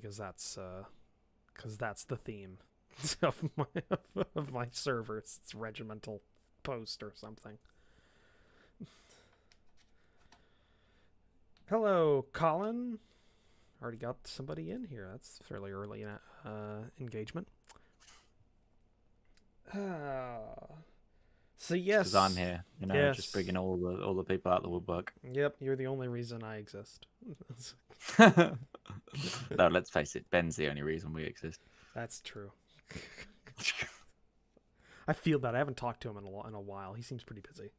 because that's the theme of my servers. It's regimental post or something. Hello, Colin. Already got somebody in here. That's fairly early in engagement. So yes, because I'm here, yes. just bringing all the people out the woodwork. Yep, you're the only reason I exist. No, let's face it, Ben's the only reason we exist. That's true. I feel that I haven't talked to him in a while. He seems pretty busy.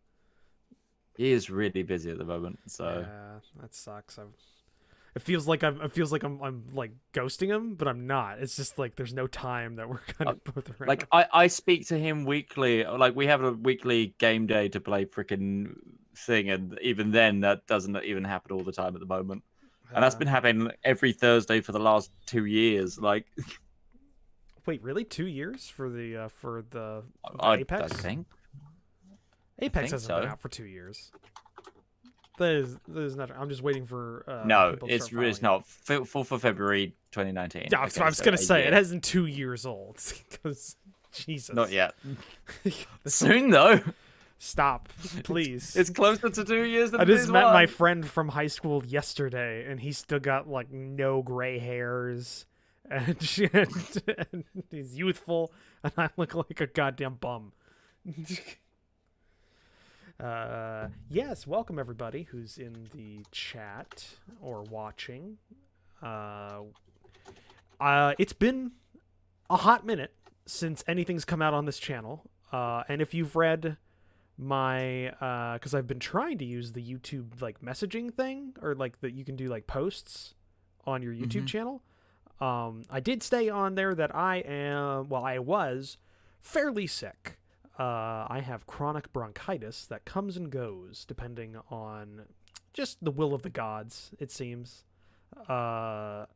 He is really busy at the moment, so yeah, that sucks. It feels like I'm like ghosting him, but I'm not. It's just like there's no time that we're kind of both around. Like I speak to him weekly. Like we have a weekly game day to play freaking thing, and even then that doesn't even happen all the time at the moment. And that's been happening every Thursday for the last 2 years. Like, wait, really? 2 years for the Apex? I think Apex hasn't been out for 2 years. There's not. I'm just waiting for. No, it's not. 4th of February 2019. Yeah, I was gonna say it hasn't 2 years old because Jesus. Not yet. Soon though. Stop, please. It's closer to 2 yees than I just met my friend from high school yesterday, and he's still got like no gray hairs, and he's youthful, and I look like a goddamn bum. Yes, welcome everybody who's in the chat or watching. It's been a hot minute since anything's come out on this channel, and if you've read my because I've been trying to use the YouTube like messaging thing, or like that you can do like posts on your YouTube channel. I did stay on there that I was fairly sick. I have chronic bronchitis that comes and goes depending on just the will of the gods, it seems. Or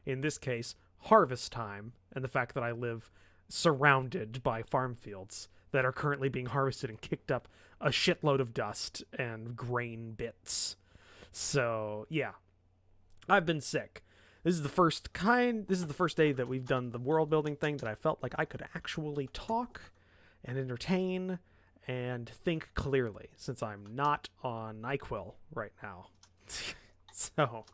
in this case, harvest time, and the fact that I live surrounded by farm fields that are currently being harvested and kicked up a shitload of dust and grain bits. So, yeah. I've been sick. This is the first day that we've done the world building thing that I felt like I could actually talk and entertain and think clearly, since I'm not on NyQuil right now. So,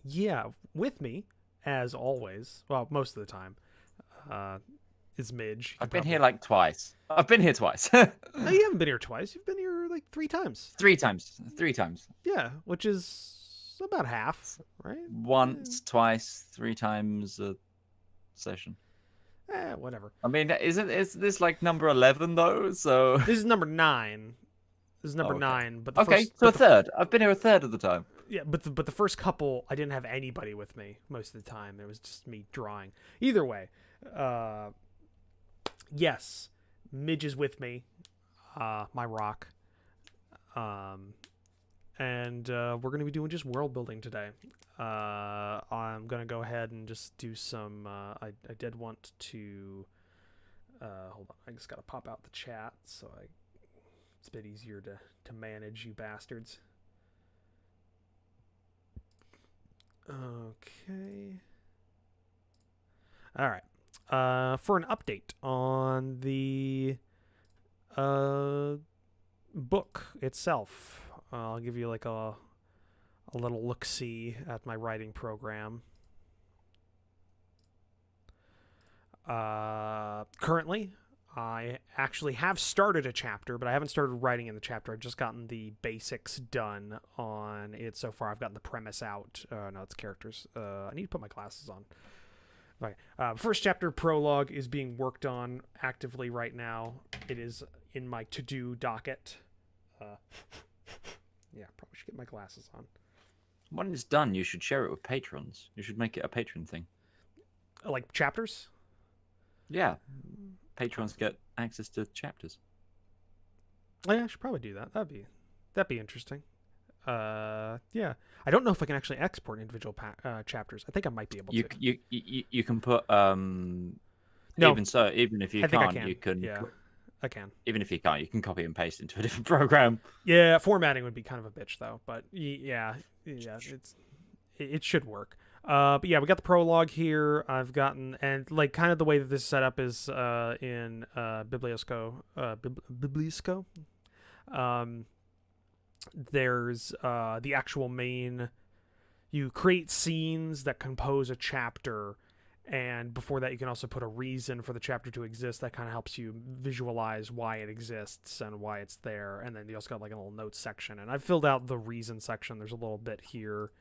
yeah, with me, as always, well, most of the time, is Midge. I've been here like twice. I've been here twice. No, you haven't been here twice. You've been here like 3 times. 3 times. 3 times. Yeah, which is about half, right? Once, twice, 3 times a session. Whatever. I mean, is this like number 11 though? So this is number 9. This is number 9. But so a third. I've been here a third of the time. Yeah, but the first couple, I didn't have anybody with me most of the time. It was just me drawing. Either way, yes, Midge is with me, my rock, and we're gonna be doing just world building today. I'm gonna go ahead and just do some. I did want to. Hold on, I just gotta pop out the chat so it's a bit easier to manage, you bastards. Okay. All right. For an update on the book itself, I'll give you like a little look-see at my writing program. Currently, I actually have started a chapter, but I haven't started writing in the chapter. I've just gotten the basics done on it so far. I've gotten the premise out. No, it's characters. I need to put my glasses on. Okay. First chapter prologue is being worked on actively right now. It is in my to-do docket. Yeah, probably should get my glasses on. When it's done, you should share it with patrons. You should make it a patron thing. Like chapters? Yeah. Patrons get access to chapters. Oh, yeah, I should probably do that. That'd be interesting. Yeah. I don't know if I can actually export individual chapters. I think I might be able to. You can put No. Even if you can't, you can. Yeah, I can. Even if you can't, you can copy and paste into a different program. Yeah, formatting would be kind of a bitch though. But yeah, it should work. But yeah, we got the prologue here. I've gotten, and like kind of the way that this is set up is in Bibliosco. Um, there's the actual main. You create scenes that compose a chapter, and before that, you can also put a reason for the chapter to exist. That kind of helps you visualize why it exists and why it's there. And then you also got like a little notes section. And I've filled out the reason section. There's a little bit here.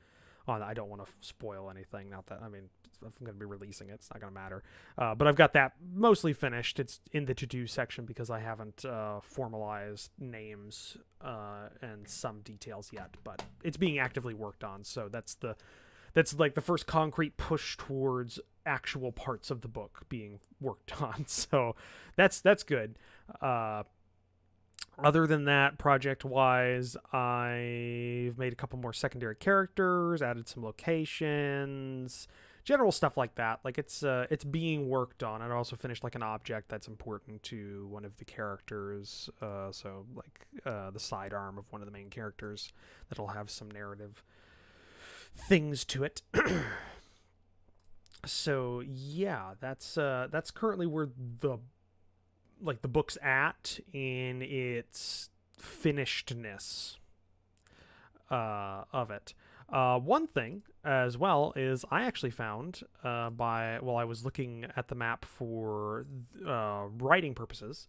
I don't want to spoil anything. Not that, I mean, if I'm going to be releasing it, it's not going to matter. But I've got that mostly finished. It's in the to-do section because I haven't formalized names and some details yet. But it's being actively worked on. So that's like the first concrete push towards actual parts of the book being worked on. So that's good. Other than that, project-wise, I've made a couple more secondary characters, added some locations, general stuff like that. Like it's being worked on. And I also finished like an object that's important to one of the characters. So like the sidearm of one of the main characters that'll have some narrative things to it. So yeah, that's currently where the book's at in its finishedness of it. One thing as well is I actually found while I was looking at the map for writing purposes,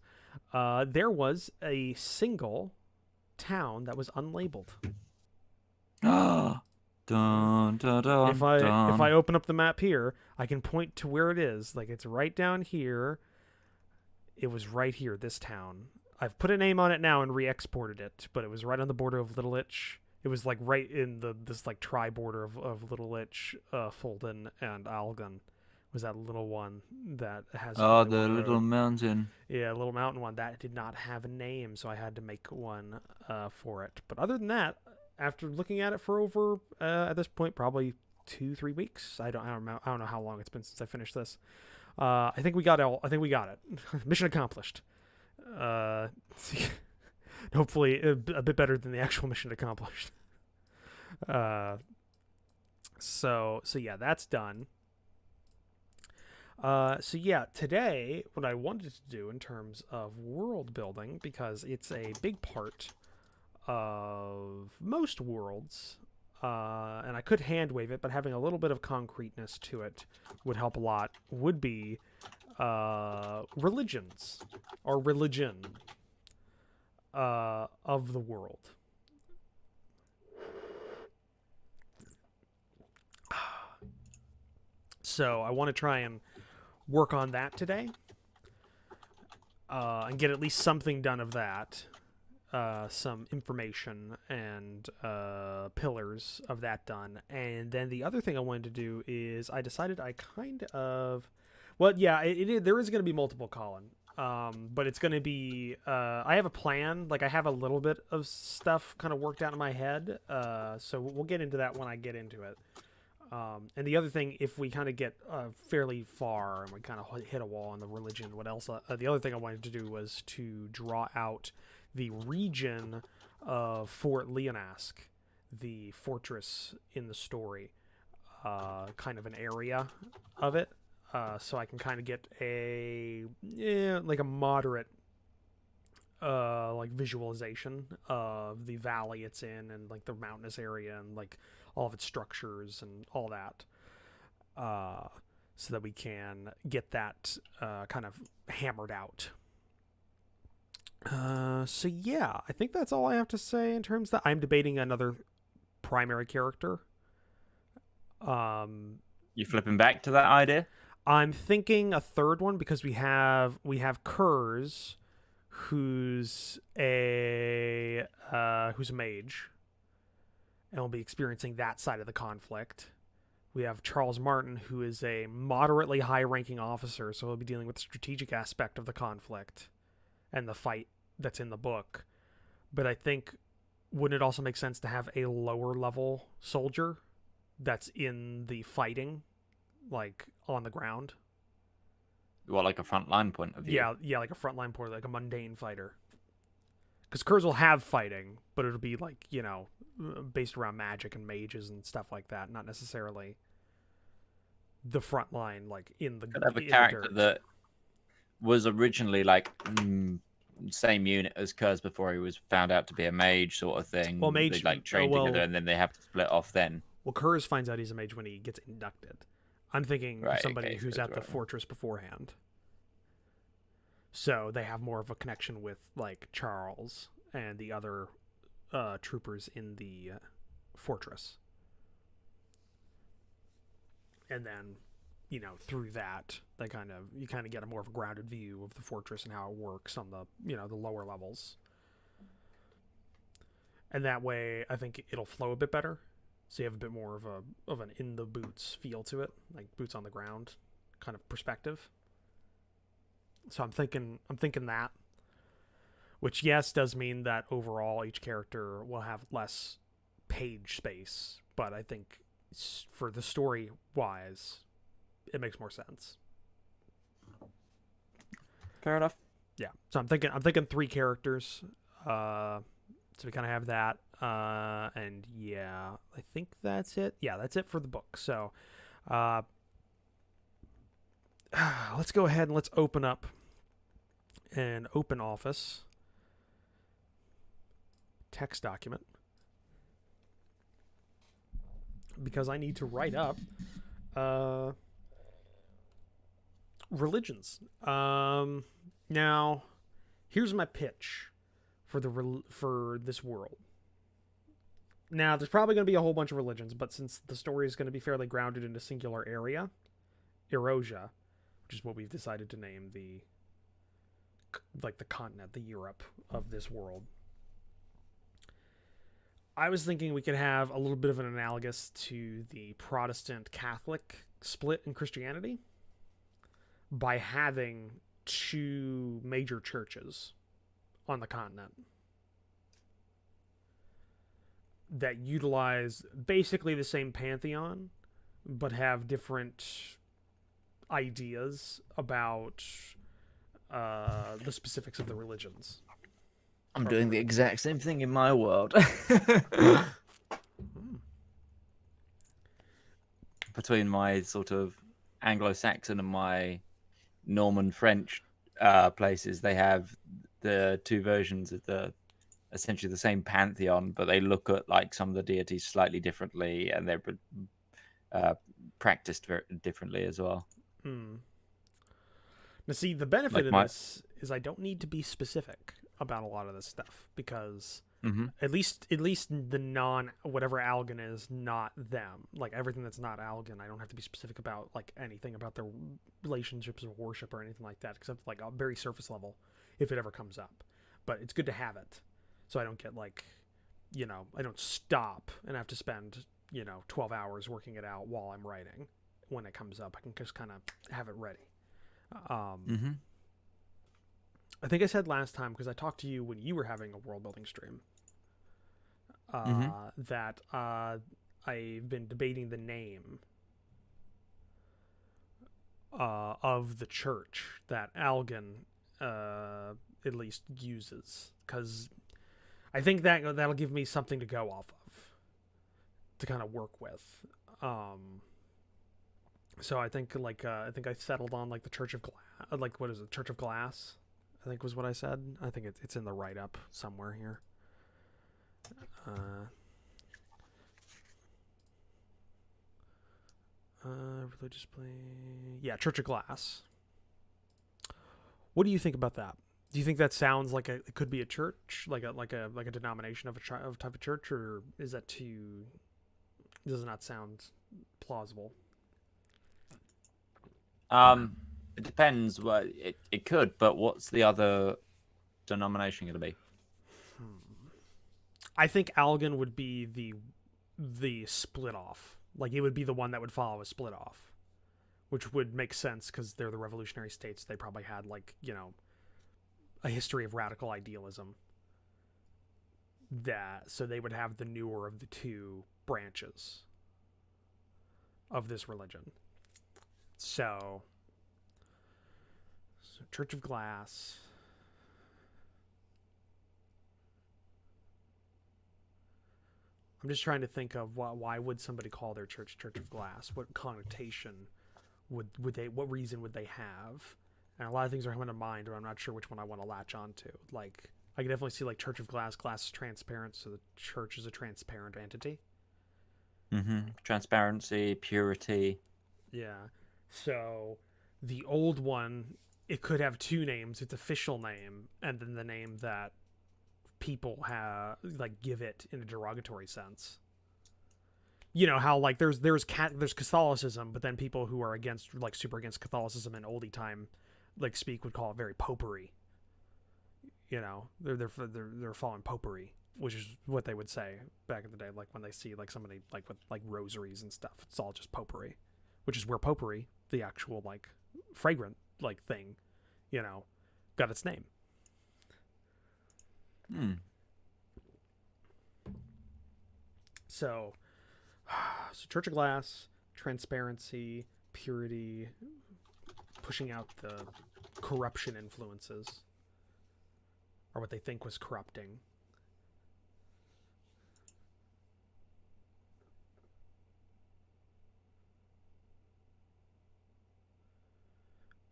there was a single town that was unlabeled. Dun, dun, dun, if I open up the map here, I can point to where it is. Like it's right down here. It was right here, this town. I've put a name on it now and re-exported it, but it was right on the border of Little Ich. It was like right in this like tri-border of Little Ich, Fulden, and Algon. Was that little one that has... Oh, the little mountain. Yeah, little mountain one. That did not have a name, so I had to make one for it. But other than that, after looking at it for over, at this point, probably 2-3 weeks. I don't know how long it's been since I finished this. I think we got it. Mission accomplished. Hopefully a bit better than the actual mission accomplished. So yeah, that's done. So yeah, today what I wanted to do in terms of world building, because it's a big part of most worlds, and I could hand wave it, but having a little bit of concreteness to it would help a lot, would be religions, or religion of the world. So I want to try and work on that today, and get at least something done of that. Some information and pillars of that done. And then the other thing I wanted to do is I decided I kind of... Well, yeah, there is going to be multiple Colin. But it's going to be... I have a plan. Like, I have a little bit of stuff kind of worked out in my head. So we'll get into that when I get into it. And the other thing, if we kind of get fairly far and we kind of hit a wall on the religion, what else? The other thing I wanted to do was to draw out the region of Fort Leonask, the fortress in the story, kind of an area of it, so I can kind of get like a moderate like visualization of the valley it's in, and like the mountainous area, and like all of its structures and all that, so that we can get that kind of hammered out. So yeah, I think that's all I have to say in terms that I'm debating another primary character. You flipping back to that idea? I'm thinking a third one, because we have Kurz, who's a mage, and we'll be experiencing that side of the conflict. We have Charles Martin, who is a moderately high-ranking officer, so he'll be dealing with the strategic aspect of the conflict and the fight that's in the book. But I think, wouldn't it also make sense to have a lower level soldier that's in the fighting, like on the ground? What, like a frontline point of view? Yeah, like a frontline point, like a mundane fighter. Because Kurz will have fighting, but it'll be like, based around magic and mages and stuff like that, not necessarily the front line, like in the Could have a in the character dirt. that was originally like same unit as Kurz before he was found out to be a mage, sort of thing. Well, They like train together, and then they have to split off. Then Kurz finds out he's a mage when he gets inducted. I'm thinking right, somebody okay, who's so at the fortress beforehand. So they have more of a connection with like Charles and the other troopers in the fortress. And then, through that, you kind of get a more of a grounded view of the fortress and how it works on the, the lower levels. And that way, I think it'll flow a bit better. So you have a bit more of an in the boots feel to it, like boots on the ground kind of perspective. So I'm thinking that, which yes does mean that overall each character will have less page space, but I think for the story wise, it makes more sense. fair enough. Yeah. So I'm thinking 3 characters. So we kind of have that. And yeah, I think that's it. Yeah, that's it for the book. So, let's go ahead and let's open up an open office text document because I need to write up religions. Now, here's my pitch for this world. Now, there's probably going to be a whole bunch of religions, but since the story is going to be fairly grounded in a singular area, Erosia, which is what we've decided to name the continent, the Europe of this world. I was thinking we could have a little bit of an analogous to the Protestant Catholic split in Christianity by having 2 major churches on the continent that utilize basically the same pantheon, but have different ideas about the specifics of the religions. I'm doing the exact same thing in my world. Between my sort of Anglo-Saxon and my Norman French places, they have the 2 versions of essentially the same pantheon, but they look at like some of the deities slightly differently, and they're practiced very differently as well. Now, see, the benefit of this is I don't need to be specific about a lot of this stuff because at least the whatever Algan is not them. Like everything that's not Algan, I don't have to be specific about like anything about their relationships or worship or anything like that, except like a very surface level if it ever comes up. But it's good to have it, so I don't get like, I don't stop and have to spend 12 hours working it out while I'm writing. When it comes up, I can just kind of have it ready. I think I said last time, because I talked to you when you were having a world building stream, that I've been debating the name of the church that Algan at least uses, because I think that'll give me something to go off of to kind of work with. So I think I settled on like the Church of Glass, like what is it, Church of Glass? I think was what I said. I think it's in the write up somewhere here. Religious play, yeah, Church of Glass. What do you think about that? Do you think that sounds like it could be a church, like a denomination of a type of church, or is that too? Does it not sound plausible? It depends. What it could, but what's the other denomination going to be? I think Algan would be the split off. Like it would be the one that would follow a split off, which would make sense because they're the revolutionary states. They probably had like a history of radical idealism. So they would have the newer of the 2 branches of this religion. So Church of Glass. I'm just trying to think of why would somebody call their church Church of Glass? What connotation would they? What reason would they have? And a lot of things are coming to mind, but I'm not sure which one I want to latch onto. Like, I can definitely see like Church of Glass. Glass is transparent, so the church is a transparent entity. Transparency, purity. Yeah. So the old one, it could have two names: its official name, and then the name that people have like give it in a derogatory sense. You know how like there's Catholicism, but then people who are against like super against Catholicism in oldie time like speak would call it very popery. You know, they're following popery, which is what they would say back in the day. Like when they see like somebody like with like rosaries and stuff, it's all just popery, which is where popery, the actual like fragrant like thing, you know, got its name. So Church of Glass, transparency, purity, pushing out the corruption influences, or what they think was corrupting.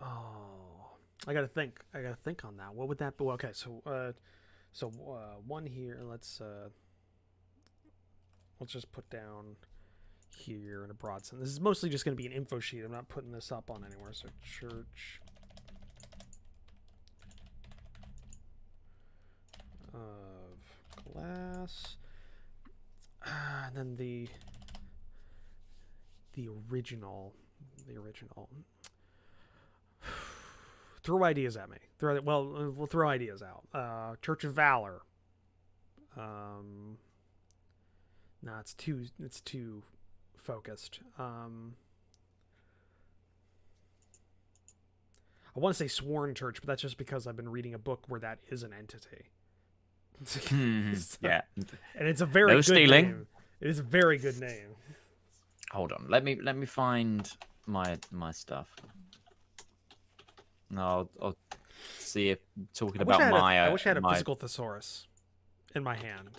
Oh, I gotta think. I gotta think on that. What would that be? Okay, so one here. Let's just put down here in a broad sense. This is mostly just going to be an info sheet. I'm not putting this up on anywhere. So Church of Glass, and then the original. Throw ideas at me. We'll throw ideas out. Church of Valor. Nah, it's too focused. I want to say Sworn Church, but that's just because I've been reading a book where that is an entity. Yeah, and it's a very good stealing. name. It is a very good name. Hold on, let me find my stuff. No, I'll see if talking about my. I wish I had a physical thesaurus in my hand,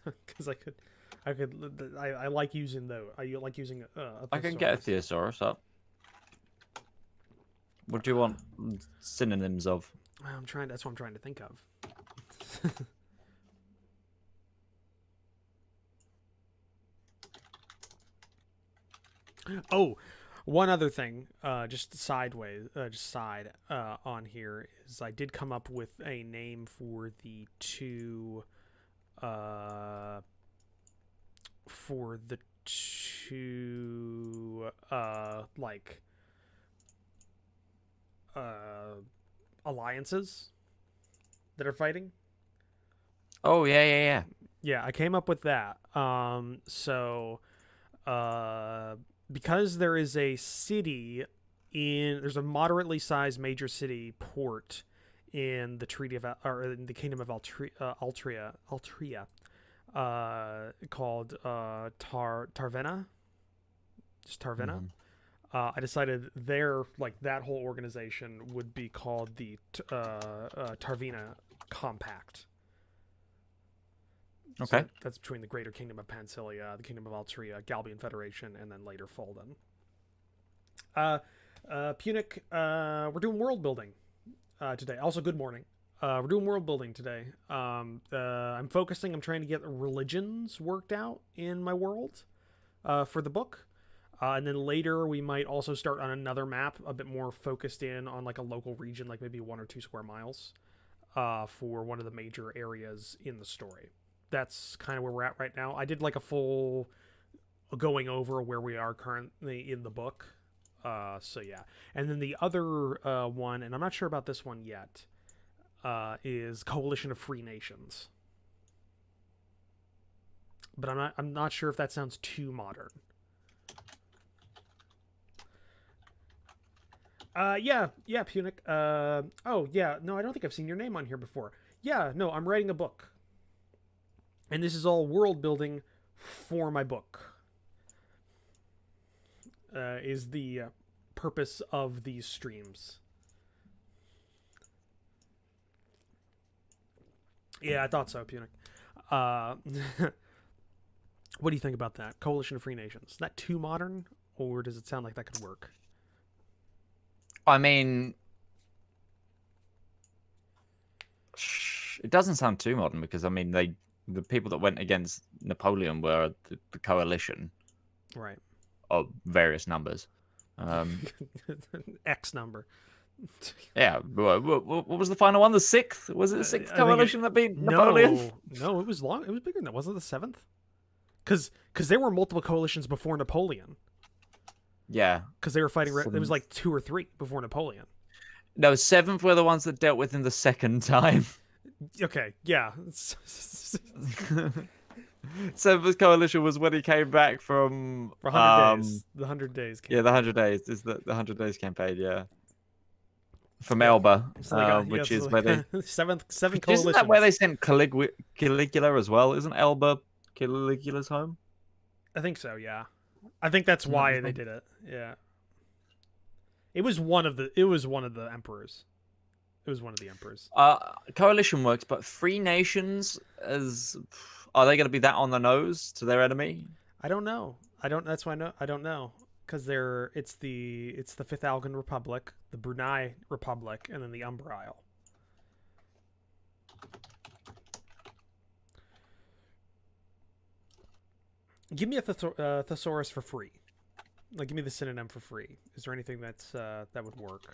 because I like using those. I like using a thesaurus. I can get a thesaurus up. What do you want synonyms of? That's what I'm trying to think of. Oh, one other thing, just side on here is I did come up with a name for the two like alliances that are fighting. Oh yeah. Yeah, I came up with that. Because there is a city there's a moderately sized major city port in the in the Kingdom of Altria, called Tarvena, just Tarvena. I decided that whole organization would be called the Tarvena Compact. Okay. So that's between the Greater Kingdom of Pansilia, the Kingdom of Altria, Galbian Federation, and then later Fulden. Punic, we're doing world building today. Also, good morning. We're doing world building today. I'm trying to get religions worked out in my world for the book. And then later we might also start on another map, a bit more focused in on like a local region, like maybe 1 or 2 square miles for one of the major areas in the story. That's kind of where we're at right now. I did like a full going over where we are currently in the book. So yeah. And then the other one, and I'm not sure about this one yet, is Coalition of Free Nations. But I'm not sure if that sounds too modern. Yeah, Punic. Oh yeah, no, I don't think I've seen your name on here before. Yeah, no, I'm writing a book. And this is all world building for my book. Is the purpose of these streams. Yeah, I thought so, Punic. What do you think about that? Coalition of Free Nations. Is that too modern, or does it sound like that could work? I mean, it doesn't sound too modern because I mean the people that went against Napoleon were the coalition Right. of various numbers. X number. Yeah, what was the final one? The sixth? Was it the sixth coalition that beat Napoleon? No, it was long. It was bigger than that. Wasn't it the seventh? Because there were multiple coalitions before Napoleon. Yeah, because they were fighting. It was like 2 or 3 before Napoleon. No, seventh were the ones that dealt with him the second time. Okay, yeah. Seventh coalition was when he came back from For 100 days. The 100 days campaign. Yeah, the 100 days is the 100 days campaign. Yeah, from Elba, which is where they seven coalitions. Isn't that where they sent Caligula as well? Isn't Elba Caligula's home? I think so. Yeah, I think that's why they did it. Yeah, it was one of the emperors. It was one of the emperors. Coalition works, but Free Nations are they going to be that on the nose to their enemy? I don't know. That's why I don't know, because it's the Fifth Algon Republic, the Brunei Republic, and then the Umber Isle. Give me a thesaurus for free. Like, give me the synonym for free. Is there anything that would work?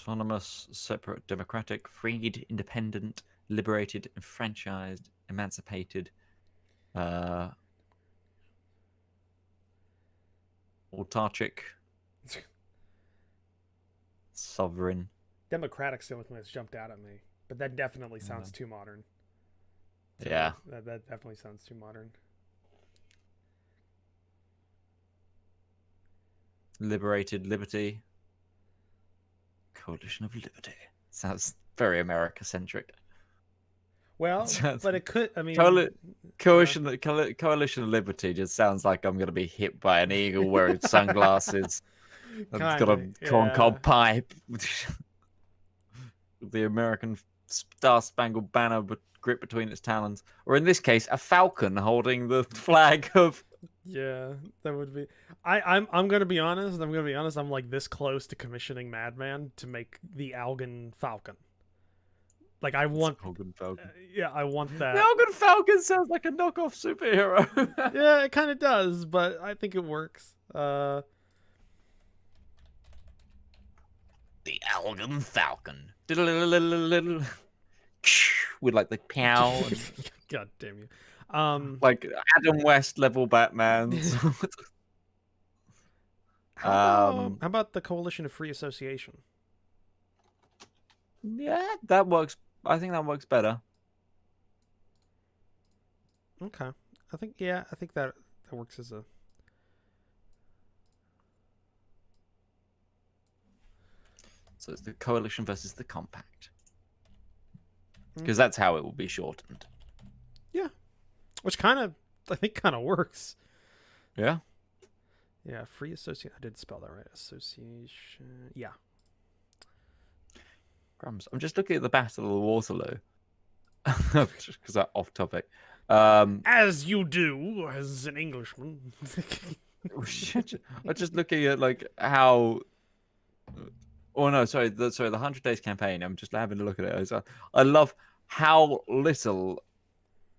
Autonomous, separate, democratic, freed, independent, liberated, enfranchised, emancipated, autarchic, sovereign. Democratic's the only thing that's jumped out at me, but that definitely sounds too modern. Yeah. That definitely sounds too modern. Liberated, liberty. Coalition of Liberty. Sounds very America-centric. Well, but it could, I mean... Coalition of Liberty just sounds like I'm going to be hit by an eagle wearing sunglasses. And it's got a corncob pipe. The American Star-Spangled Banner gripped between its talons. Or in this case, a falcon holding the flag of... Yeah, that would be... I'm gonna be honest. I'm like this close to commissioning Madman to make the Algon Falcon. Like, I want... Algon Falcon. Yeah, I want that. The Algon Falcon sounds like a knockoff superhero. Yeah, it kind of does, but I think it works. The Algon Falcon. With like the pow. God damn you. Like Adam West level Batman. How about the Coalition of Free Association? Yeah, that works. I think that works better. Okay. I think that works as a... So it's the Coalition versus the Compact. Because that's how it will be shortened. Yeah. Which I think kind of works. Yeah. Yeah, Free Association. I did spell that right. Association. Yeah. Crumbs. I'm just looking at the Battle of Waterloo. Just because I'm off topic. As you do, as an Englishman. I'm just looking at like how... Oh no, sorry, the 100 Days campaign. I'm just having a look at it. I love how little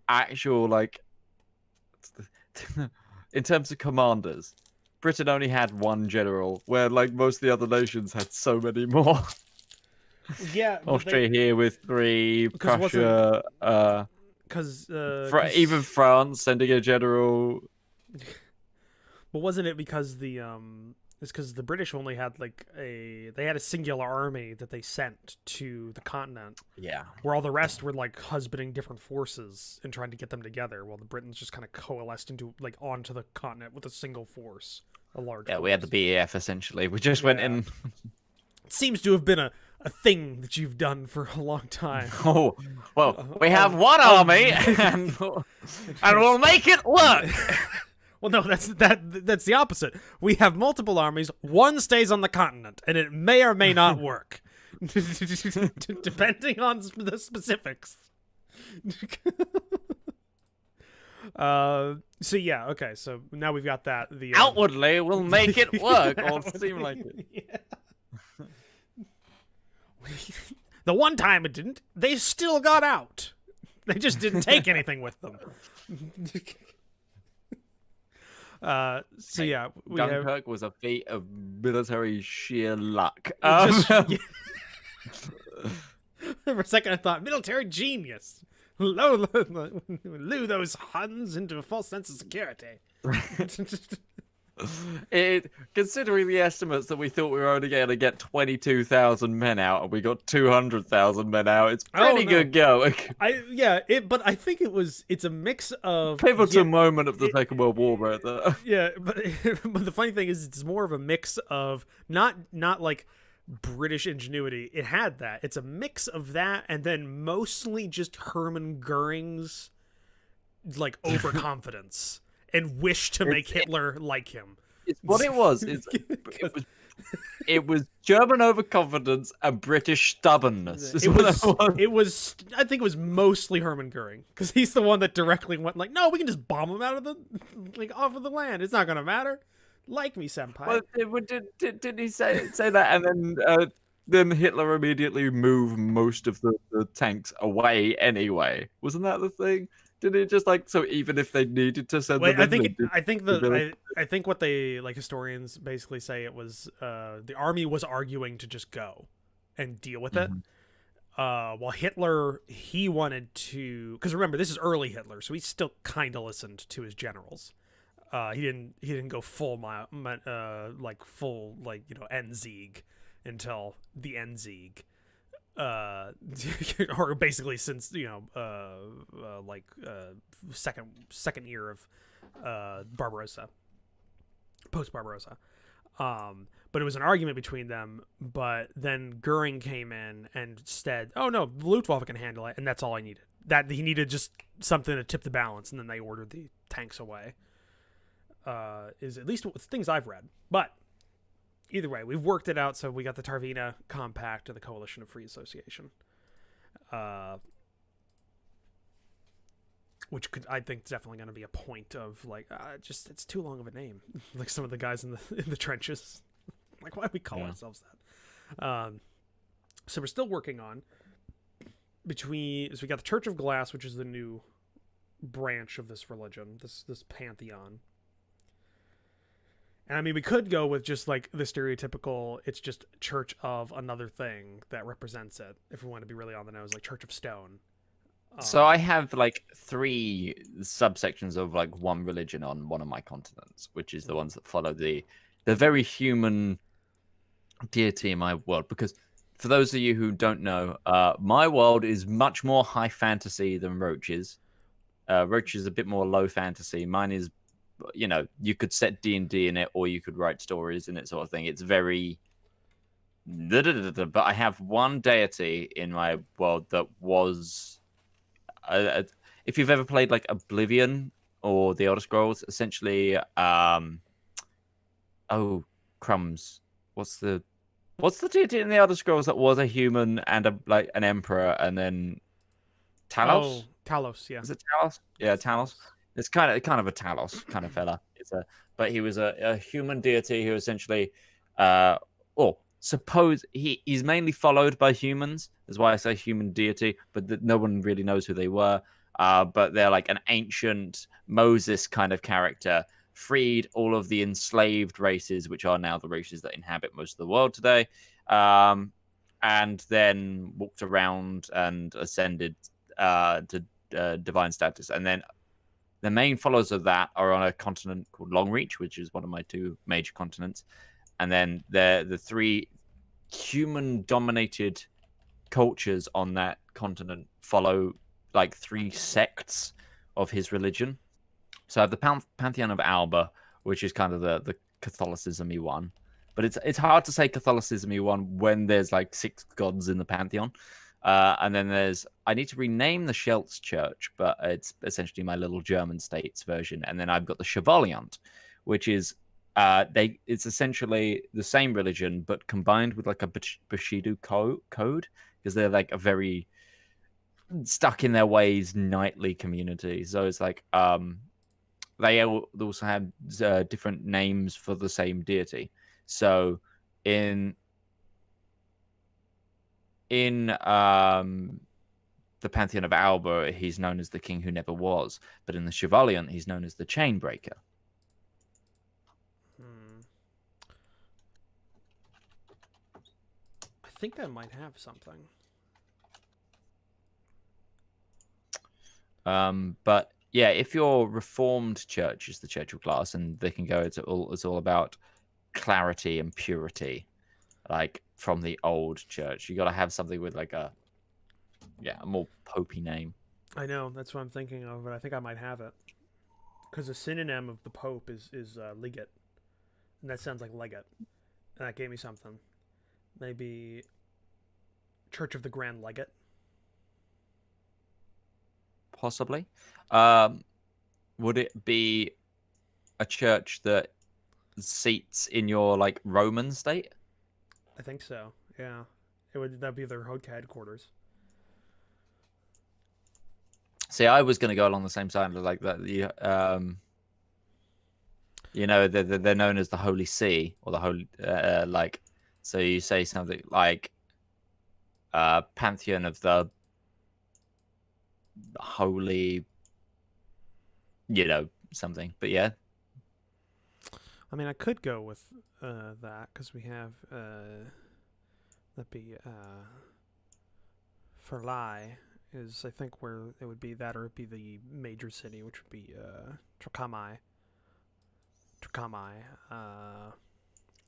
actual, like, in terms of commanders, Britain only had one general, where like most of the other nations had so many more. Yeah, Austria here with 3, Prussia, even France sending a general. But wasn't it because it's because the British only had they had a singular army that they sent to the continent. Yeah. Where all the rest were like husbanding different forces and trying to get them together, while the Britons just kind of coalesced onto the continent with a single force, a large. Yeah, force. we had the BEF essentially. We just went in. It seems to have been a thing that you've done for a long time. Oh, well, we have one army, and we'll make it work. Well, no, that's the opposite. We have multiple armies. One stays on the continent, and it may or may not work. Depending on the specifics. So yeah, okay. So now we've got that. The Outwardly, we'll make it work, or seem like it. Yeah. The one time it didn't, they still got out. They just didn't take anything with them. So yeah, Dunkirk was a feat of military sheer luck. For a second, I thought military genius. Lure those Huns into a false sense of security. Considering the estimates that we thought we were only going to get 22,000 men out, and we got 200,000 men out, it's pretty good going. But I think it's a mix of pivotal moment of the Second World War, right there. Yeah, but the funny thing is, it's more of a mix of not like British ingenuity. It had that. It's a mix of that, and then mostly just Hermann Goering's like overconfidence and wish to make Hitler like him. It's what it was. It was German overconfidence and British stubbornness. It was. I think it was mostly Hermann Goering, because he's the one that directly went like, "No, we can just bomb him out of off of the land. It's not gonna matter. Like me, senpai." Well, did he say that, and then Hitler immediately moved most of the tanks away anyway? Wasn't that the thing? Did it just so even if they needed to send them I think what they historians basically say, it was the army was arguing to just go and deal with it. While Hitler, he wanted to, because remember, this is early Hitler, so he still kind of listened to his generals. He didn't go full Endsieg until the Endsieg. Or basically since second year of Barbarossa, post Barbarossa. But it was an argument between them. But then Goering came in and said, "Oh no, the Luftwaffe can handle it," and that's all I needed. That he needed just something to tip the balance, and then they ordered the tanks away. Is at least things I've read, but. Either way, we've worked it out, so we got the Tarvina Compact and the Coalition of Free Association. Which I think is definitely going to be a point of, it's too long of a name. Like some of the guys in the trenches. Like, why do we call ourselves that? So we're still working on so we got the Church of Glass, which is the new branch of this religion, this pantheon. And I mean, we could go with just the stereotypical, it's just church of another thing that represents it, if we want to be really on the nose, like Church of Stone. So I have 3 subsections of one religion on one of my continents, which is the ones that follow the very human deity in my world. Because for those of you who don't know, my world is much more high fantasy than Roach's. Roach is a bit more low fantasy. Mine is, you could set D&D in it, or you could write stories in it, sort of thing. It's very... But I have one deity in my world that was... if you've ever played Oblivion or the Elder Scrolls, essentially... oh, crumbs. What's the deity in the Elder Scrolls that was a human and an emperor, and then... Talos? Oh, Talos, yeah. Is it Talos? Yeah, Talos. It's kind of a Talos kind of fella. But he was a human deity who essentially, suppose he's mainly followed by humans. That's why I say human deity. But no one really knows who they were. But they're an ancient Moses kind of character. Freed all of the enslaved races, which are now the races that inhabit most of the world today. And then walked around and ascended to divine status, and then. The main followers of that are on a continent called Longreach, which is one of my 2 major continents. And then the 3 human-dominated cultures on that continent follow 3 sects of his religion. So I have the Pantheon of Alba, which is kind of the Catholicism-y one. But it's hard to say Catholicism-y one when there's 6 gods in the Pantheon. And then I need to rename the Scheltz Church, but it's essentially my little German states version. And then I've got the Chevaliant, which is it's essentially the same religion but combined with like a Bushido code, because they're like a very stuck in their ways knightly community. So it's like they also have different names for the same deity. So in the pantheon of Alba, he's known as the king who never was, but in the Chevaliant, he's known as the Chainbreaker. I think I might have something. But yeah, if your Reformed church is the Church of Glass, and they can go, it's all about clarity and purity, like from the old church. You got to have something with like a more popey name. I know, that's what I'm thinking of, but I think I might have it. Because a synonym of the Pope is legate. And that sounds like legate. And that gave me something. Maybe Church of the Grand Legate. Possibly. Would it be a church that seats in your like Roman state? I think so. Yeah, that'd be their headquarters. See, I was going to go along the same side, like that. You know, they're known as the Holy See, or the Holy, like. So you say something like, Pantheon of the Holy, something. But yeah. I mean, I could go with that because we have that'd be Ferlai is, I think, where it would be that, or it'd be the major city, which would be Trakamai.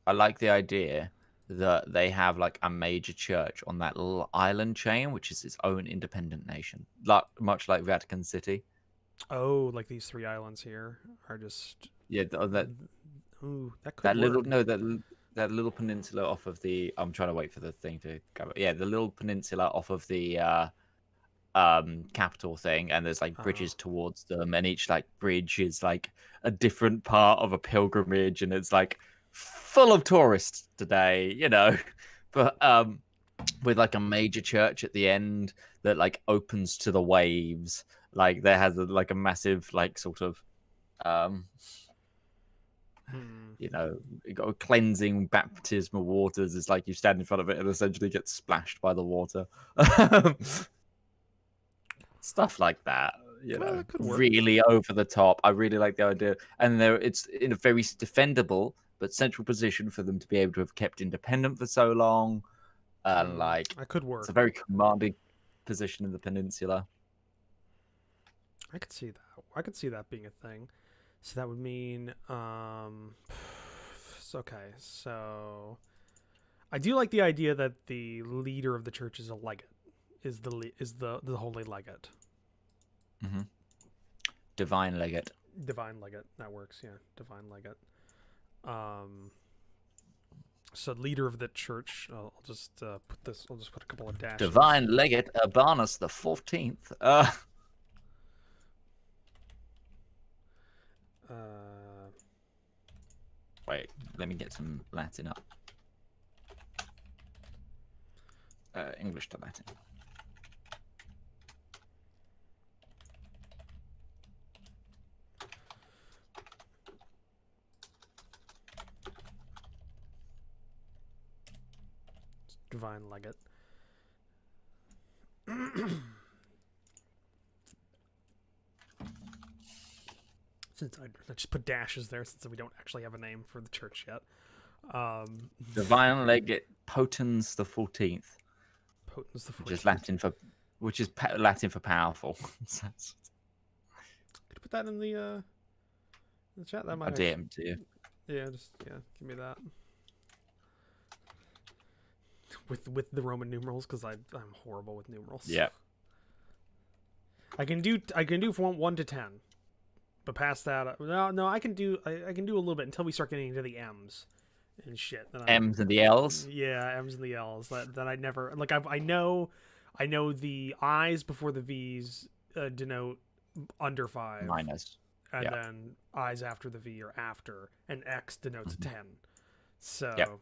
I like the idea that they have like a major church on that little island chain, which is its own independent nation, much like Vatican City. Oh, like these 3 islands here are just that. Ooh, that could That work. that little peninsula off of the. I'm trying to wait for the thing to go. Yeah, the little peninsula off of the capital thing, and there's like bridges towards them, and each like bridge is like a different part of a pilgrimage, and it's like full of tourists today, but with like a major church at the end that like opens to the waves, like there has like a massive like sort of cleansing baptismal waters. It's like you stand in front of it and essentially get splashed by the water. Stuff like that, That could work. Really over the top. I really like the idea, and it's in a very defendable but central position for them to be able to have kept independent for so long, and like that could work. It's a very commanding position in the peninsula. I could see that. I could see that being a thing. So that would mean, okay. So I do like the idea that the leader of the church is a legate, is the holy legate. Mm-hmm. Divine legate. Divine legate. That works. Yeah, divine legate. So leader of the church. I'll just put this. I'll just put a couple of dashes. Divine legate Urbanus the 14th. Wait, let me get some Latin up. English to Latin. Divine legate. Since I just put dashes there, since we don't actually have a name for the church yet. Divine legate Potens the 14th. Potens the 14th. Which is Latin for powerful. Could you put that in the chat? That might. I DM to you. Yeah, give me that. With the Roman numerals, because I'm horrible with numerals. Yeah. I can do from 1 to 10, but past that, no, I can do a little bit until we start getting into the M's and shit. M's and the L's. Yeah, M's and the L's. That I never like. I know the I's before the V's denote under 5. Minus. and Yeah. then I's after the V are after, and X denotes a 10. So, Yep.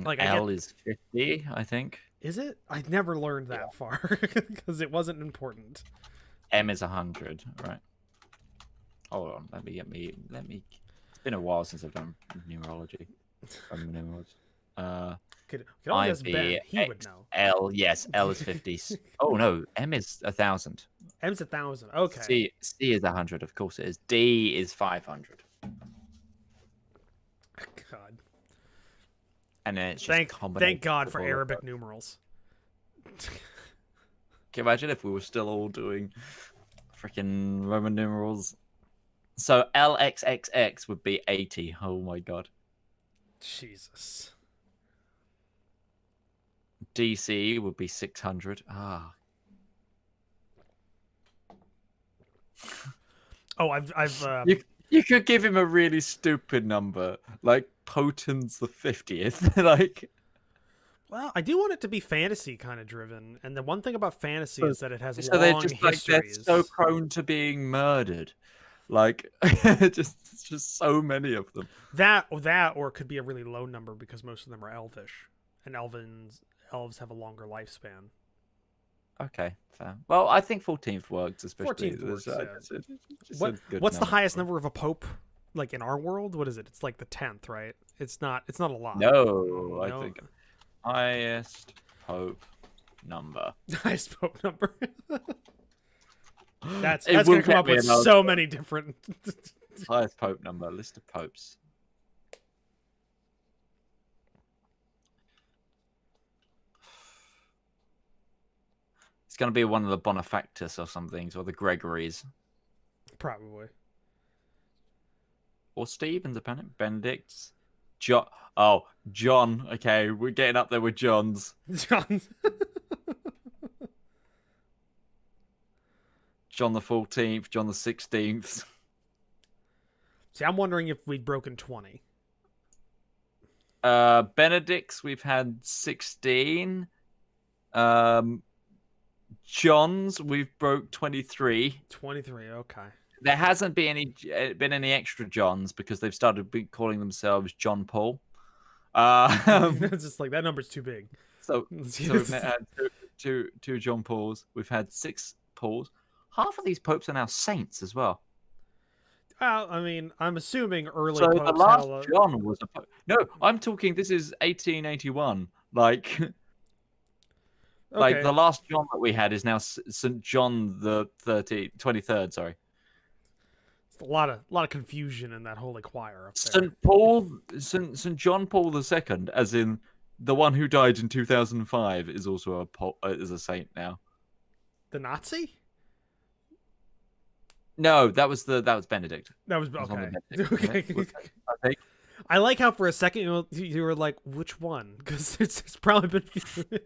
like, I L get. is 50, I think. Is it? I never learned that Yeah. far because it wasn't important. M is 100, right? Hold on, let me. It's been a while since I've done numerology. Numerals. Could always ask Ben. IV, He would know. L, yes, L is 50. Oh no, M is 1,000. M's 1,000. Okay. C is 100, of course it is. D is 500. God. And then it's just Thank God for of all of Arabic them. numerals. Can you imagine if we were still all doing freaking Roman numerals? So LXXX would be 80. Oh my god. Jesus. DC would be 600. Ah. Oh, I've You could give him a really stupid number, like Potens the 50th. Like, well, I do want it to be fantasy kind of driven, and the one thing about fantasy is that it has so they're long just like they're histories. so prone to being murdered. Like, just so many of them. That or it could be a really low number because most of them are elvish, and elves have a longer lifespan. Okay, fair. Well, I think 14th works, especially. 14th works, yeah. What's the highest number of a pope? Like in our world, what is it? It's like the 10th, right? It's not a lot. No, I think highest pope number. Highest pope number. That's It will gonna come get up me with an so many different. Highest pope number. List of popes. It's going to be one of the Bonifactus or something, or the Gregories. Probably. Or Steve, independent. Benedict's. John. Oh, John. Okay, we're getting up there with John's. John. John the 14th, John the 16th. See, I'm wondering if we'd broken 20. Benedict's, we've had 16. John's, we've broke 23. 23, okay. There hasn't been any extra Johns because they've started calling themselves John Paul. It's just like that number's too big. So we've had two John Pauls. We've had 6 Pauls. Half of these popes are now saints as well. Well, I mean, I'm assuming early So popes the last had John was a pope. No, I'm talking. This is 1881. Like, okay. like the last John that we had is now St. John the 23rd. Sorry. It's a lot of confusion in that holy choir up there. St. Paul, St. John Paul II, as in the one who died in 2005, is also is a saint now. The Nazi? No, that was Benedict. That was That was okay. Benedict, Okay. I think. I like how for a second you were like, which one? Because it's probably been.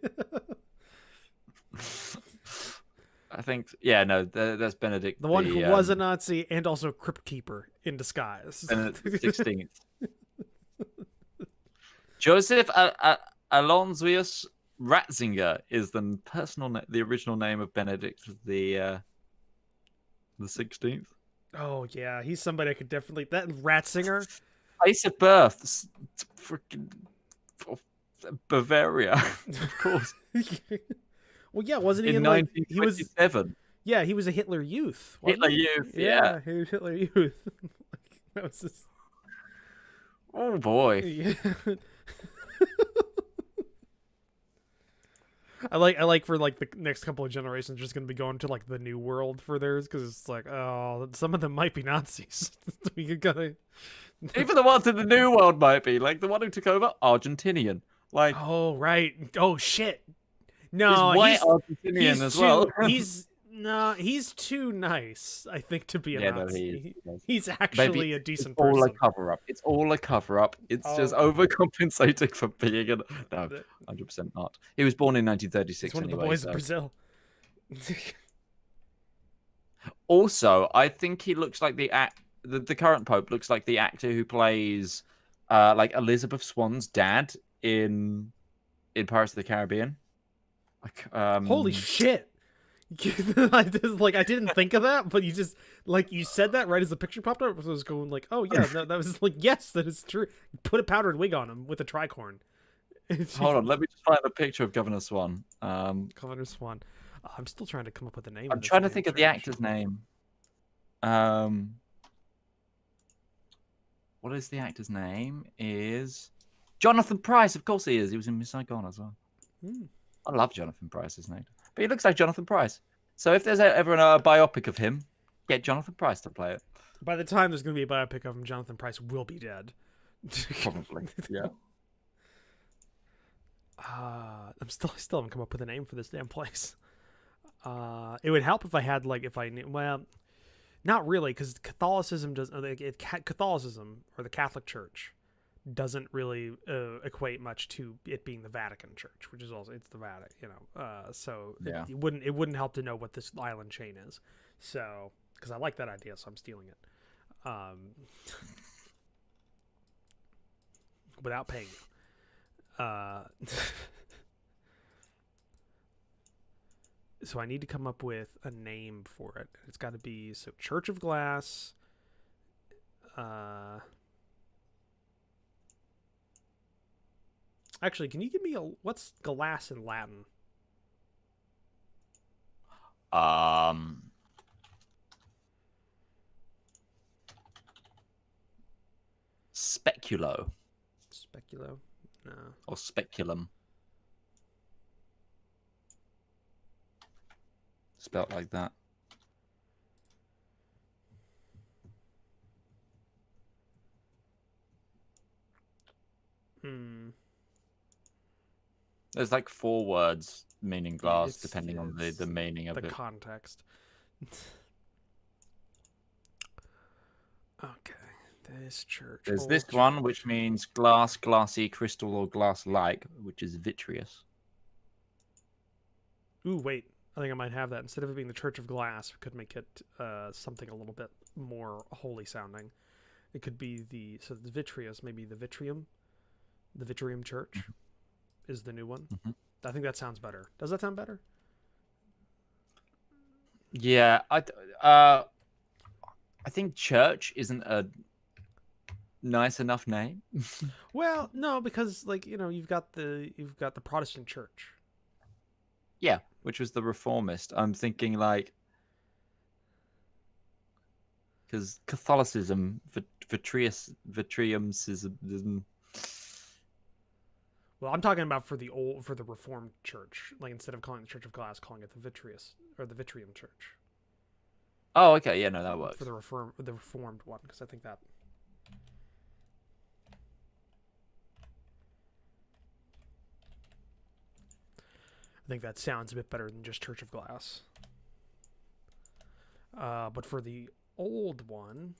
I think, yeah, no, that's Benedict. The one who was a Nazi and also Crypt Keeper in disguise. Benedict the 16th. Joseph Alonsius Ratzinger is the the original name of Benedict the 16th. Oh yeah, he's somebody I could definitely. That Ratzinger. Place of birth, freaking Bavaria, of course. Well, yeah, wasn't he in 1927? Yeah, he was a Hitler Youth. Hitler Youth, yeah, he was Hitler Youth. That was just... Oh boy. Yeah. I like for like the next couple of generations just gonna be going to like the new world for theirs because it's like, oh, some of them might be Nazis. We gotta... Even the ones in the new world might be, like the one who took over, Argentinian. Like, oh right, oh shit. No, he's white Argentinian as well. He's too nice, I think, to be a Nazi. No, he's actually a decent person. It's all a cover-up. It's all a cover-up. It's just overcompensating for being a... No, 100% not. He was born in 1936 He's one anyway, of the boys so. of Brazil. Also, I think he looks like the current Pope looks like the actor who plays like Elizabeth Swann's dad in Pirates of the Caribbean. Like, holy shit! I just, like, I didn't think of that, but you just like you said that right as the picture popped up. So I was going like, oh yeah, no, that was like, yes, that is true. Put a powdered wig on him with a tricorn. Hold on, let me just find a picture of Governor Swan. Governor Swan. I'm still trying to come up with the name I'm of this trying to damn think of the church. actor's name. What is the actor's name? Is Jonathan Pryce? Of course he is. He was in Miss Saigon as well. Hmm. I love Jonathan Pryce's name, but he looks like Jonathan Pryce. So if there's ever a biopic of him, get Jonathan Pryce to play it. By the time there's going to be a biopic of him, Jonathan Pryce will be dead. Probably, yeah. I still haven't come up with a name for this damn place. It would help if I had like if I knew. Well, not really, because Catholicism does. Catholicism or the Catholic Church doesn't really equate much to it being the Vatican Church, which is also it's the Vatican, you know. So Yeah. it wouldn't help to know what this island chain is. So because I like that idea, so I'm stealing it. Without paying you. So I need to come up with a name for it. It's got to be so Church of Glass. Actually, can you give me what's glass in Latin? Speculo Speculo? No. or speculum. Spelt like that. There's like 4 words meaning glass, depending on the meaning of the it. context. Okay, this church. There's this one, which means glass, glassy, crystal, or glass-like, which is vitreous. Ooh, wait. I think I might have that. Instead of it being the Church of Glass, we could make it something a little bit more holy sounding. It could be the vitreous, maybe the Vitrium. The Vitrium Church is the new one. I think that sounds better. Does that sound better? Yeah, I think church isn't a nice enough name. Well, no, because like you've got the Protestant Church. Yeah, which was the reformist. I'm thinking like because Catholicism, vitriumcism. Well, I'm talking about for the Reformed Church. Like instead of calling it the Church of Glass, calling it the Vitreous or the Vitrium Church. Oh, okay, yeah, no, that works. For the Reformed one, because I think that. I think that sounds a bit better than just Church of Glass. But for the old one,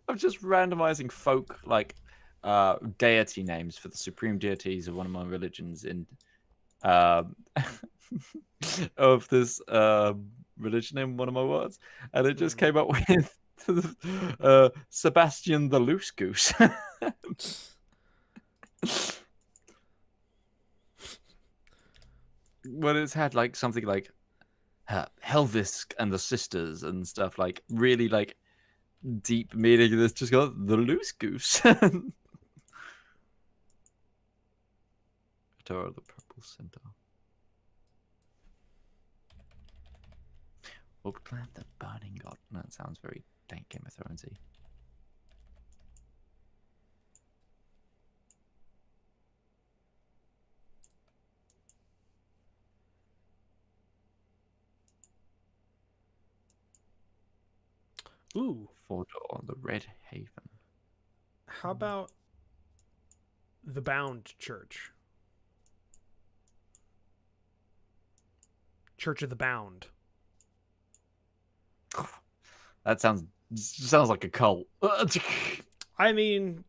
I'm just randomizing folk like deity names for the supreme deities of one of my religions in of this religion in one of my words, and it just came up with Sebastian the Loose Goose. But it's had like something like Helvisk and the Sisters and stuff, like really like deep meaning. That's just got the Loose Goose. Door of the Purple Centaur. Oakland the Burning God. That sounds very dank Game of Thrones-y. ooh, Fordor, the Red Haven. how about the Bound Church? Church of the Bound. That sounds like a cult. I mean,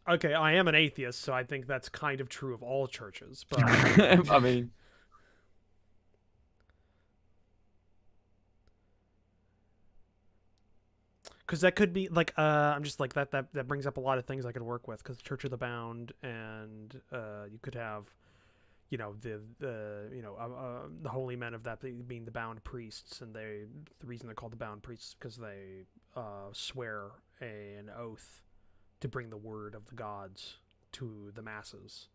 okay, I am an atheist, so I think that's kind of true of all churches. But I mean, because that could be like I'm just like that brings up a lot of things I could work with, because Church of the Bound, and you could have, you know, the holy men of that being the bound priests, and the reason they're called the bound priests is because they swear an oath to bring the word of the gods to the masses.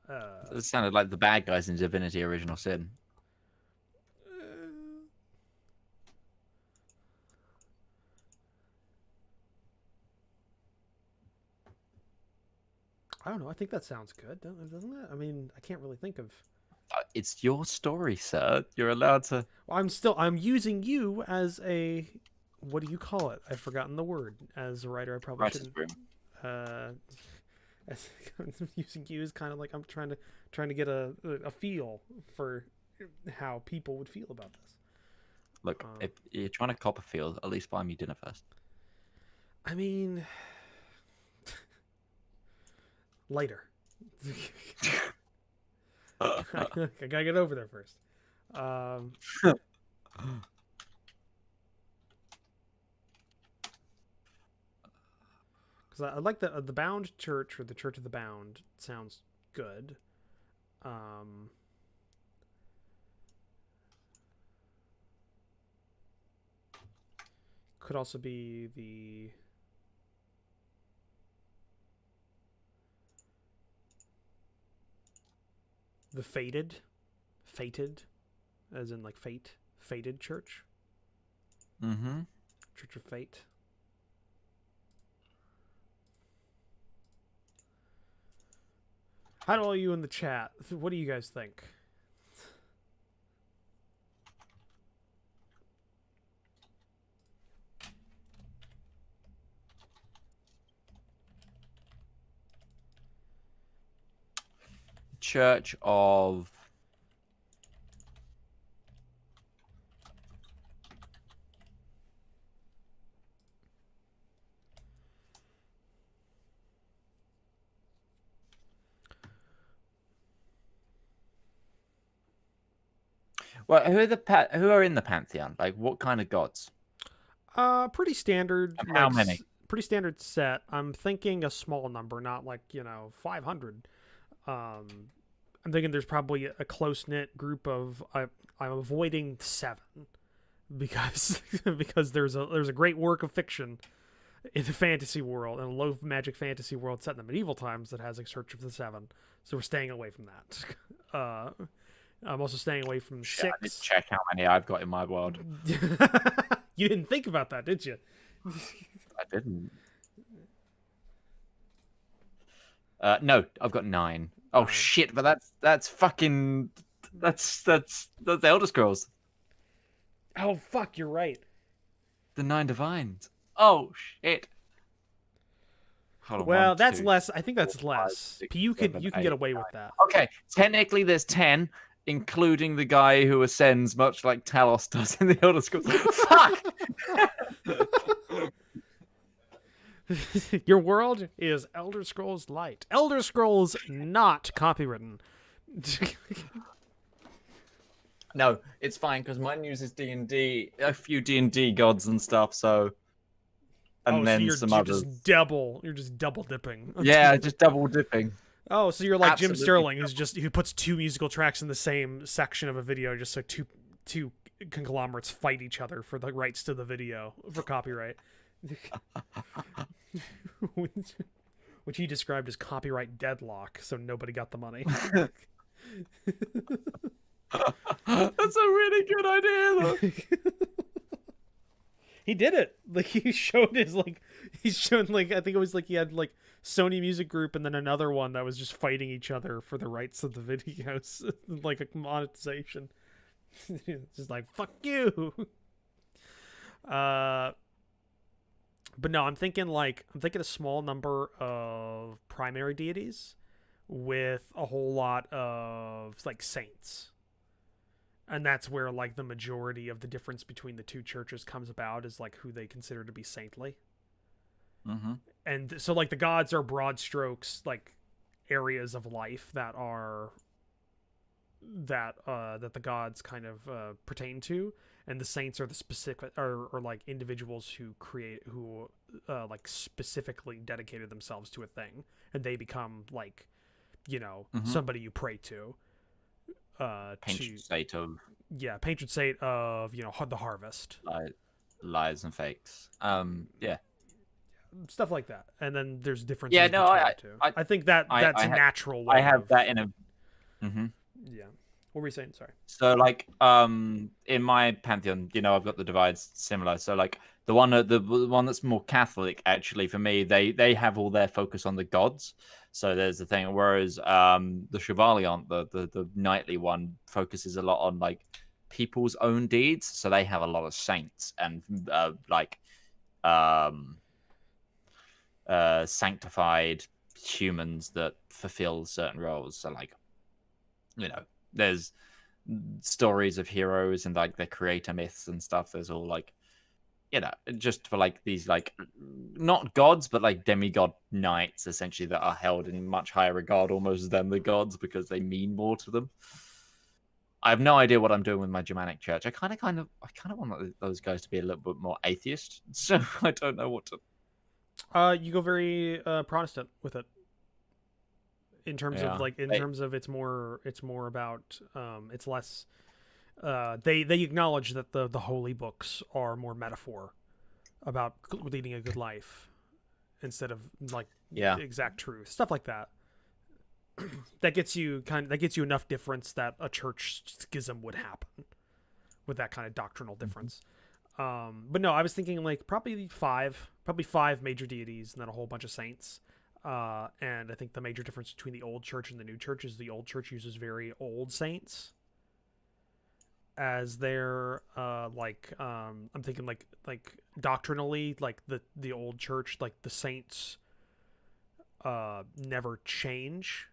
It sounded like the bad guys in Divinity: Original Sin. I don't know. I think that sounds good, doesn't it? I mean, I can't really think of. It's your story, sir. You're allowed to. Well, I'm using you as a, what do you call it? I've forgotten the word. As a writer, I probably Writer's shouldn't. room. As, using you is kind of like I'm trying to get a feel for how people would feel about this. Look, if you're trying to cop a feel, at least buy me dinner first. I mean, later. I gotta get over there first. Because I like the Bound Church, or the Church of the Bound, sounds good. Could also be the fated, as in like fated church. Mm-hmm. Church of Fate. How do all you in the chat? What do you guys think? Church of. Well, who are in the pantheon? Like, what kind of gods? Pretty standard. And how many? Pretty standard set. I'm thinking a small number, not like 500. I'm thinking there's probably a close knit group of. I'm avoiding 7 because there's a great work of fiction in the fantasy world, in a low magic fantasy world set in the medieval times, that has a Church of the 7. So we're staying away from that. I'm also staying away from 6. I need to check how many I've got in my world. You didn't think about that, did you? I didn't. No, I've got 9. Oh shit! But that's fucking that's the Elder Scrolls. Oh fuck! You're right. The 9 divines. Oh shit! Hold on, Well, 1, that's 2, less. I think that's 4, 5, less. 6, You can 7, get 8, away 9. with that. Okay, technically there's 10, including the guy who ascends, much like Talos does in the Elder Scrolls. Fuck! Your world is Elder Scrolls Light. Elder Scrolls not copywritten. No, it's fine because mine uses D&D, a few D&D gods and stuff. So, and then so some others. You're just double dipping. Yeah, just double dipping. Oh, so you're like Absolutely. Jim Sterling, who puts 2 musical tracks in the same section of a video, just so two conglomerates fight each other for the rights to the video for copyright. Which he described as copyright deadlock, so nobody got the money. That's a really good idea, though. He did it. Like he showed I think it was like he had like Sony Music Group and then another one that was just fighting each other for the rights of the videos, like a monetization. Just like fuck you. But no, I'm thinking a small number of primary deities with a whole lot of like saints. And that's where like the majority of the difference between the two churches comes about, is like who they consider to be saintly. Mm-hmm. And so like the gods are broad strokes, like areas of life that are that the gods kind of pertain to, and the saints are the specific or like individuals who like specifically dedicated themselves to a thing, and they become like, Hmm. somebody you pray to. Patron To state of Yeah, patron saint of the harvest, li- lies and fakes. Yeah. stuff like that. And then there's Yeah. differences No, between the two. I, I think that I, that's I, a ha- natural I way have of. that in a. Mhm. Yeah. What were you saying? Sorry. So like in my pantheon, I've got the divides similar. So like the one that's more Catholic, actually, for me, they have all their focus on the gods. So there's the thing, whereas the Chevaliant, the knightly one, focuses a lot on like people's own deeds. So they have a lot of saints and like um sanctified humans that fulfill certain roles. So like, there's stories of heroes and like the creator myths and stuff. There's all like, just for like these like not gods but like demigod knights, essentially, that are held in much higher regard almost than the gods because they mean more to them. I have no idea what I'm doing with my Germanic church. I kind of want those guys to be a little bit more atheist, so I don't know what to. You go very Protestant with it, in terms of Yeah. like it's more about it's less they acknowledge that the holy books are more metaphor about leading a good life instead of like Yeah. exact truth, stuff like that. That gets you enough difference that a church schism would happen with that kind of doctrinal Mhm. difference. But no, I was thinking like probably five major deities and then a whole bunch of saints. And I think the major difference between the old church and the new church is the old church uses very old saints as their I'm thinking like doctrinally, like the old church, like the saints never change,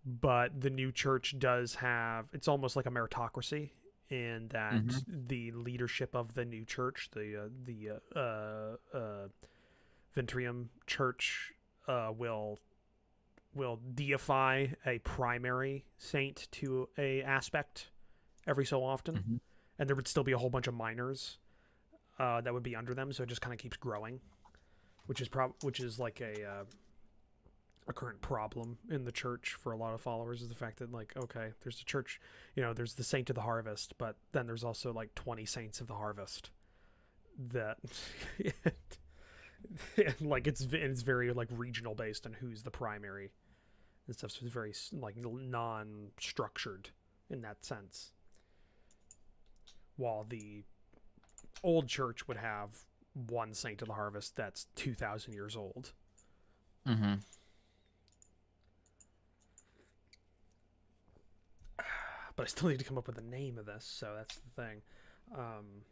but the new church does have, it's almost like a meritocracy in that Mhm. the leadership of the new church, the Ventrium church, will deify a primary saint to a aspect every so often, Mhm. and there would still be a whole bunch of minors that would be under them. So it just kind of keeps growing, which is like a current problem in the church for a lot of followers, is the fact that like, okay, there's a church, there's the saint of the harvest, but then there's also like 20 saints of the harvest that like it's very like regional based on who's the primary and stuff. So it's very like non-structured in that sense. While the old church would have one saint of the harvest that's 2,000 years old. Mhm. But I still need to come up with a name of this, so that's the thing. Um,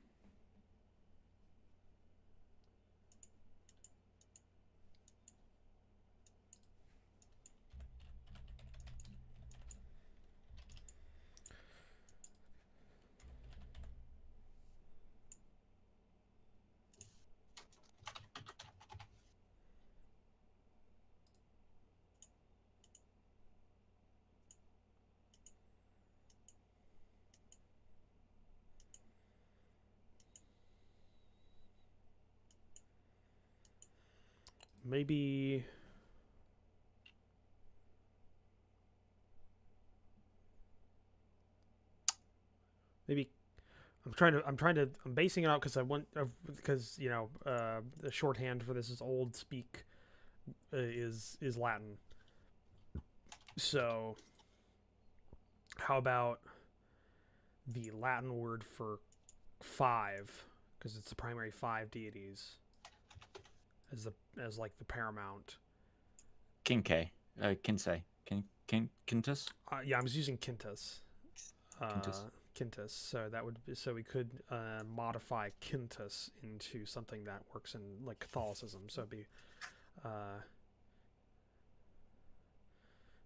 maybe maybe I'm basing it out because I want because the shorthand for this is old speak, is Latin. So how about the Latin word for five, because it's the primary five deities, as like the paramount. Kinke. Kinsey. Quintus. Yeah, I was using quintus. Quintus. Quintus. So we could modify quintus into something that works in like Catholicism. So it'd be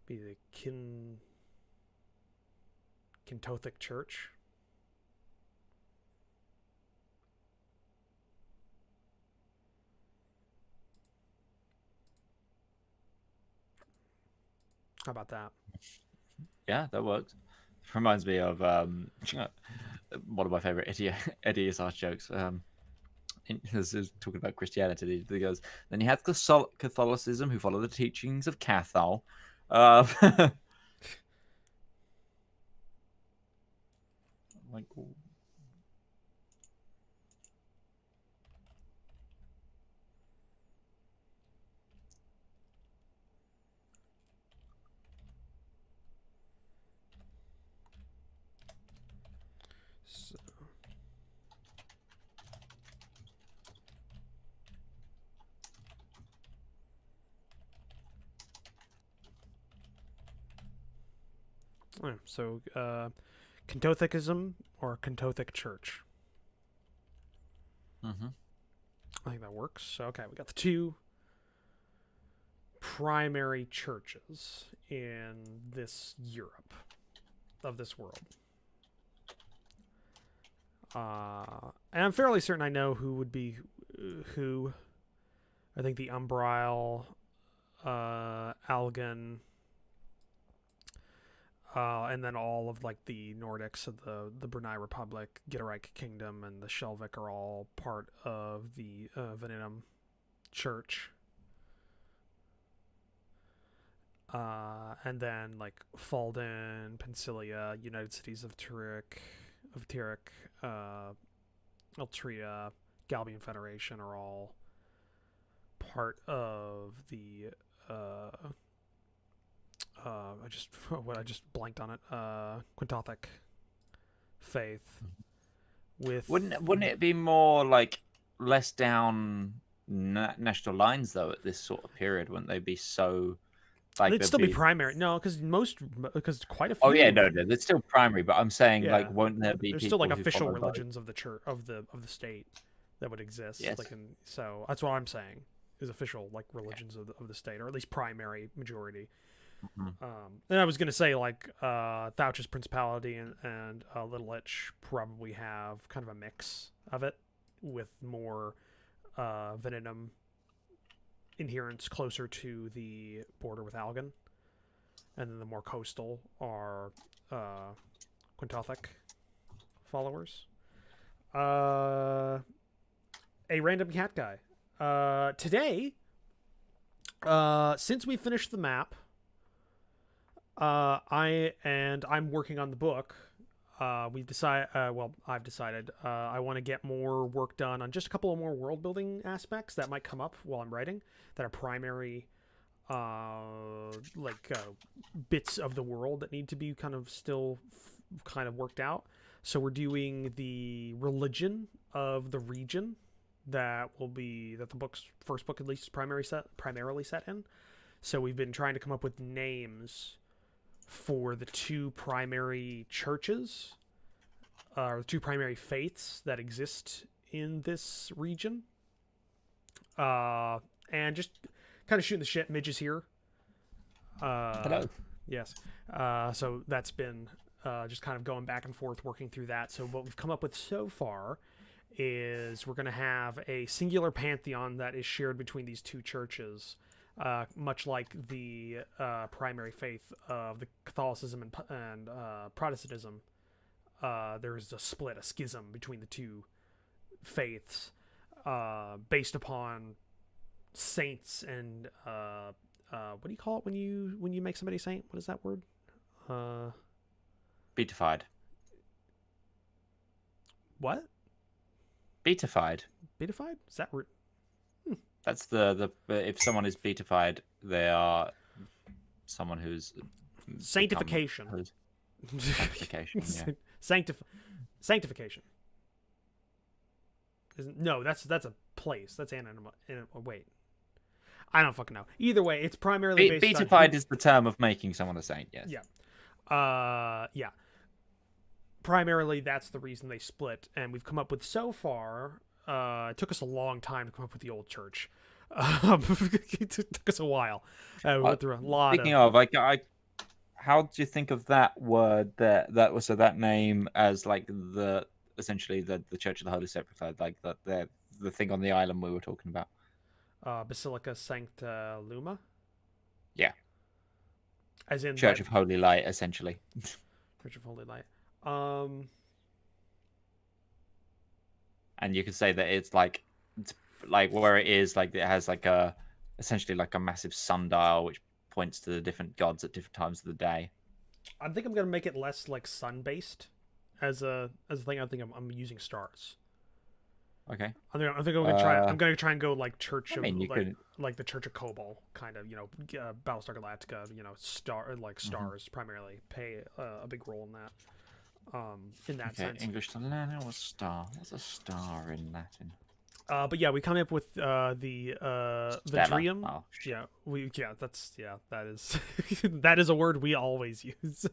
the Quintothic Church. How about that? Yeah, that works. Reminds me of one of my favorite Eddie Izzard jokes. This is talking about Christianity. He goes, then you have Catholicism, who follow the teachings of Cathal. Like, So, Cantothicism or Cantothic Church. mm-hmm. I think that works. So, okay, we got the two primary churches in this Europe of this world. And I'm fairly certain I know who would be who. I think the Umbral, Algan, and then all of like the Nordics of the Brunei Republic, Gitterreich Kingdom, and the Shelvik are all part of the Veninum Church. And then like Falden, Pensilia, United Cities of Tyrek, Eltria, Galbian Federation are all part of the I just blanked on it. Quintothic faith. With Wouldn't it be more like less down national lines though at this sort of period? Wouldn't they be so like? It'd still be primary. No, because quite a few. Oh yeah, no, it's still primary. But I'm saying Yeah. like, won't there be There's people still like who official follow religions of the church of the state that would exist. Yes. Like so that's what I'm saying is official like religions of the state, or at least primary majority. Mm-hmm. And I was gonna say like Thouch's Principality and Little Lich probably have kind of a mix of it with more Veninum adherents closer to the border with Algan, and then the more coastal are Quintothic followers. A random cat guy. Today, since we finished the map, I'm working on the book. I've decided I want to get more work done on just a couple of more world building aspects that might come up while I'm writing that are primary bits of the world that need to be kind of still kind of worked out. So we're doing the religion of the region that the book's first book at least is primarily set in. So we've been trying to come up with names for the two primary churches, or the two primary faiths that exist in this region. And just kind of shooting the shit. Midge is here. Hello. Yes. So that's been just kind of going back and forth, working through that. So what we've come up with so far is we're going to have a singular pantheon that is shared between these two churches. Much like the primary faith of the Catholicism and Protestantism, there's a split, a schism between the two faiths, based upon saints and what do you call it when you make somebody a saint? What is that word? Beatified. What? Beatified. Beatified? Is that word? That's the if someone is beatified, they are someone who's sanctification. Sanctification, yeah. Sanctification. No, that's a place. That's anima. Wait, I don't fucking know. Either way, it's primarily based beatified on is the term of making someone a saint. Yes. Yeah. Yeah. Primarily, that's the reason they split, and we've come up with so far. It took us a long time to come up with the old church. It took us a while. We went through a lot. Speaking of, like, how do you think of that word? That name as like essentially the Church of the Holy Sepulchre, like the thing on the island we were talking about. Basilica Sancta Luma. Yeah. As in Church of Holy Light, essentially. Church of Holy Light. and you could say that it's like where it is, like it has like a essentially like a massive sundial which points to the different gods at different times of the day. I think I'm gonna make it less like sun based as a thing. I think I'm using stars. Okay. I think I'm gonna try. Uh, I'm gonna try and go like Church I of mean, you could. like the Church of Cobol kind of. Battlestar Galactica. Mhm. stars primarily play a big role in that. In that Okay, sense. English to Latin. What's star? What's a star in Latin? But yeah, we come up with the Stella. Ventrium. Oh shit. That is that is a word we always use.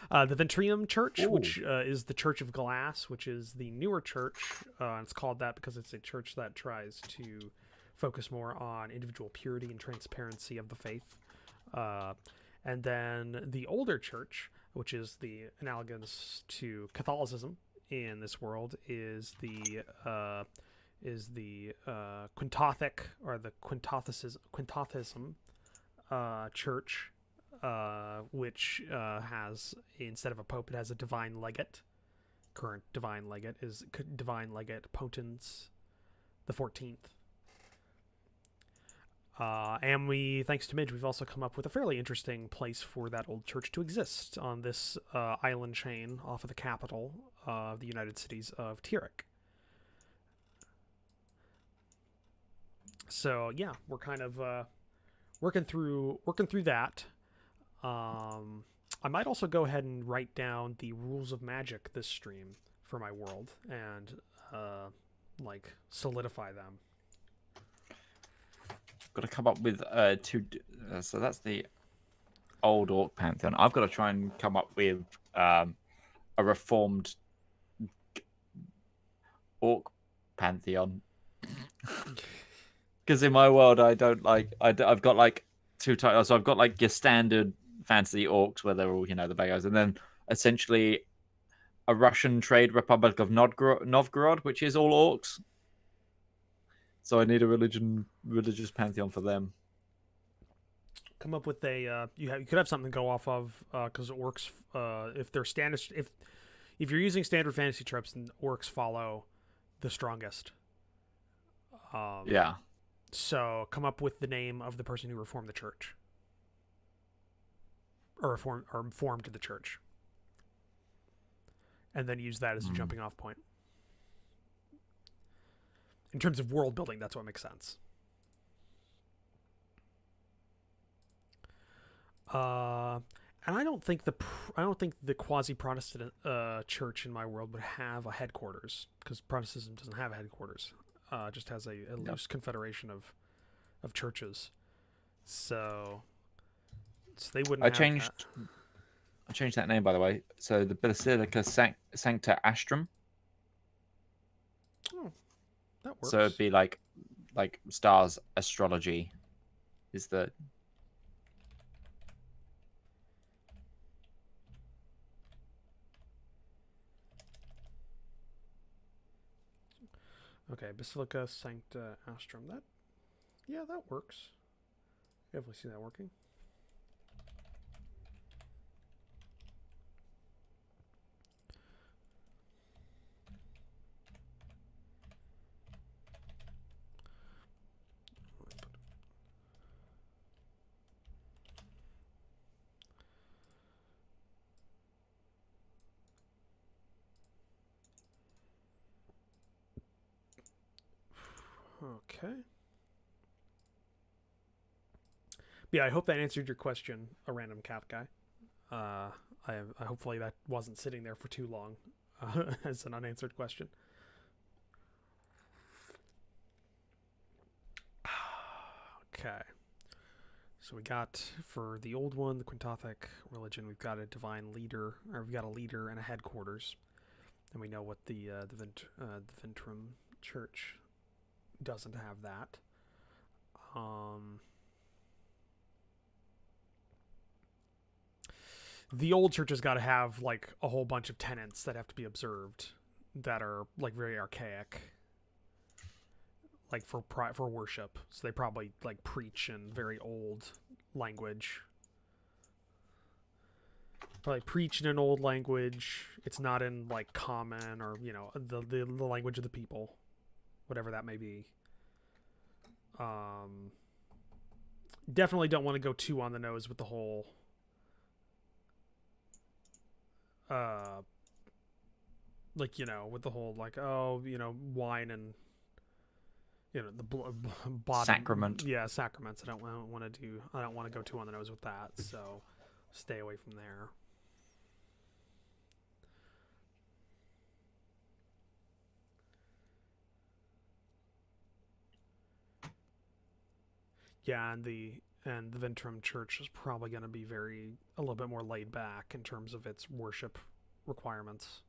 The Ventrium Church, Ooh. which is the Church of Glass, which is the newer church. It's called that because it's a church that tries to focus more on individual purity and transparency of the faith. And then the older church, which is the analogous to Catholicism in this world, is the Quintothic or the Quintothism church, which has, instead of a pope, it has a divine legate. Current divine legate is divine legate Potens the 14th. And thanks to Midge, we've also come up with a fairly interesting place for that old church to exist on this island chain off of the capital of the United Cities of Tyrek. So yeah, we're kind of working through that. I might also go ahead and write down the rules of magic this stream for my world and like solidify them. Got to come up with two. So that's the old orc pantheon. I've got to try and come up with a reformed orc pantheon. Because in my world, I don't like. I've got like two types. So I've got like your standard fantasy orcs, where they're all the bad guys, and then essentially a Russian trade republic of Novgorod, which is all orcs. So I need a religious pantheon for them. Come up with a you could have something to go off of because orcs if they're standard if you're using standard fantasy tropes, then orcs follow the strongest. Yeah. So come up with the name of the person who reformed the church, or formed the church, and then use that as a jumping off point. In terms of world building, that's what makes sense. And I don't think the quasi-Protestant church in my world would have a headquarters, because Protestantism doesn't have a headquarters. It just has a loose confederation of churches. So they wouldn't. I changed that name, by the way. So the Basilica Sancta Astrum. Oh, that works. So it'd be like stars astrology is the. Okay, Basilica Sancta Astrum. That works. Definitely see that working. Okay. Yeah, I hope that answered your question, a random cat guy. I hopefully that wasn't sitting there for too long as an unanswered question. Okay. So we got, for the old one, the Quintothic religion, we've got a divine leader, or we've got a leader and a headquarters, and we know what the Ventrum Church doesn't have that. The old church has got to have like a whole bunch of tenets that have to be observed that are like very archaic, like for worship. So they probably like preach in very old language. Or like preach in an old language. It's not in like common or the language of the people, whatever that may be. Definitely don't want to go too on the nose with the whole with the whole like wine and the body Sacrament. Yeah, sacraments. I don't want to go too on the nose with that, so stay away from there. Yeah, and the Ventrum Church is probably going to be a little bit more laid back in terms of its worship requirements.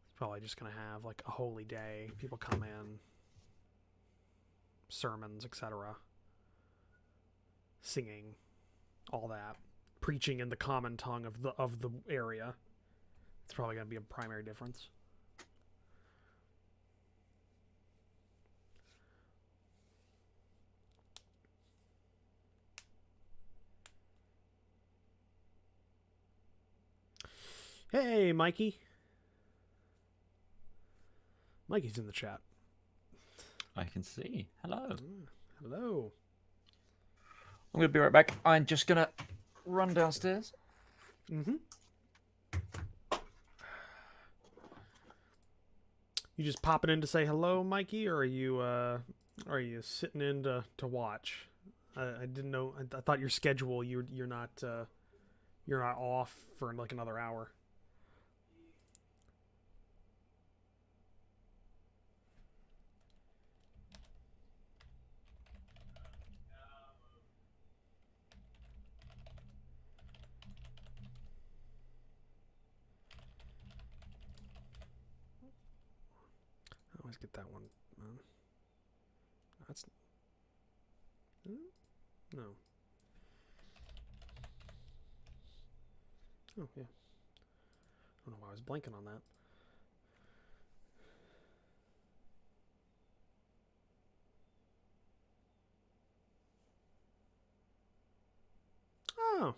It's probably just going to have like a holy day, people come in, sermons, etc., singing, all that, preaching in the common tongue of the area. It's probably going to be a primary difference. Hey, Mikey. Mikey's in the chat. I can see. Hello. Hello. I'm going to be right back. I'm just going to run downstairs. Mm-hmm. You just popping in to say hello, Mikey, or are you sitting in to watch? I didn't know. I thought your schedule. You're not off for like another hour. I always get that one. That's no. Oh yeah. I don't know why I was blanking on that. Oh.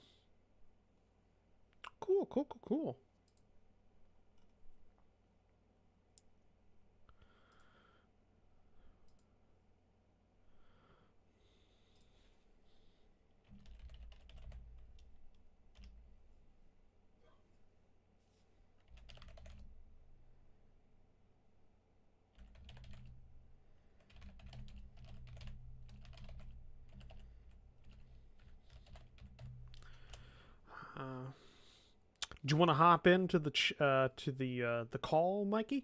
Cool. Do you want to hop into the call, Mikey?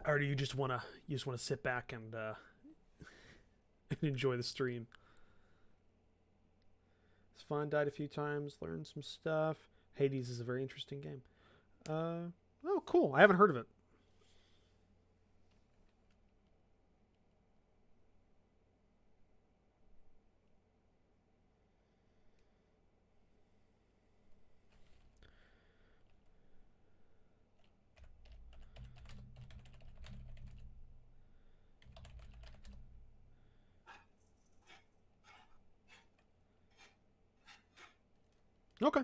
Or do you just want to sit back and and enjoy the stream? It's fun. Died a few times. Learned some stuff. Hades is a very interesting game. Oh, cool. I haven't heard of it. Okay.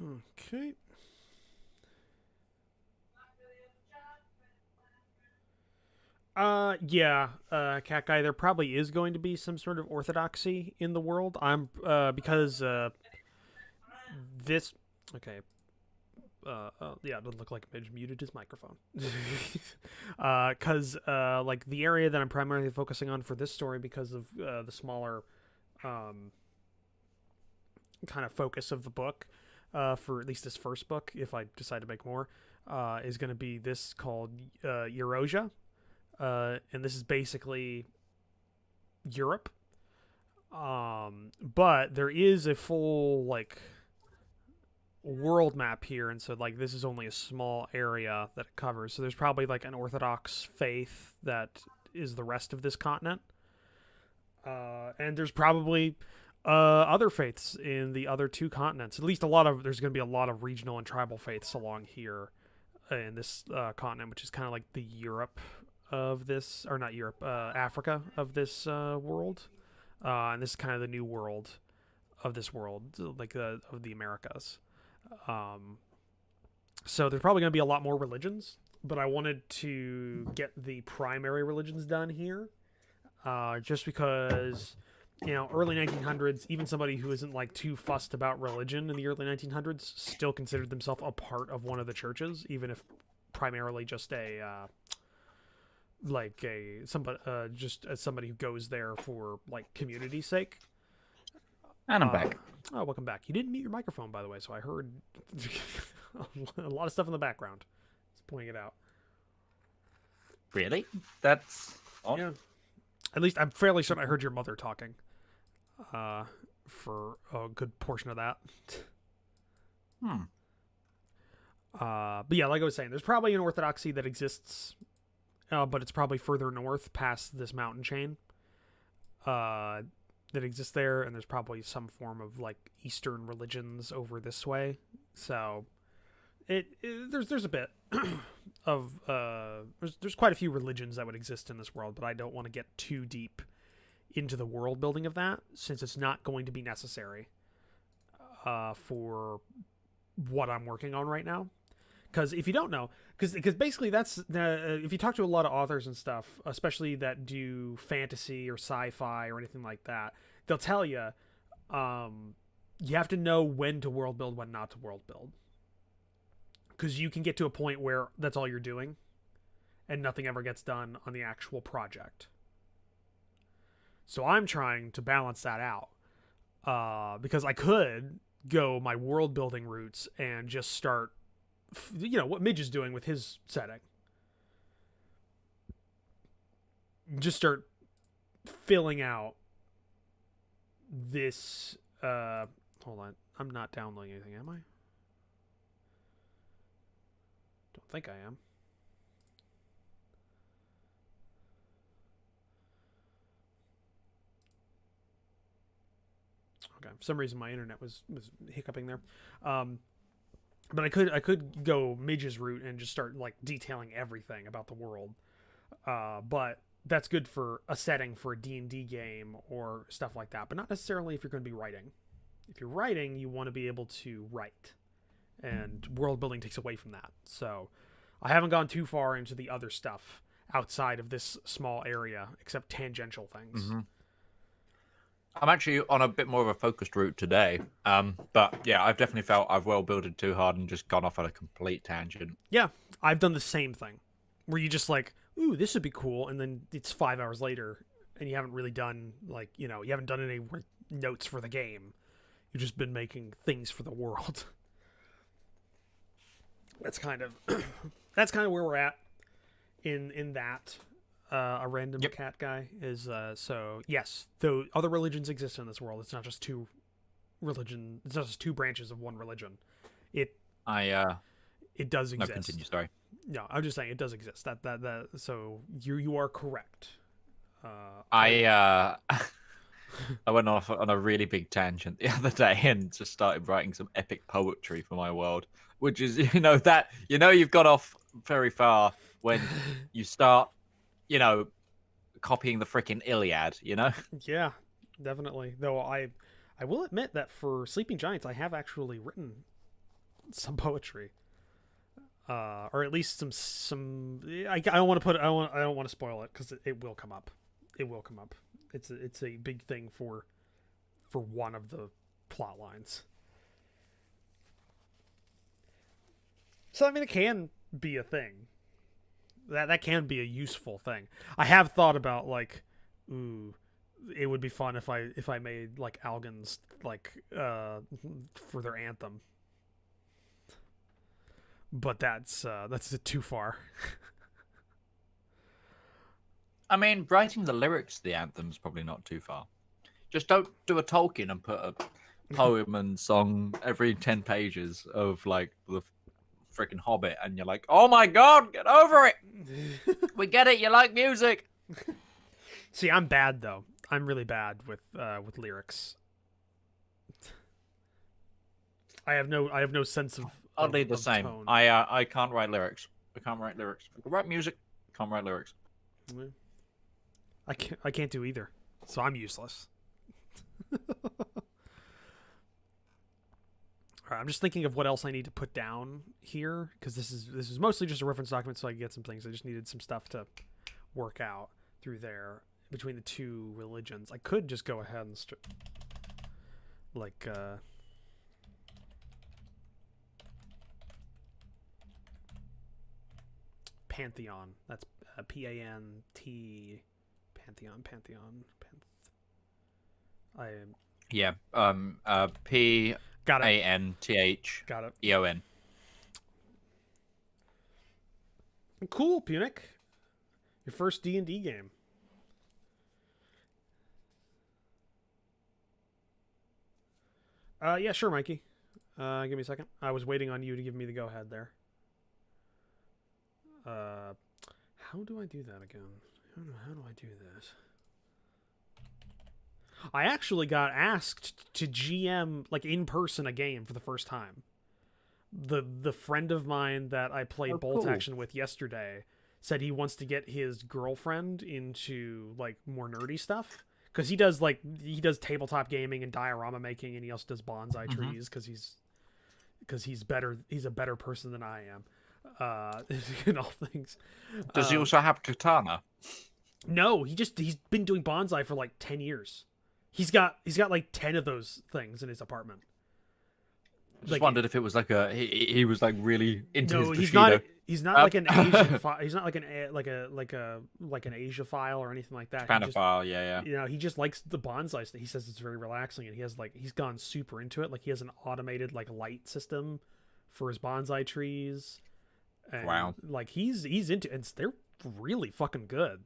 Okay. Yeah, cat guy. There probably is going to be some sort of orthodoxy in the world. Because this. Okay. Yeah, it doesn't look like Midge muted his microphone. Because like the area that I'm primarily focusing on for this story, because of the smaller, kind of focus of the book, for at least this first book, if I decide to make more, is going to be this called Eurasia. And this is basically Europe. But there is a full like world map here, and so like this is only a small area that it covers. So there's probably like an Orthodox faith that is the rest of this continent, and there's probably other faiths in the other two continents. At least there's going to be a lot of regional and tribal faiths along here in this continent, which is kind of like the Europe of this, or not Europe, Africa of this world. And this is kind of the new world of this world, like of the Americas. So there's probably going to be a lot more religions, but I wanted to get the primary religions done here, just because, early 1900s, even somebody who isn't like too fussed about religion in the early 1900s still considered themselves a part of one of the churches, even if primarily just just as somebody who goes there for like community's sake. And I'm back. Oh, welcome back. You didn't mute your microphone, by the way, so I heard a lot of stuff in the background. Just pointing it out. Really? That's odd. Yeah. At least I'm fairly certain I heard your mother talking for a good portion of that. But yeah, like I was saying, there's probably an orthodoxy that exists, but it's probably further north past this mountain chain that exists there, and there's probably some form of like Eastern religions over this way. So there's a bit of there's quite a few religions that would exist in this world, but I don't want to get too deep into the world building of that, since it's not going to be necessary for what I'm working on right now. Because if you don't know, because basically that's if you talk to a lot of authors and stuff, especially that do fantasy or sci-fi or anything like that, they'll tell you you have to know when to world build, when not to world build. Because you can get to a point where that's all you're doing, and nothing ever gets done on the actual project. So I'm trying to balance that out, because I could go my world building routes and just start, what Midge is doing with his setting. Just start filling out this. Hold on, I'm not downloading anything, am I? Don't think I am. Okay, for some reason my internet was hiccuping there. But I could go Midge's route and just start like detailing everything about the world. But that's good for a setting for a D&D game or stuff like that, but not necessarily if you're going to be writing. If you're writing, you want to be able to write, and world building takes away from that. So I haven't gone too far into the other stuff outside of this small area, except tangential things. Mm-hmm. I'm actually on a bit more of a focused route today. But yeah, I've definitely felt I've well builded too hard and just gone off on a complete tangent. Yeah, I've done the same thing, where you just like, ooh, this would be cool, and then it's 5 hours later, and you haven't really done you haven't done any notes for the game. You've just been making things for the world. That's kind of where we're at in that. A random cat guy is so yes, though other religions exist in this world. It's not just two branches of one religion. It does exist. No, continue. Sorry. No, I'm just saying it does exist. That so you are correct. I went off on a really big tangent the other day and just started writing some epic poetry for my world, which is you've got off very far when you start copying the freaking Iliad, Yeah, definitely. Though I will admit that for Sleeping Giants, I have actually written some poetry. or at least some. I don't want to put. I don't want to spoil it because it will come up. It will come up. It's a big thing for one of the plot lines. So I mean, it can be a thing. That can be a useful thing. I have thought about like, ooh, it would be fun if I made like Algon's like for their anthem. But that's too far. I mean, writing the lyrics to the anthem's probably not too far. Just don't do a Tolkien and put a poem and song every 10 pages of like the freaking Hobbit, and you're like, oh my god, get over it. We get it. You like music. See, I'm bad though. I'm really bad with lyrics. I have no sense of. Oddly the same. Tone. I can't write lyrics. I can't write lyrics. I can write music. Can't write lyrics. I can't do either. So I'm useless. All right, I'm just thinking of what else I need to put down here because this is mostly just a reference document, so I can get some things. I just needed some stuff to work out through there between the two religions. I could just go ahead and Pantheon. That's P-A-N-T Pantheon. Yeah. P Got it. A-N-T-H Got it. E-O-N. Cool, Punic. Your first D&D game. Yeah, sure, Mikey. Give me a second. I was waiting on you to give me the go-ahead there. How do I do that again? How do I do this? I actually got asked to GM like in person a game for the first time. The friend of mine that I played Bolt Action with yesterday said he wants to get his girlfriend into like more nerdy stuff because he does tabletop gaming and diorama making, and he also does bonsai trees because he's a better person than I am. In all things. Does he also have katana? No, he's been doing bonsai for like 10 years. He's got like 10 of those things in his apartment. Just wondered if it was like he was like really into his Bushido. He's not like an Asian he's not like an Asia-phile or anything like that. Panophile, yeah. You know, he just likes the bonsai stuff. He says it's very relaxing, and he's gone super into it. Like he has an automated like light system for his bonsai trees. And, wow. Like he's into, and they're really fucking good.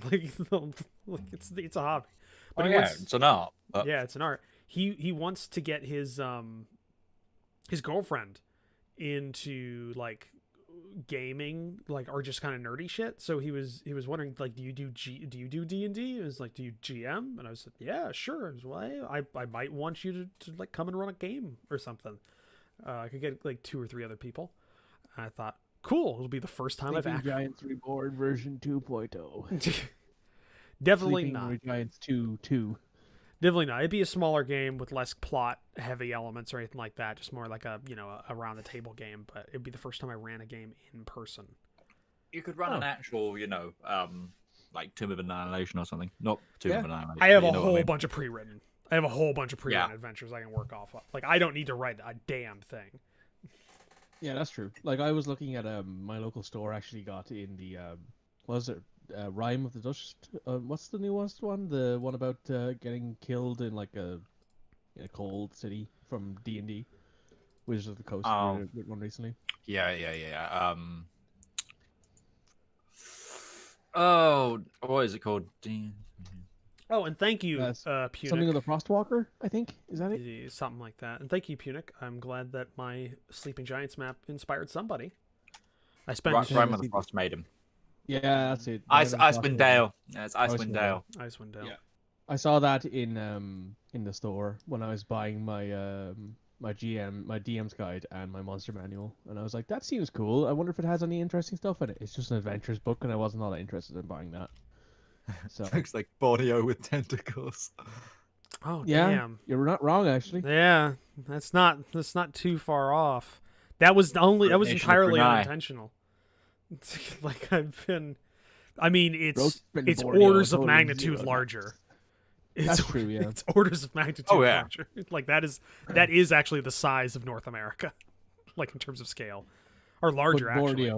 Like it's a hobby. But it's an art. But... Yeah, it's an art. He wants to get his girlfriend into like gaming, like, or just kind of nerdy shit. So he was wondering like, do you do D&D? It was like, do you GM? And I said, yeah, sure. Well, I might want you to like come and run a game or something. I could get like 2 or 3 other people. And I thought, cool, it'll be the first time I've actually Giants Reborn version 2.0. Definitely Sleeping not. Giants 2.2. Definitely not. It'd be a smaller game with less plot heavy elements or anything like that. Just more like a around the table game. But it'd be the first time I ran a game in person. You could run an actual, like Tomb of Annihilation or something. Not Tomb of Annihilation. I have a whole bunch of pre-written. Adventures I can work off of. Like I don't need to write a damn thing. Yeah, that's true. Like I was looking at my local store actually got in the Rime of the Dust. What's the newest one? The one about getting killed in like a cold city from D&D. Wizards of the Coast. One recently. Yeah. Oh, what is it called? Oh, and thank you, Punic. Something of the Frostwalker, I think. Is that it? Something like that. And thank you, Punic. I'm glad that my Sleeping Giants map inspired somebody. I spent Rime of the Frost Maiden. Yeah, that's it. Icewind Dale. Yeah, it's Icewind Dale. Icewind Dale. Yeah. I saw that in the store when I was buying my my DM's guide and my monster manual, and I was like, that seems cool. I wonder if it has any interesting stuff in it. It's just an adventures book, and I wasn't all that interested in buying that. So looks like Borneo with tentacles. Oh yeah, damn! You're not wrong, actually. Yeah, that's not too far off. That was Nation of entirely Brunei. unintentional. Like I mean, Roach been to it's Borneo, orders of totally magnitude zero. larger. That's true, yeah. It's orders of magnitude Oh, yeah. larger. Like that is actually the size of North America, like in terms of scale, or larger actually.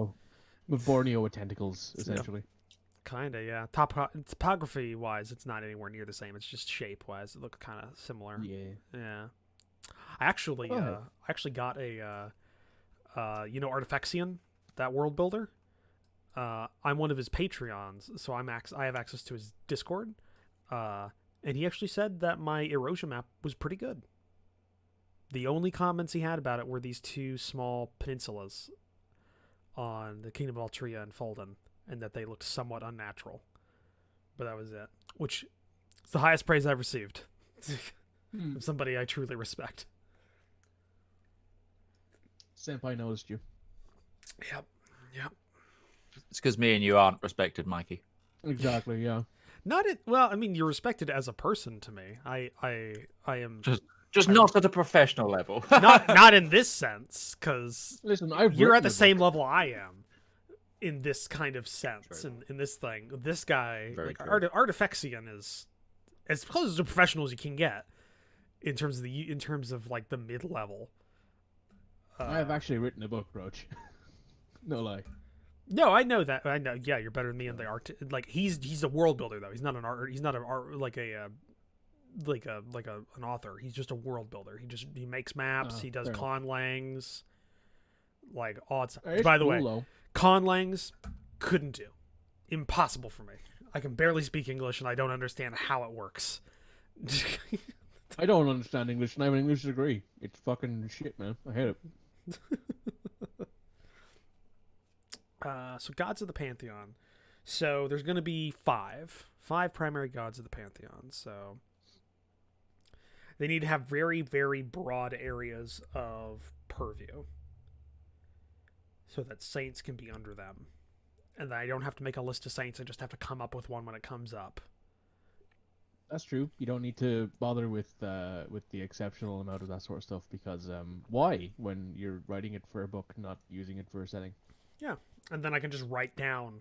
With Borneo with tentacles, essentially. Kinda, yeah. Topography wise, it's not anywhere near the same. It's just shape wise, it looks kind of similar. Yeah. Yeah. I actually Go got a Artifexian, that world builder. I'm one of his Patreons, so I have access to his Discord. And he actually said that my erosion map was pretty good. The only comments he had about it were these two small peninsulas on the Kingdom of Altria and Folden, and that they looked somewhat unnatural. But that was it. Which is the highest praise I've received. From somebody I truly respect. Senpai noticed you. Yep. It's because me and you aren't respected, Mikey. Exactly, yeah. Well, I mean, you're respected as a person to me. I am Just not at a professional level. not in this sense, because Listen, you're at the same level I am in this kind of sense, True. in this thing. This guy, Very like true. Artifexian, is as close to professional as you can get in terms of like the mid level. I have actually written a book, Roach. No lie. No, I know that. I know. Yeah, you're better than me in the art. Like he's a world builder though. He's not an art. He's not an art like an author. He's just a world builder. He makes maps. He does fair enough. conlangs, like odd stuff. It's By the cool, way, though. conlangs couldn't do. Impossible for me. I can barely speak English and I don't understand how it works. I don't understand English, and I have an English degree. It's fucking shit, man. I hate it. So gods of the pantheon. So there's going to be five primary gods of the pantheon. So they need to have very, very broad areas of purview so that saints can be under them. And I don't have to make a list of saints. I just have to come up with one when it comes up. That's true. You don't need to bother with the exceptional amount of that sort of stuff because why when you're writing it for a book, not using it for a setting? Yeah, and then I can just write down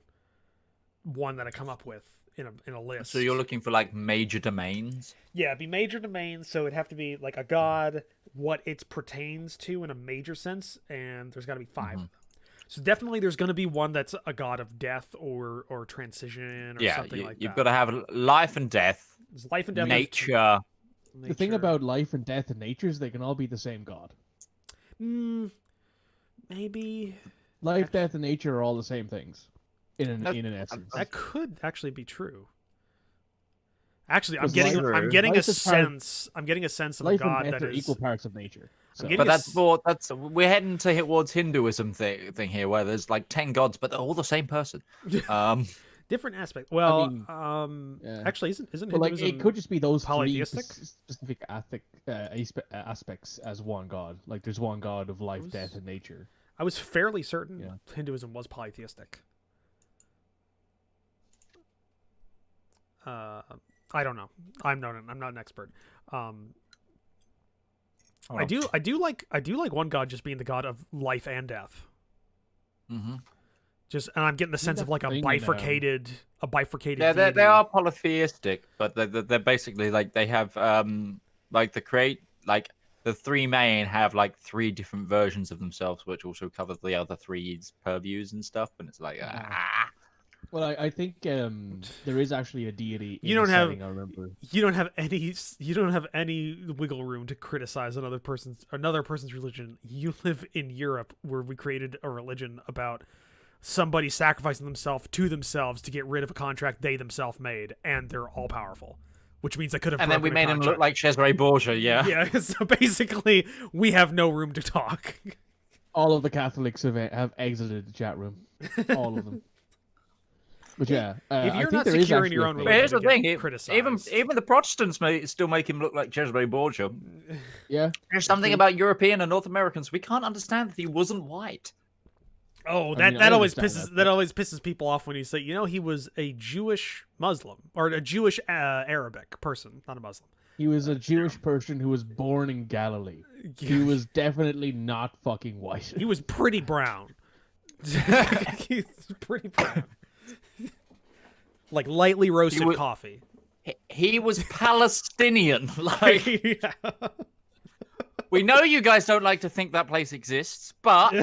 one that I come up with in a list. So you're looking for like major domains? Yeah, it'd be major domains, so it'd have to be like a god, what it pertains to in a major sense, and there's got to be 5 of them. So definitely there's going to be one that's a god of death or transition or something like that. You've got to have life and death, There's life and death. nature. The thing about life and death and nature is they can all be the same god. Maybe Life, death, and nature are all the same things in an essence. that could actually be true. Actually, I'm Because getting life is part- I'm getting a sense of a Life god and death that are is equal parts of nature. So. getting But a that's we're heading towards Hinduism thing here, where there's like 10 gods, but they're all the same person. different aspect. Well, yeah. actually, isn't But like, Hinduism it could just be those three polytheistic? specific aspects as one god. Like, there's one god of life, death, and nature. I was fairly certain Yeah. Hinduism was polytheistic. I don't know. I'm not an expert. I do like one god just being the god of life and death. Mm-hmm. And I'm getting the sense of like a bifurcated Yeah, they deity. are polytheistic, but they're basically like they have like the three main have like 3 different versions of themselves, which also cover the other 3's purviews and stuff. And it's like Well, I think there is actually a deity. You don't have- setting, I remember. You don't have any wiggle room to criticize another person's religion. You live in Europe where we created a religion about somebody sacrificing themselves to get rid of a contract they themselves made, and they're all powerful, which means they could have. and then we broken a made him look contract. like Cesare Borgia. Yeah. Yeah, so basically, we have no room to talk. All of the Catholics have exited the chat room. All of them. But yeah, If I you're think not there is secure in your actually own a But here's the religion, thing: get criticized. even the Protestants may still make him look like Cesare Borgia. Yeah. There's something about European and North Americans we can't understand that he wasn't white. Oh, I that always understand pisses that, but- always pisses people off when you say, he was a Jewish Muslim or a Jewish Arabic person, not a Muslim. He was a Jewish person who was born in Galilee. He was definitely not fucking white. He was pretty brown. He's pretty brown. Like lightly roasted coffee. He was Palestinian. Like, Yeah. we know you guys don't like to think that place exists, but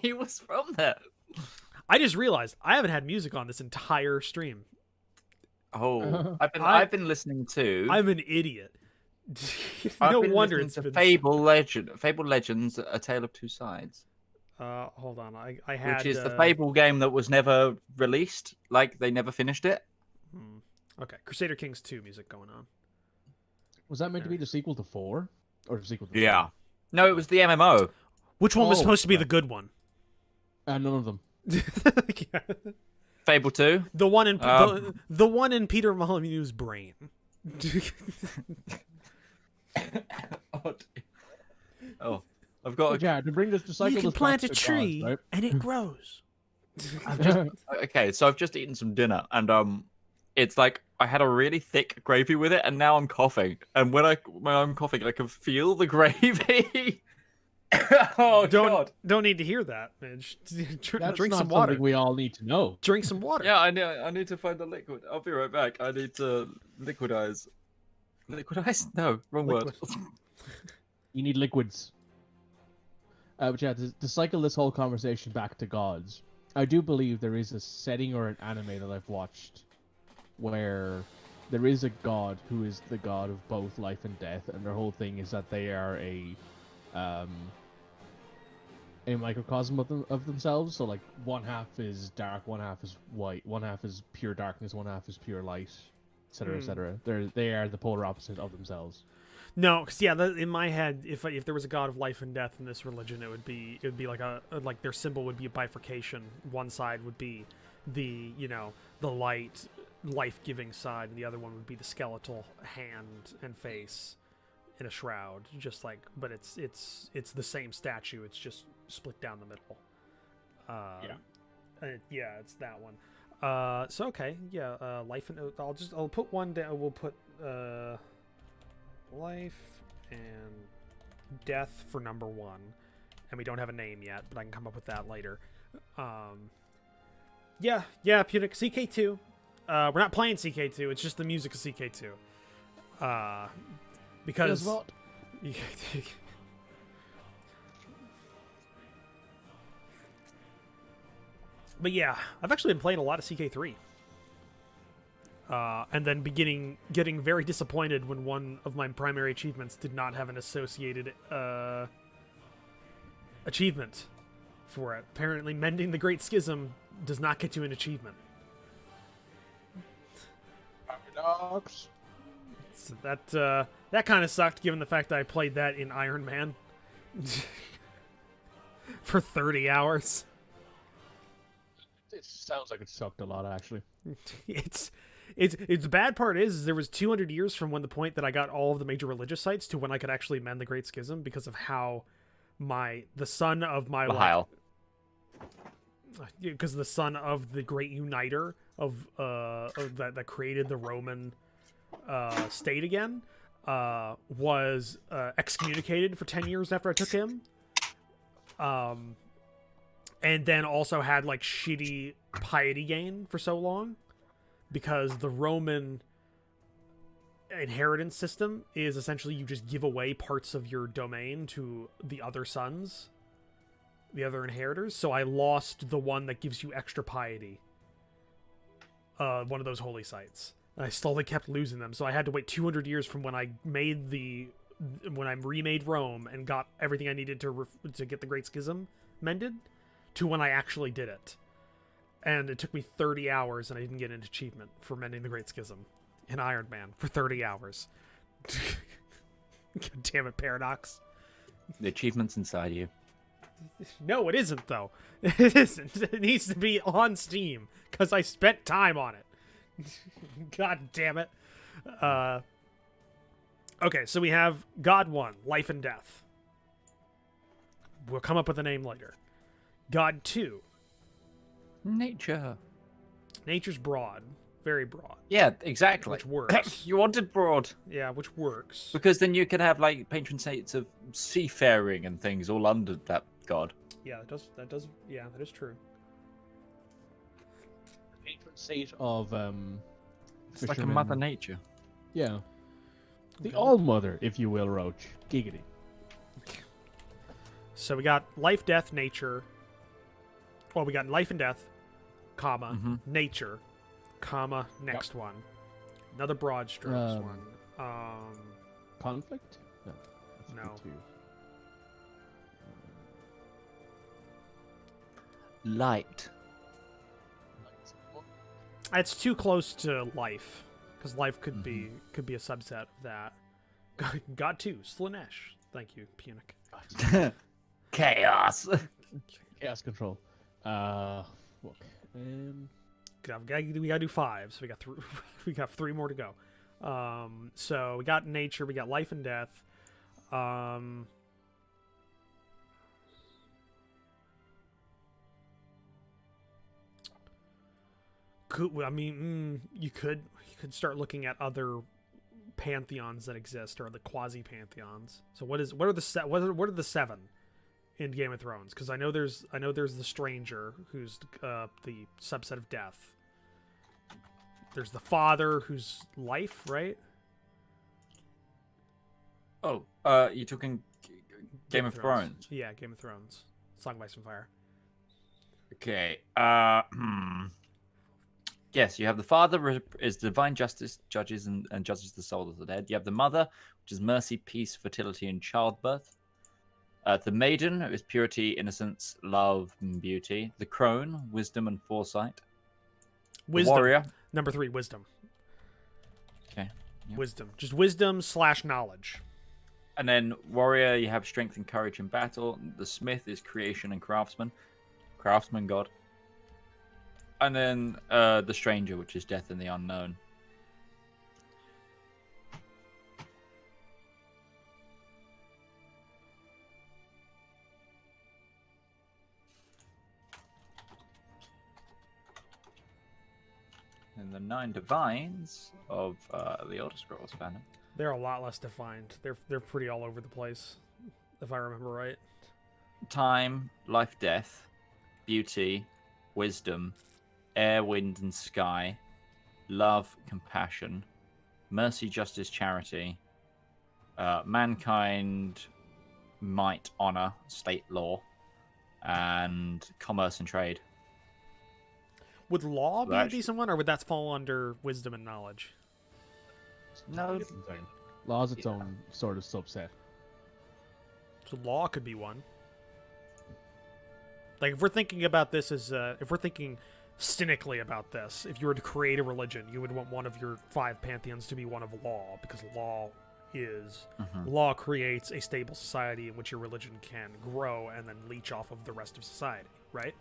he was from there. I just realized I haven't had music on this entire stream. Oh, I've been listening to. I'm an idiot. I've No been wonder listening it's to been... Fable Legends: A Tale of Two Sides. Hold on. I had Which is the Fable game that was never released. Like, they never finished it. Okay, Crusader Kings 2 music going on. Was that meant to be the sequel to 4? Or the sequel to 4? No, it was the MMO. Which one was supposed to be the good one? None of them. Yeah. Fable 2? The one in the one in Peter Molyneux's brain. Oh, I've got. Yeah, to bring this to cycle. You can this plant a back to tree gods, right? and it grows. Okay, so I've just eaten some dinner, and it's like I had a really thick gravy with it, and now I'm coughing. And when I'm coughing, I can feel the gravy. Oh God! Don't need to hear that, man. That's Drink not some water. something we all need to know. Drink some water. Yeah, I need to find the liquid. I'll be right back. I need to liquidize. Liquidize? No, wrong word. You need liquids. But yeah, to cycle this whole conversation back to gods, I do believe there is a setting or an anime that I've watched where there is a god who is the god of both life and death, and their whole thing is that they are a microcosm of themselves. So like one half is dark, one half is white, one half is pure darkness, one half is pure light, etc., etc. They are the polar opposite of themselves. No, because in my head, if there was a god of life and death in this religion, it would be like like their symbol would be a bifurcation. One side would be the the light, life-giving side, and the other one would be the skeletal hand and face in a shroud. Just like, but it's the same statue. It's just split down the middle. Yeah, it's that one. So okay, yeah, life and I'll put one down. We'll put life and death for number 1, and we don't have a name yet, but I can come up with that later. Yeah, Punic CK2. We're not playing CK2. It's just the music of CK2. Because Guess what? But yeah, I've actually been playing a lot of CK3. And then getting very disappointed when one of my primary achievements did not have an associated achievement for it. Apparently, mending the Great Schism does not get you an achievement. Dogs. So that kind of sucked, given the fact that I played that in Iron Man for 30 hours. It sounds like it sucked a lot, actually. It's the bad part is there was 200 years from the point that I got all of the major religious sites to when I could actually mend the Great Schism, because of how the son of my life, because the son of the Great Uniter of that created the Roman state again was excommunicated for 10 years after I took him, and then also had like shitty piety gain for so long. Because the Roman inheritance system is essentially you just give away parts of your domain to the other sons, the other inheritors. So I lost the one that gives you extra piety. One of those holy sites. And I slowly kept losing them. So I had to wait 200 years from when I remade Rome and got everything I needed to get the Great Schism mended, to when I actually did it. And it took me 30 hours, and I didn't get an achievement for mending the Great Schism in Iron Man for 30 hours. God damn it, Paradox. The achievement's inside you. No, it isn't, though. It isn't. It needs to be on Steam, because I spent time on it. God damn it. Okay, so we have God 1, Life and Death. We'll come up with a name later. God 2. Nature. Nature's broad. Very broad. Yeah, exactly. Which works. You wanted broad. Yeah, which works. Because then you could have like patron saints of seafaring and things all under that god. Yeah, that does yeah, that is true. Patron saint of It's like a fishermen. mother nature. Yeah. The Okay. All Mother, if you will, Roach. Giggity. So we got life, death, nature. Well, we got life and death, comma, Mhm. nature, comma, next one. Another broad strokes one. Conflict? No. That's No. good too. Light. It's too close to life, because life could be a subset of that. Got two, Slanesh. Thank you, Punic. Chaos. Chaos control. Look. We gotta do five, so we got three more to go. So we got nature, we got life and death. You could start looking at other pantheons that exist, or the quasi pantheons. So what are the seven in Game of Thrones? Because I know there's the stranger, who's the subset of death. There's the father, who's life, right? Oh, you're talking Game of Thrones. Yeah, Game of Thrones. Song of Ice and Fire. Okay. Yes, you have the father is divine justice, judges and judges the soul of the dead. You have the mother, which is mercy, peace, fertility, and childbirth. The maiden is purity, innocence, love, and beauty. The crone, wisdom and foresight. Wisdom. The warrior. Number 3, wisdom. Okay. Yep. Wisdom. Just wisdom / knowledge. And then warrior, you have strength and courage in battle. The smith is creation and craftsman. Craftsman god. And then the stranger, which is death and the unknown. And the 9 divines of the Elder Scrolls fandom. They're a lot less defined. They're pretty all over the place, if I remember right. Time, life, death, beauty, wisdom, air, wind, and sky, love, compassion, mercy, justice, charity, mankind, might, honor, state law, and commerce and trade. Would law be a That's- decent one, or would that fall under wisdom and knowledge? No, Law's its own sort of subset. So law could be one. Like, if we're thinking about this as, if we're thinking cynically about this, if you were to create a religion, you would want one of your 5 pantheons to be one of law, because law creates a stable society in which your religion can grow and then leech off of the rest of society, right?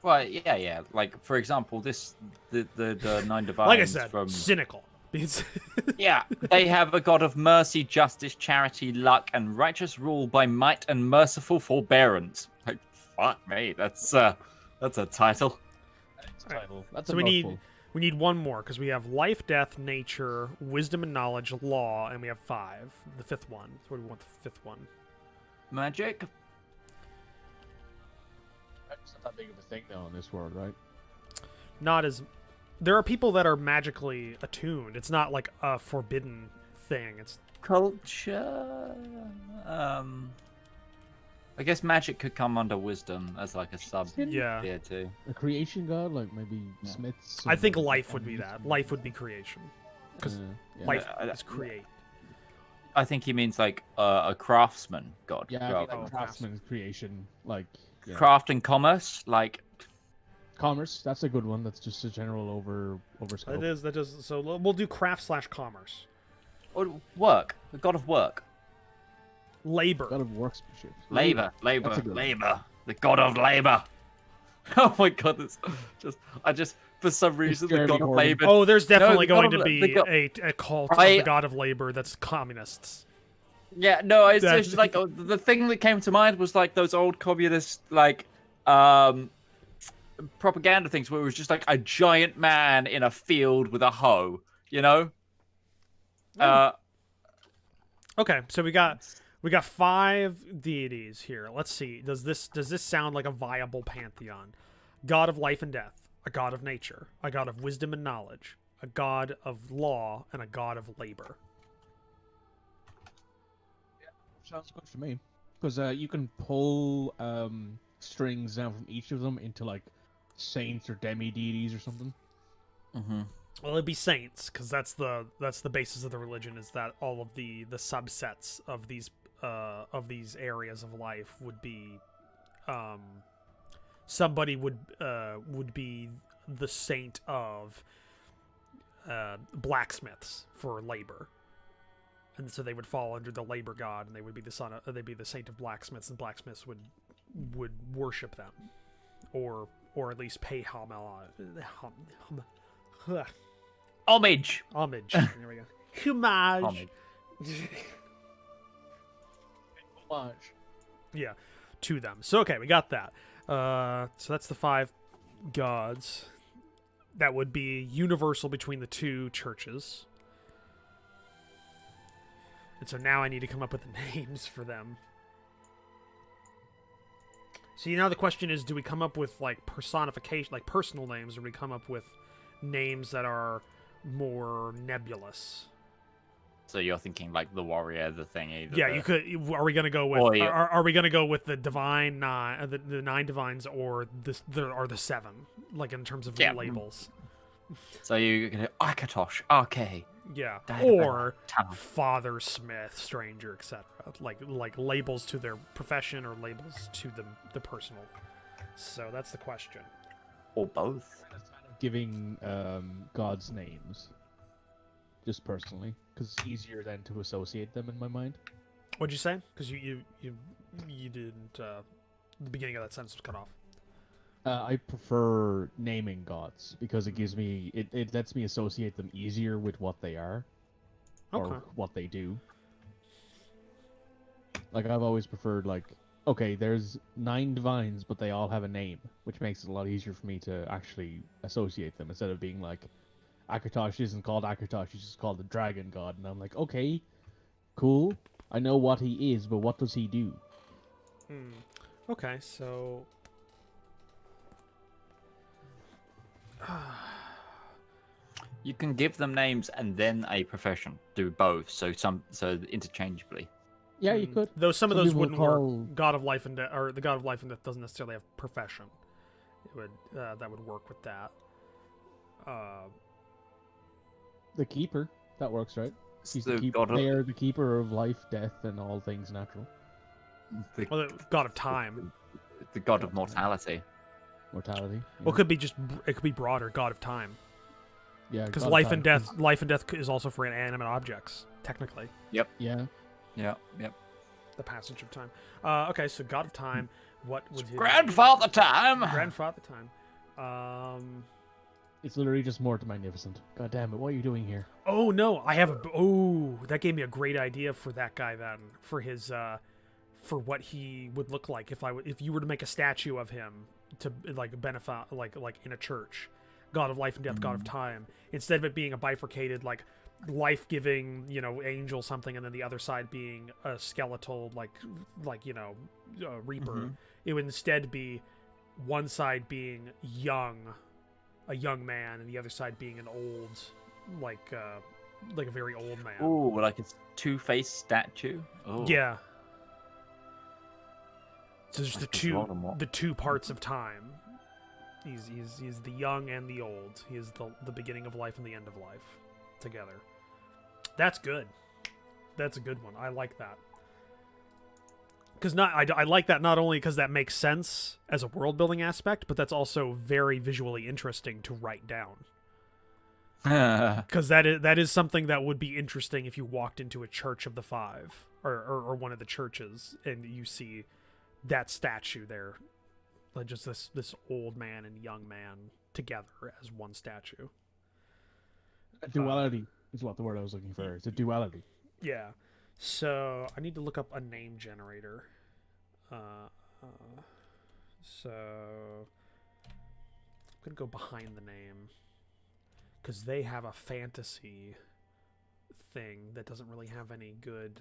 well, yeah. Like, for example, the 9 divines Like I said, from... cynical. It's Yeah, they have a god of mercy, justice, charity, luck, and righteous rule by might and merciful forbearance. Like, fuck me, that's a title. That's so a we mouthful. need one more, because we have life, death, nature, wisdom and knowledge, law, and we have 5. The 5th one. So what do we want the 5th one? Magic. It's not that big of a thing though in this world, right? Not as... There are people that are magically attuned. It's not like a forbidden thing. It's Culture. I guess magic could come under wisdom as like a sub yeah. tier too. A creation god, like maybe Yeah. smiths. I think or- life would be that. Life would be creation. 'Cause yeah. Life I- is create. I think he means like a craftsman god. Yeah, I rather think Oh, like craftsman's creation, like yeah. Craft and commerce, like Commerce. That's a good one. That's just a general over scope. That is. So we'll do craft / commerce. or work, the god of work, Labor. God of workmanship. labor, That's a good one. labor, the god of labor. Oh my god, it's just for some reason the Jeremy god of Corbyn. labor. Oh, there's definitely the god going to of- be the god- a cult of I- the god of labor that's communists. Yeah, no, it's That- just like the thing that came to mind was like those old communist like propaganda things where it was just like a giant man in a field with a hoe, you know? Okay, so we got 5 deities here. Let's see. Does this sound like a viable pantheon? God of life and death, a god of nature, a god of wisdom and knowledge, a god of law, and a god of labor. Sounds good to me. Because you can pull strings down from each of them into like saints or demi deities or something. Mm-hmm. Well, it'd be saints, because that's the basis of the religion. Is that all of the subsets of these areas of life would be, somebody would be the saint of blacksmiths for labor, and so they would fall under the labor god, and they would be they'd be the saint of blacksmiths, and blacksmiths would worship them, or at least pay Homage. homage. There we go. Homage. Homage. Yeah, to them. So okay, we got that. So that's the 5 gods. That would be universal between the 2 churches. And so now I need to come up with the names for them. So now the question is, do we come up with like personification, like personal names, or do we come up with names that are more nebulous? So you're thinking like the warrior, the thingy. Yeah, you could. Are we gonna go with? Or, yeah. Are we gonna go with the divine 9, the 9 divines, or the 7? Like in terms of labels. So you can Akatosh, RK. Yeah, Diana, or Talon. Father Smith, Stranger, etc. Like labels to their profession or labels to the personal. So that's the question. Or both. Giving gods names, just personally, because it's easier then to associate them in my mind. What'd you say? Because you didn't. The beginning of that sentence was cut off. I prefer naming gods because it gives me it lets me associate them easier with what they are, or what they do. Like I've always preferred like, okay, there's 9 divines, but they all have a name, which makes it a lot easier for me to actually associate them instead of being like, Akatosh isn't called Akatosh, he's just called the dragon god, and I'm like, okay, cool, I know what he is, but what does he do? Okay, so You can give them names and then a profession. Do both, so interchangeably. Yeah, you could. Though some of those wouldn't call... work. God of life and death, or the god of life and death, doesn't necessarily have profession. It would that would work with that. The keeper, that works, right? He's The the keeper. god They are the keeper of life, death, and all things natural. The, Well, the god of time. the god of mortality. Mortality. Well, it could be broader. God of time. Yeah, Because God of life time and death, life and death is also for inanimate objects, technically. Yeah. Yep. The passage of time. Okay, so God of time. What was his Grandfather time. Grandfather time. It's literally just more magnificent. God damn it! What are you doing here? Oh no, I have a. Oh, that gave me a great idea for that guy then. For his, for what he would look like if you were to make a statue of him to like benefit like in a church. God of life and death, God of time. Instead of it being a bifurcated like life-giving, angel something, and then the other side being a skeletal reaper. It would instead be one side being a young man, and the other side being an old, like a very old man. Ooh, like a two-faced statue. Oh. Yeah. So just Like the two parts of time. He's the young and the old. He is the beginning of life and the end of life together. That's good. That's a good one. I like that. Because I like that not only because that makes sense as a world building aspect, but that's also very visually interesting to write down. Because that is something that would be interesting if you walked into a church of the 5 or one of the churches and you see that statue there, like just this old man and young man together as one statue. Duality is what the word I was looking for. It's a duality. Yeah. So I need to look up a name generator. So gonna go behind the name because they have a fantasy thing that doesn't really have any good.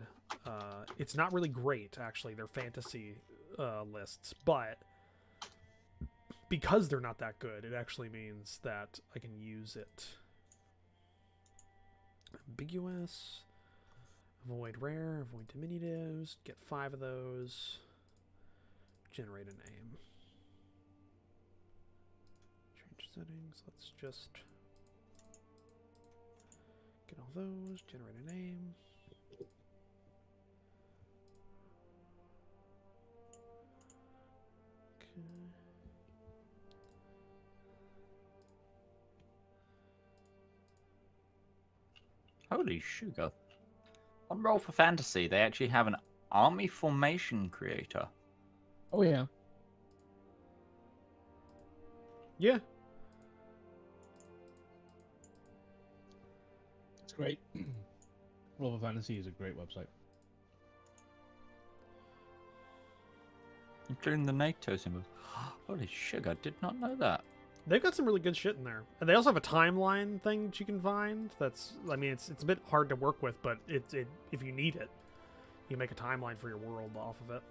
It's not really great, actually. Their fantasy lists, but because they're not that good, it actually means that I can use it. Ambiguous. Avoid rare. Avoid diminutives. Get 5 of those. Generate a name. Change settings. Let's just get all those. Generate a name. Okay. Holy sugar. On Roll for Fantasy, they actually have an army formation creator. Oh yeah. Yeah. It's great. Roll for Fantasy is a great website. Including the NATO symbols. Holy sugar, did not know that. They've got some really good shit in there. And they also have a timeline thing that you can find. That's, I mean, it's a bit hard to work with, but it if you need it, you can make a timeline for your world off of it.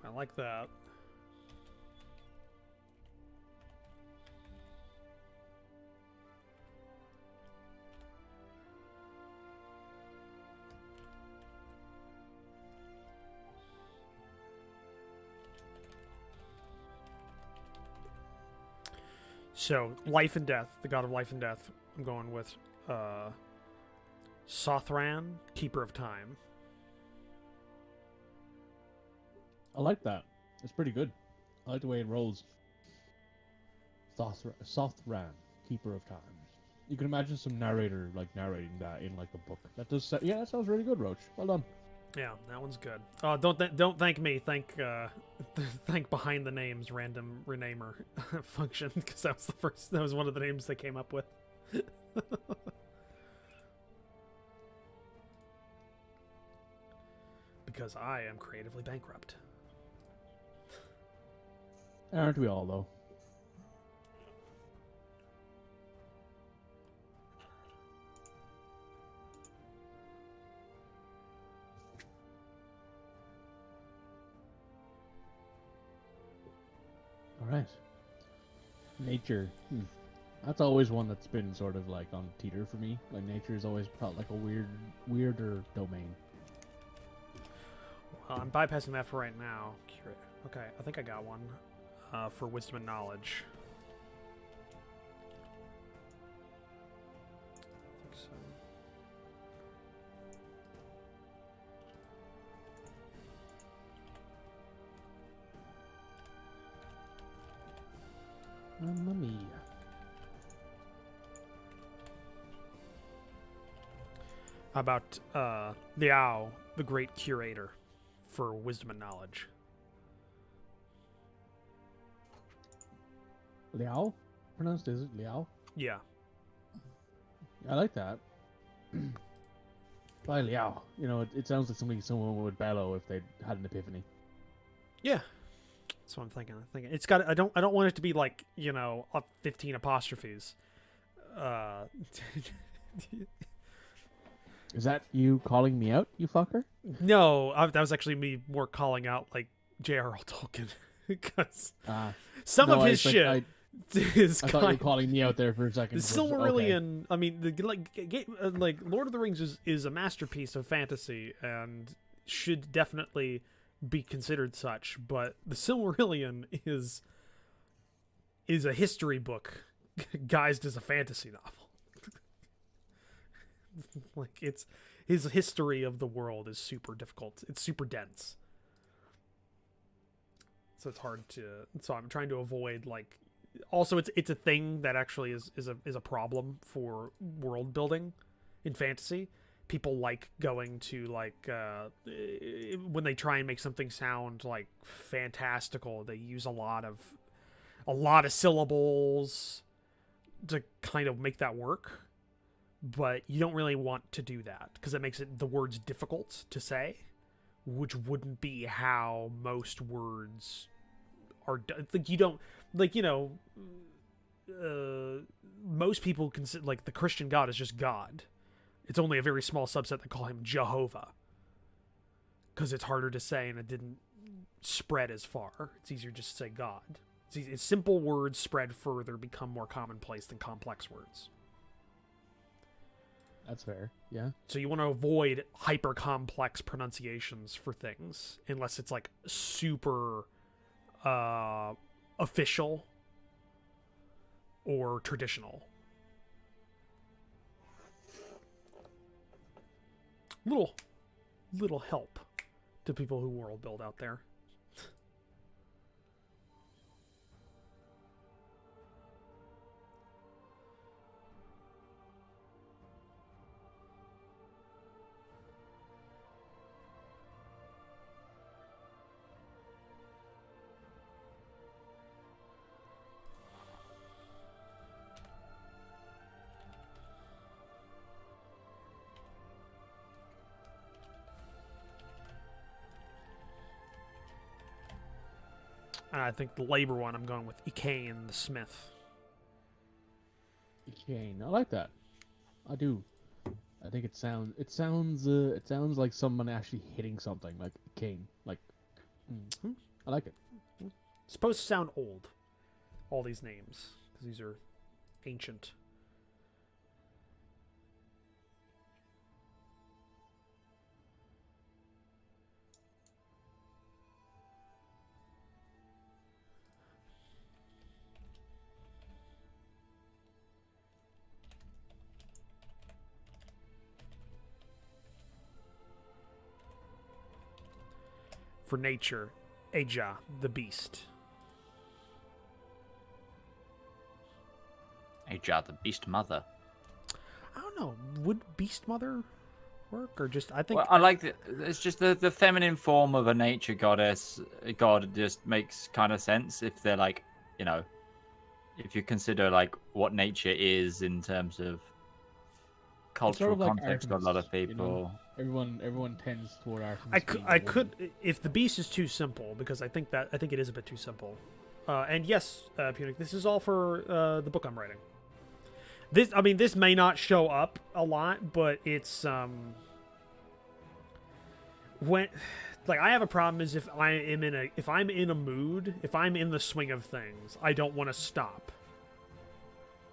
I like that. So, life and death, the god of life and death. I'm going with Sothran, Keeper of Time. I like that. It's pretty good. I like the way it rolls. Sothran, Keeper of Time. You can imagine some narrator like narrating that in like a book. That does. Yeah, that sounds really good, Roach. Well done. Yeah, that one's good. Don't thank me. Thank thank behind the names random renamer function, because that was one of the names they came up with. Because I am creatively bankrupt. Aren't we all though? All right. Nature. That's always one that's been sort of like on teeter for me. Like nature has always felt like a weirder domain. Well, I'm bypassing that for right now. Okay, I think I got one for wisdom and knowledge. I think so. Mamma mia. How about Liao, the great curator for wisdom and knowledge? Liao? Pronounced is it Liao? Yeah. I like that. By Liao. You know, it sounds like something someone would bellow if they had an epiphany. Yeah. That's what I'm thinking. It's got. I don't want it to be like, 15 apostrophes. Is that you calling me out, you fucker? No, that was actually me more calling out like J.R.R. Tolkien, because some of his shit is. I thought you were calling me out there for a second. The Silmarillion. Okay. I mean, like Lord of the Rings is a masterpiece of fantasy and should definitely be considered such. But the Silmarillion is a history book guised as a fantasy novel. Like, it's his history of the world is super difficult. It's super dense. So it's hard to. So I'm trying to avoid like also it's a thing that actually is a problem for world building in fantasy. People like going to like when they try and make something sound like fantastical, they use a lot of syllables to kind of make that work. But you don't really want to do that because it makes the words difficult to say, which wouldn't be how most words are done. Like you don't most people consider like the Christian God is just God. It's only a very small subset that call him Jehovah because it's harder to say and it didn't spread as far. It's easier just to say God. It's simple words spread further, become more commonplace than complex words. That's fair. Yeah. So you want to avoid hyper complex pronunciations for things unless it's like super official or traditional. Little help to people who world build out there. I think the labor one, I'm going with Icane the Smith. Icane, I like that. I do. I think it sounds like someone actually hitting something like Icane. Like, I like it. It's supposed to sound old. All these names, because these are ancient. For nature, Aja, the beast. Aja, the beast mother. I don't know. Would beast mother work or just? I think. Well, I like it's just the feminine form of a nature goddess. God just makes kind of sense if they're like, you know, if you consider like what nature is in terms of cultural sort of like context for a lot of Artemis, people. You know? Everyone tends toward Artemis. I could if the beast is too simple, because I think it is a bit too simple. And yes, Punic, this is all for the book I'm writing. This may not show up a lot, but it's when like I have a problem is if I'm in a mood, if I'm in the swing of things, I don't want to stop.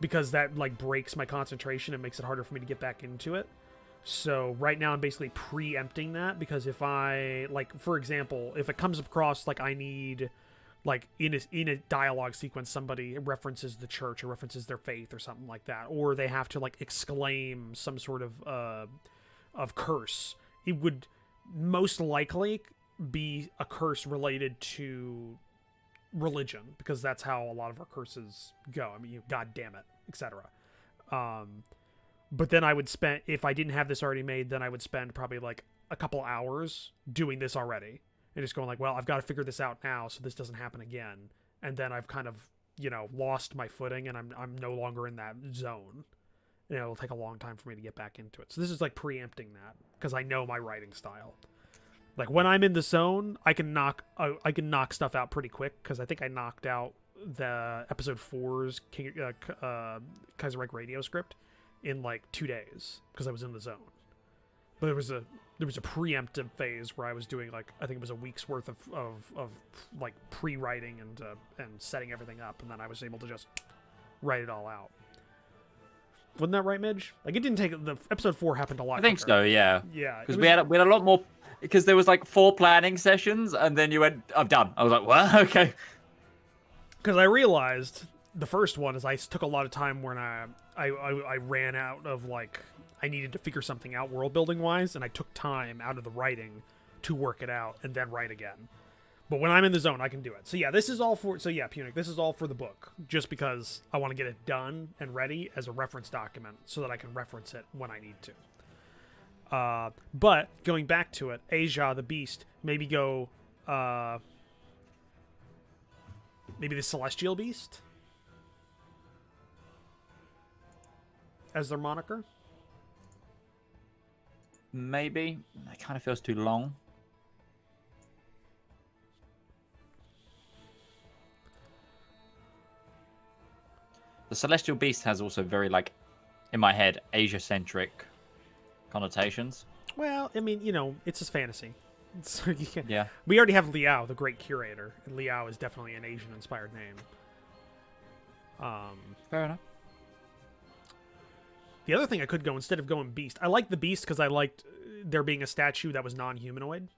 Because that like breaks my concentration and makes it harder for me to get back into it. So right now I'm basically preempting that, because if I like, for example, if it comes across like I need like in a dialogue sequence somebody references the church or references their faith or something like that, or they have to like exclaim some sort of curse, it would most likely be a curse related to religion, because that's how a lot of our curses go. I mean, God damn it, etc. But then I would spend, if I didn't have this already made, then I would spend probably like a couple hours doing this already and just going like, well, I've got to figure this out now so this doesn't happen again. And then I've kind of, lost my footing and I'm no longer in that zone. And it'll take a long time for me to get back into it. So this is like preempting that, because I know my writing style. Like when I'm in the zone, I can knock stuff out pretty quick, because I think I knocked out the episode 4's Kaiserreich radio script in like 2 days because I was in the zone. But there was a preemptive phase where I was doing like, I think it was a week's worth of like pre-writing and setting everything up, and then I was able to just write it all out. Wasn't that right, Midge? Like it didn't take, the episode 4 happened a lot. I think quicker. so, yeah. Yeah, because we had a lot more, because there was like 4 planning sessions, and then you went, I'm done. I was like, well, okay. Because I realized the first one is I took a lot of time when I ran out of like, I needed to figure something out world building wise, and I took time out of the writing to work it out and then write again. But when I'm in the zone, I can do it. So yeah, this is all for. So yeah, Punic, this is all for the book, just because I want to get it done and ready as a reference document, so that I can reference it when I need to. But going back to it, Asia the Beast, maybe go. Maybe the Celestial Beast as their moniker. Maybe. That kind of feels too long. The Celestial Beast has also very, like, in my head, Asia-centric connotations. Well, I mean, you know, it's just fantasy. So you can, Yeah. We already have Liao, the Great Curator, and Liao is definitely an Asian-inspired name. Fair enough. The other thing I could go, instead of going Beast, I like the Beast because I liked there being a statue that was non-humanoid.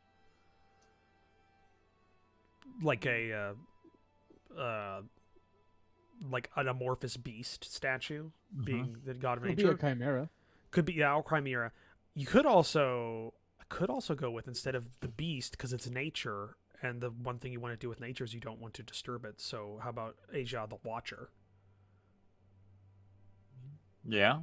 Like a, like an amorphous beast statue, being the god of Could nature. be a chimera. Could be, yeah, or chimera. You could also, go with, instead of the beast, because it's nature, and the one thing you want to do with nature is you don't want to disturb it. So how about Asia the Watcher? Yeah.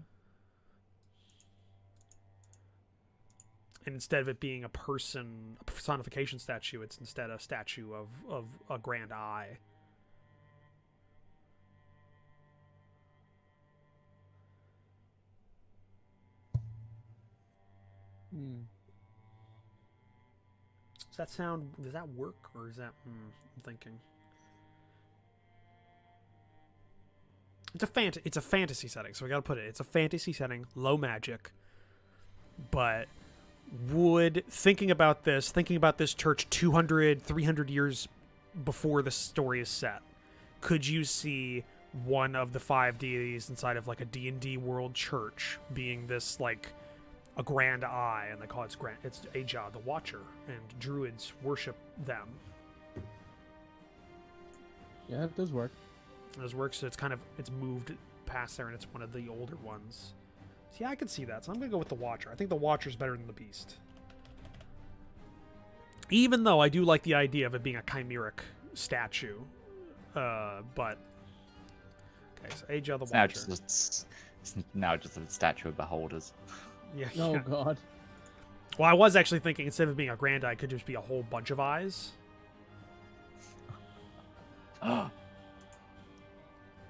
And instead of it being a person, a personification statue, it's instead a statue of a grand eye. Does that sound? Does that work, or is that? I'm thinking. It's a fantasy setting, so we gotta put it. It's a fantasy setting, low magic, but thinking about this church 200, 300 years before the story is set, could you see one of the 5 deities inside of like a D&D world church being this like a grand eye, and they call it it's Aja the Watcher, and druids worship them. Yeah, it does work. It works, so it's moved past there, and it's one of the older ones. So yeah, I could see that. So I'm gonna go with the Watcher. I think the Watcher's better than the Beast. Even though I do like the idea of it being a chimeric statue. But okay, so Aja the Watcher. It's now just a statue of beholders. Yeah. Oh yeah. god. Well, I was actually thinking instead of being a grand eye, it could just be a whole bunch of eyes.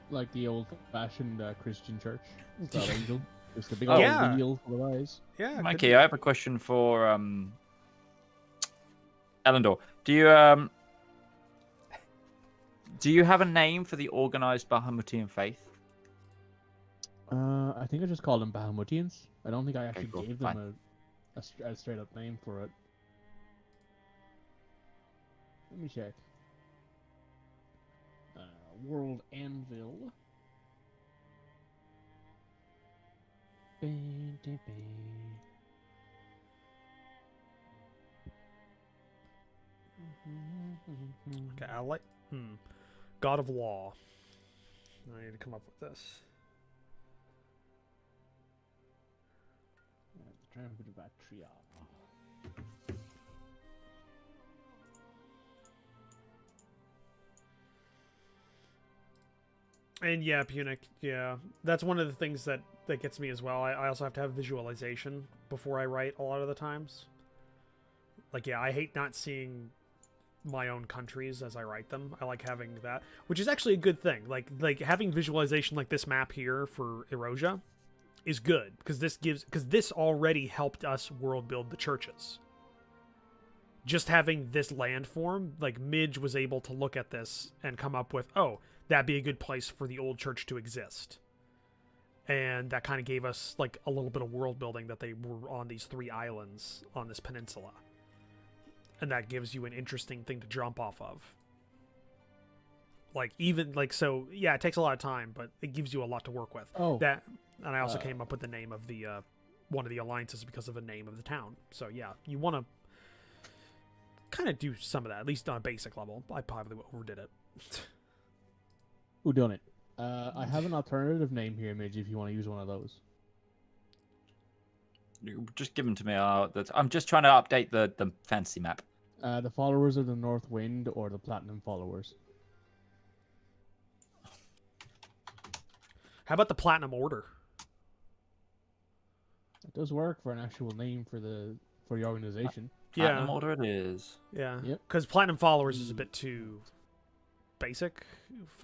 Like the old-fashioned Christian church. That angel. Just a big Oh. old Yeah. wheel full of eyes. Yeah. it Mikey, I have a question for Elendor. Do you have a name for the organized Bahamutian faith? I think I just called them Bahamutians. I don't think I actually cool. gave them a straight-up name for it. Let me check. World Anvil. Okay, I like. God of Law. I need to come up with this. Trying to put a battery up. And yeah, Punic, yeah. That's one of the things that gets me as well. I also have to have visualization before I write a lot of the times. Like, yeah, I hate not seeing my own countries as I write them. I like having that, which is actually a good thing. Like having visualization like this map here for Erosia is good, because this already helped us world build the churches. Just having this landform, like Midge was able to look at this and come up with, oh, that'd be a good place for the old church to exist. And that kind of gave us like a little bit of world building, that they were on these 3 islands on this peninsula. And that gives you an interesting thing to jump off of. Like, even, like, so, yeah, it takes a lot of time, but it gives you a lot to work with. Oh. And I also came up with the name of the, one of the alliances because of the name of the town. So, yeah, you want to kind of do some of that, at least on a basic level. I probably overdid it. Who done it? I have an alternative name here, Midge, if you want to use one of those. You just give them to me. I'm just trying to update the fantasy map. The followers of the North Wind or the Platinum followers. How about the Platinum Order? It does work for an actual name for the organization. Platinum Yeah, Order it is. yeah. Yep. Because Platinum Followers is a bit too basic.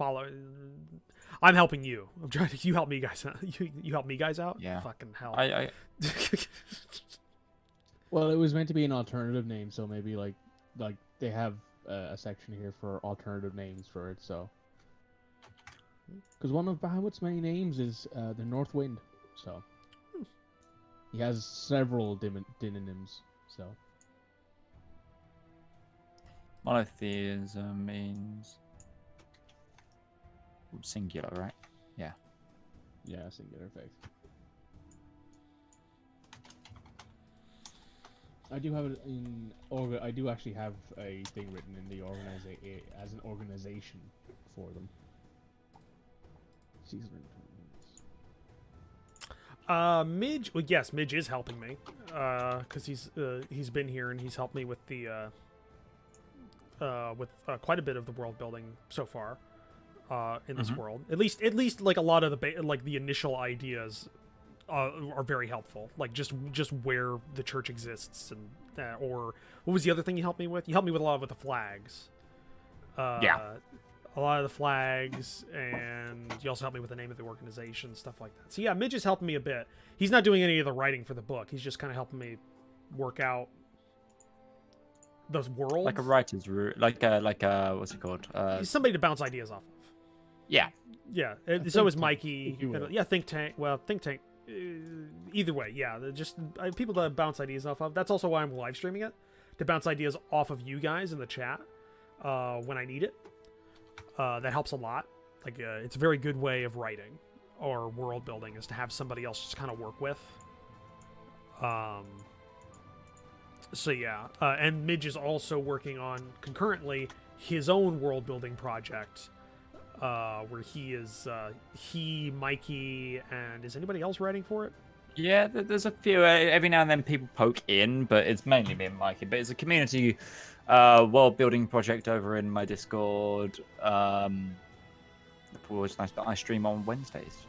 I'm helping you. I'm trying to. You help me guys. You help me guys out. Yeah. Fucking hell. I Well, it was meant to be an alternative name, so maybe like they have a section here for alternative names for it. So, because one of Bahamut's many names is the North Wind, so he has several dynonyms. So, Monotheism means singular, right? yeah, singular faith. I do have it in I do actually have a thing written in the as an organization for them. Midge. Well, yes, Midge is helping me. Because he's been here and he's helped me with the quite a bit of the world building so far. In this world, at least like a lot of the initial ideas are very helpful. Like just where the church exists, and or what was the other thing you helped me with? You helped me with a lot with the flags. Yeah. A lot of the flags, and you also helped me with the name of the organization, stuff like that. So yeah, Midge is helping me a bit. He's not doing any of the writing for the book. He's just kind of helping me work out those worlds. Like a writer's room, like a what's it called? He's somebody to bounce ideas off of. Yeah. Yeah. A So think is tank, Mikey. if you will. Yeah, think tank. Well, think tank. Either way, yeah. They're just people to bounce ideas off of. That's also why I'm live streaming it, to bounce ideas off of you guys in the chat when I need it. That helps a lot. Like it's a very good way of writing or world building is to have somebody else just kind of work with. So yeah, and Midge is also working on concurrently his own world building project, where he, Mikey, and is anybody else writing for it? Yeah, there's a few. Every now and then people poke in, but it's mainly me and Mikey. But it's a community world building project over in my Discord. Always nice, but I stream on Wednesdays.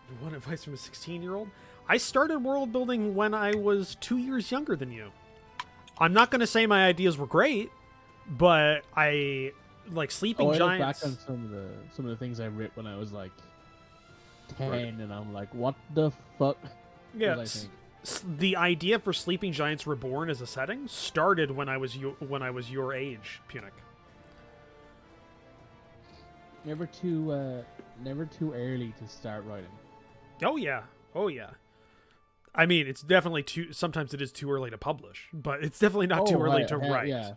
You want advice from a 16-year-old? I started world building when I was 2 years younger than you. I'm not going to say my ideas were great, but I like Sleeping I Giants. look back on some of the things I wrote when I was like 10, and I'm like, what the fuck? Yeah, was I think? the idea for Sleeping Giants Reborn as a setting started when I was your age, Punic. Never too early to start writing. Oh yeah. I mean, it's definitely sometimes it is too early to publish, but it's definitely not too early to write. Yeah,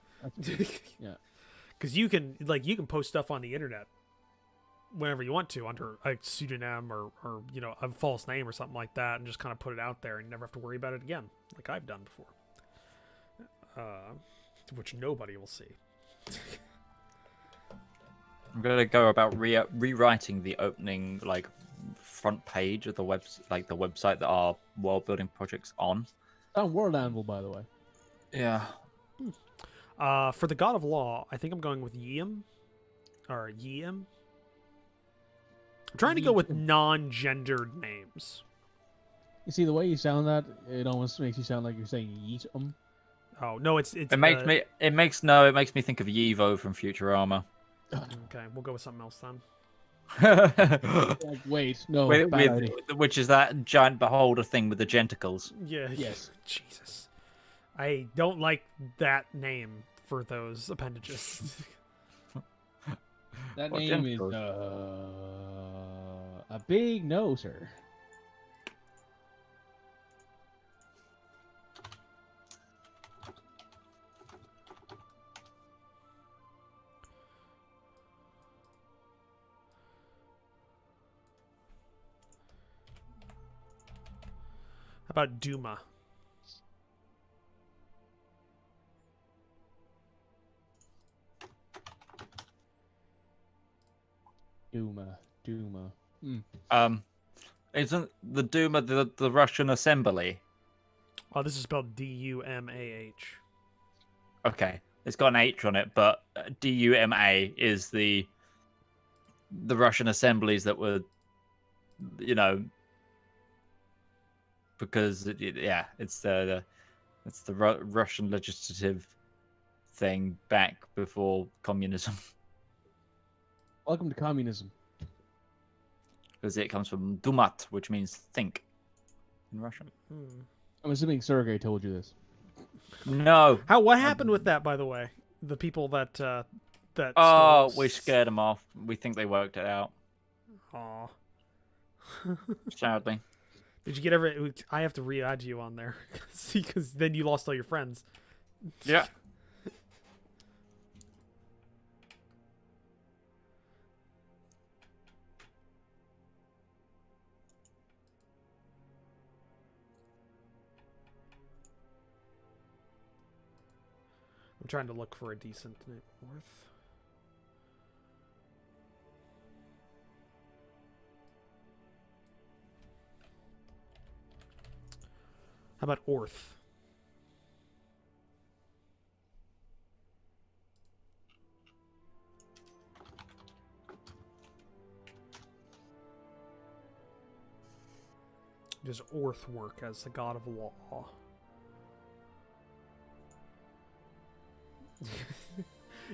yeah. Because you can post stuff on the internet whenever you want to under a pseudonym or a false name or something like that, and just kind of put it out there and never have to worry about it again, like I've done before, which nobody will see. I'm gonna go about rewriting the opening front page of the website that our world building project's on. Oh, World Anvil, by the way. Yeah. For the God of Law, I think I'm going with Yeem. Or Yeem. I'm trying to go with non-gendered names. You see, the way you sound that, it almost makes you sound like you're saying yeet 'em. Oh no, it makes me think of Yevo from Futurama. Okay, we'll go with something else then. Like, wait, no. Which is that giant beholder thing with the genitals. Yeah. Yes. Jesus. I don't like that name for those appendages. That What name is genitals? a big no, sir. How about Duma? Duma. Isn't the Duma the Russian assembly? Oh, this is spelled Dumah. Okay, it's got an H on it, but Duma is the Russian assemblies that were, because it's the Russian legislative thing back before communism, Welcome to communism. because it comes from Dumat, which means think in Russian. I'm assuming Sergey told you this. No. What happened with that, by the way? The people that that. Oh, stole- we scared them off. We think they worked it out. Aw. Sadly. Did you get every? I have to re-add you on there, because then you lost all your friends. Yeah. I'm trying to look for a decent net worth. How about Orth? Does Orth work as the god of law?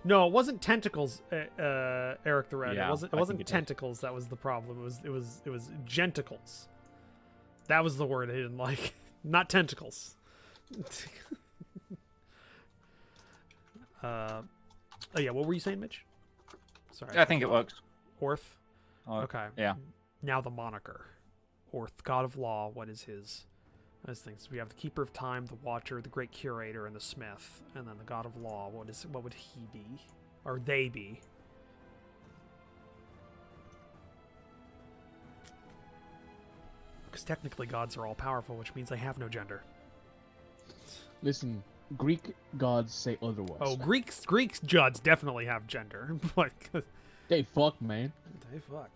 No, it wasn't tentacles, Eric the Red. Yeah, it wasn't. I It wasn't think it is. tentacles that was the problem. It was genticles. That was the word I didn't like. Not tentacles. Oh yeah, what were you saying, Mitch? Sorry. I think it works. Orth. Oh, Okay. Yeah. Now the moniker. Orth, god of law. What is his? Those things. We have the keeper of time, the watcher, the great curator, and the smith. And then the god of law. What would he be? Or they be? Because technically gods are all powerful, which means they have no gender. Listen, Greek gods say otherwise. Oh, Greeks gods definitely have gender. Like, They fuck, man. they fuck.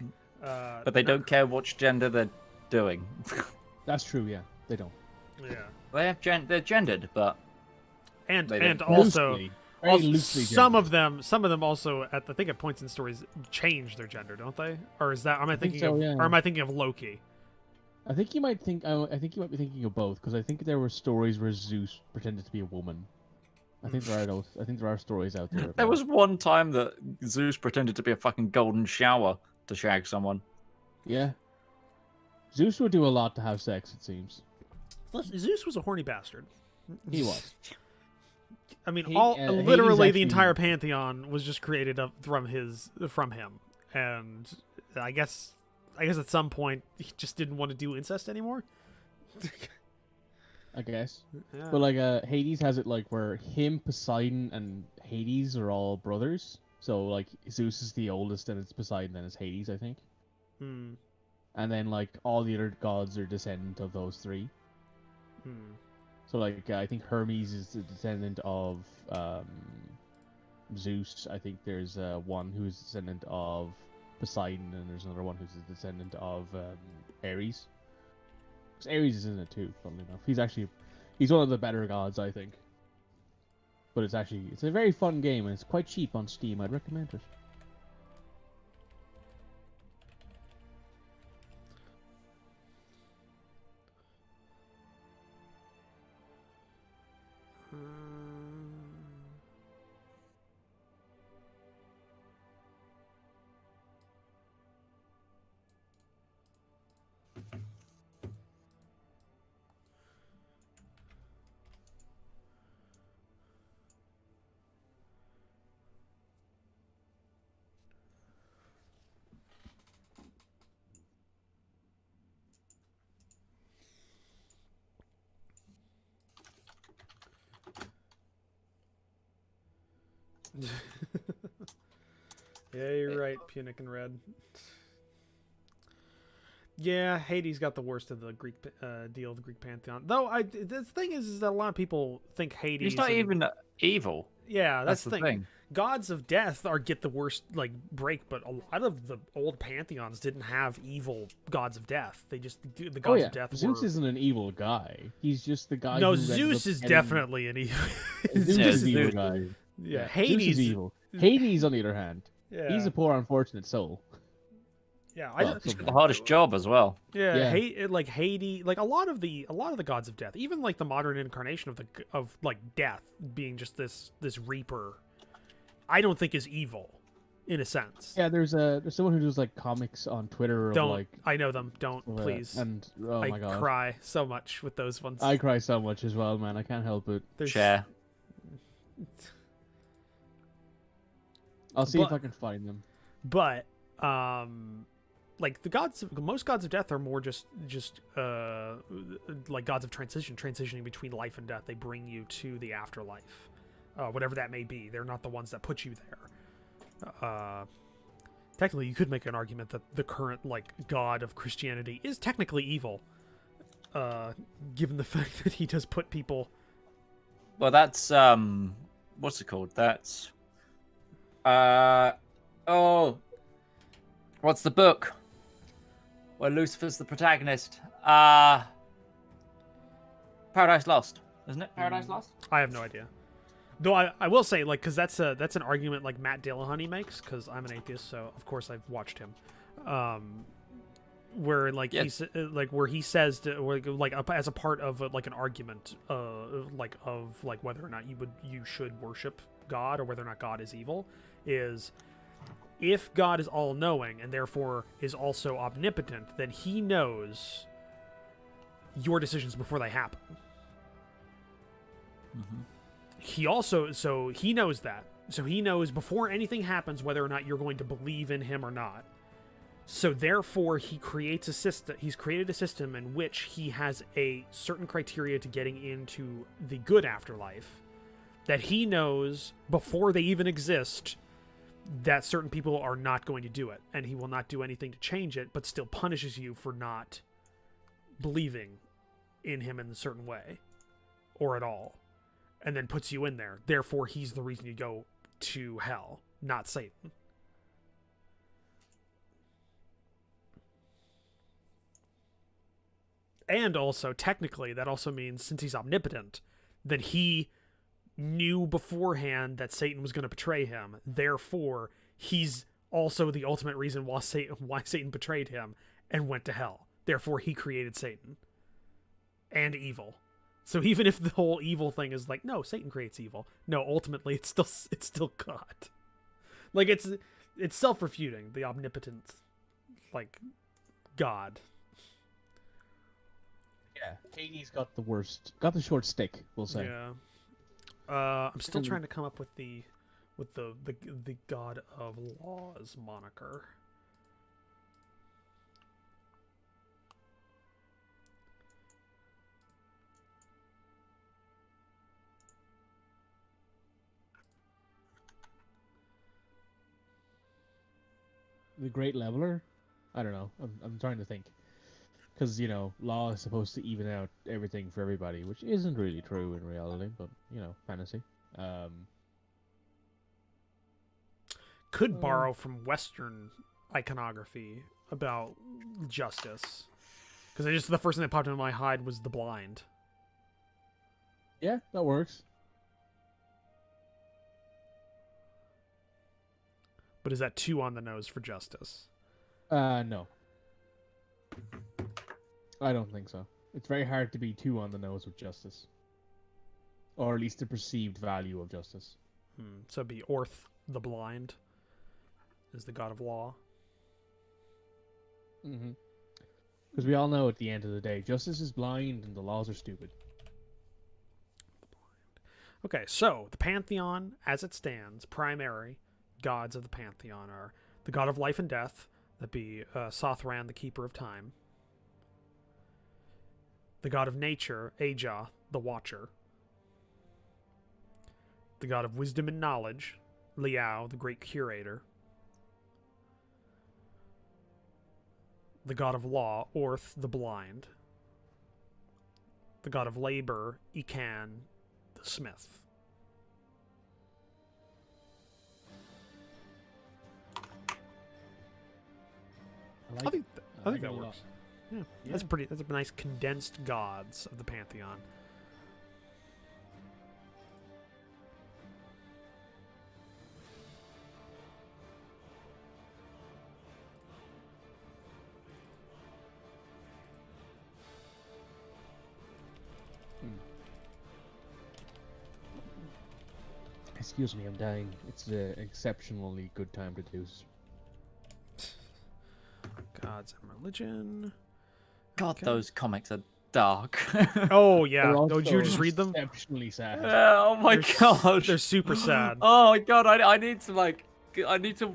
But they don't care which gender they're doing. That's true, yeah. They don't. Yeah. They have they're gendered, but And They and don't. also, Loosely. Very also loosely some gendered. of them also I think at points in stories change their gender, don't they? Or is that am I think thinking so, of yeah. or am I thinking of Loki? I think you might think. I think you might be thinking of both, because I think there were stories where Zeus pretended to be a woman. I think there are those. I think there are stories out there. there about was one time that Zeus pretended to be a fucking golden shower to shag someone. it. Yeah. Zeus would do a lot to have sex. It seems Zeus was a horny bastard. he was. I mean, Hades literally actually- the entire pantheon was just created from him, and I guess at some point he just didn't want to do incest anymore. I guess. Yeah. But like, Hades has it like where him, Poseidon, and Hades are all brothers. So like, Zeus is the oldest, and it's Poseidon, then it's Hades, I think. Hmm. And then like all the other gods are descendant of those three. Hmm. So like, I think Hermes is the descendant of Zeus. I think there's one who's descendant of Poseidon, and there's another one who's a descendant of Ares. 'Cause Ares is in it too, funnily enough. He's one of the better gods, I think. But it's a very fun game, and it's quite cheap on Steam. I'd recommend it. Yeah, you're right, Punic and Red. Yeah, Hades got the worst of the Greek deal of the Greek pantheon. Though the thing is that a lot of people think Hades. He's not and- even evil. Yeah, that's That's the thing. gods of death get the worst like break, but a lot of the old pantheons didn't have evil gods of death. They just the Oh gods yeah, of death Zeus were. isn't an evil guy. He's just the guy No, who ended Zeus up is getting- definitely an evil. Zeus Yeah, is the evil Zeus- guy. Yeah, Zeus Hades is evil. Hades, on the other hand, Yeah, he's a poor, unfortunate soul. yeah. Well, He's got the hardest job as well. Yeah, Yeah. like Hades, like a lot of the gods of death, even like the modern incarnation of like death being just this reaper, I don't think is evil, in a sense. Yeah, there's someone who does like comics on Twitter of Don't like I know them? Don't of, please. and oh I my god, cry so much with those ones. I cry so much as well, man. I can't help it. There's- Share. I'll see if But- I can find them. But like most gods of death are more just like gods of transitioning between life and death. They bring you to the afterlife, whatever that may be. They're not the ones that put you there. Technically, you could make an argument that the current like god of Christianity is technically evil, given the fact that he does put people. Well, that's what's it called? That's what's the book where Lucifer's the protagonist? Paradise Lost, isn't it? Paradise Lost. I have no idea. Though I will say, like, because that's an argument like Matt Dillahunty makes, because I'm an atheist, so of course I've watched him. Where like Yeah. where he says as a part of like an argument, like of like whether or not you should worship God or whether or not God is evil, is if God is all knowing and therefore is also omnipotent, then he knows your decisions before they happen. He also he knows that. So he knows before anything happens whether or not you're going to believe in him or not. So therefore he creates a system. He's created a system in which he has a certain criteria to getting into the good afterlife that he knows before they even exist that certain people are not going to do it, and he will not do anything to change it, but still punishes you for not believing in him in a certain way or at all. And then puts you in there. Therefore, he's the reason you go to hell, not Satan. And also, technically, that also means since he's omnipotent, that he knew beforehand that Satan was going to betray him. Therefore, he's also the ultimate reason why Satan betrayed him and went to hell. Therefore, he created Satan and evil. So even if the whole evil thing is like, no, Satan creates evil. No, ultimately it's still God. Like it's self-refuting, the omnipotent like God. Yeah, Hades got the short stick, we'll say. Yeah. I'm still trying to come up with the God of Laws moniker. The Great Leveler? I don't know. I'm trying to think. Because, law is supposed to even out everything for everybody, which isn't really true in reality, but, fantasy. Could borrow from Western iconography about justice. Because just the first thing that popped into my head was the blind. Yeah, that works. But is that too on the nose for justice? No. I don't think so. It's very hard to be too on the nose with justice. Or at least the perceived value of justice. So it'd be Orth the blind is the god of law. Mm-hmm. Because we all know at the end of the day, justice is blind and the laws are stupid. Okay, so the pantheon as it stands, primary gods of the pantheon are the god of life and death, that be Sothran, the keeper of time. The god of nature, Aja, the watcher. The god of wisdom and knowledge, Liao, the great curator. The god of law, Orth, the blind. The god of labor, Ican, the smith. like I think it. I think like that it a works. lot. Yeah, Yeah. that's pretty. That's a nice condensed gods of the pantheon. Excuse me, I'm dying. It's an exceptionally good time to do. Gods and religion. God, Okay. those comics are dark. Oh yeah. They're Oh, did you also just read them? exceptionally sad. Oh my gosh. They're super sad. Oh my god, I need to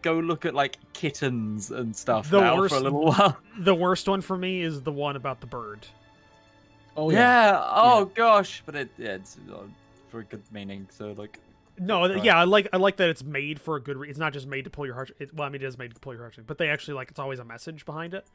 go look at like kittens and stuff The now for a worst- little while. The worst one for me is the one about the bird. Oh yeah. Yeah. Oh gosh, but it's for a good meaning. So like, No, Right. yeah, I like that it's made for a good reason. It's not just made to pull your heart. Well, I mean, it is made to pull your heart, but they actually like it's always a message behind it.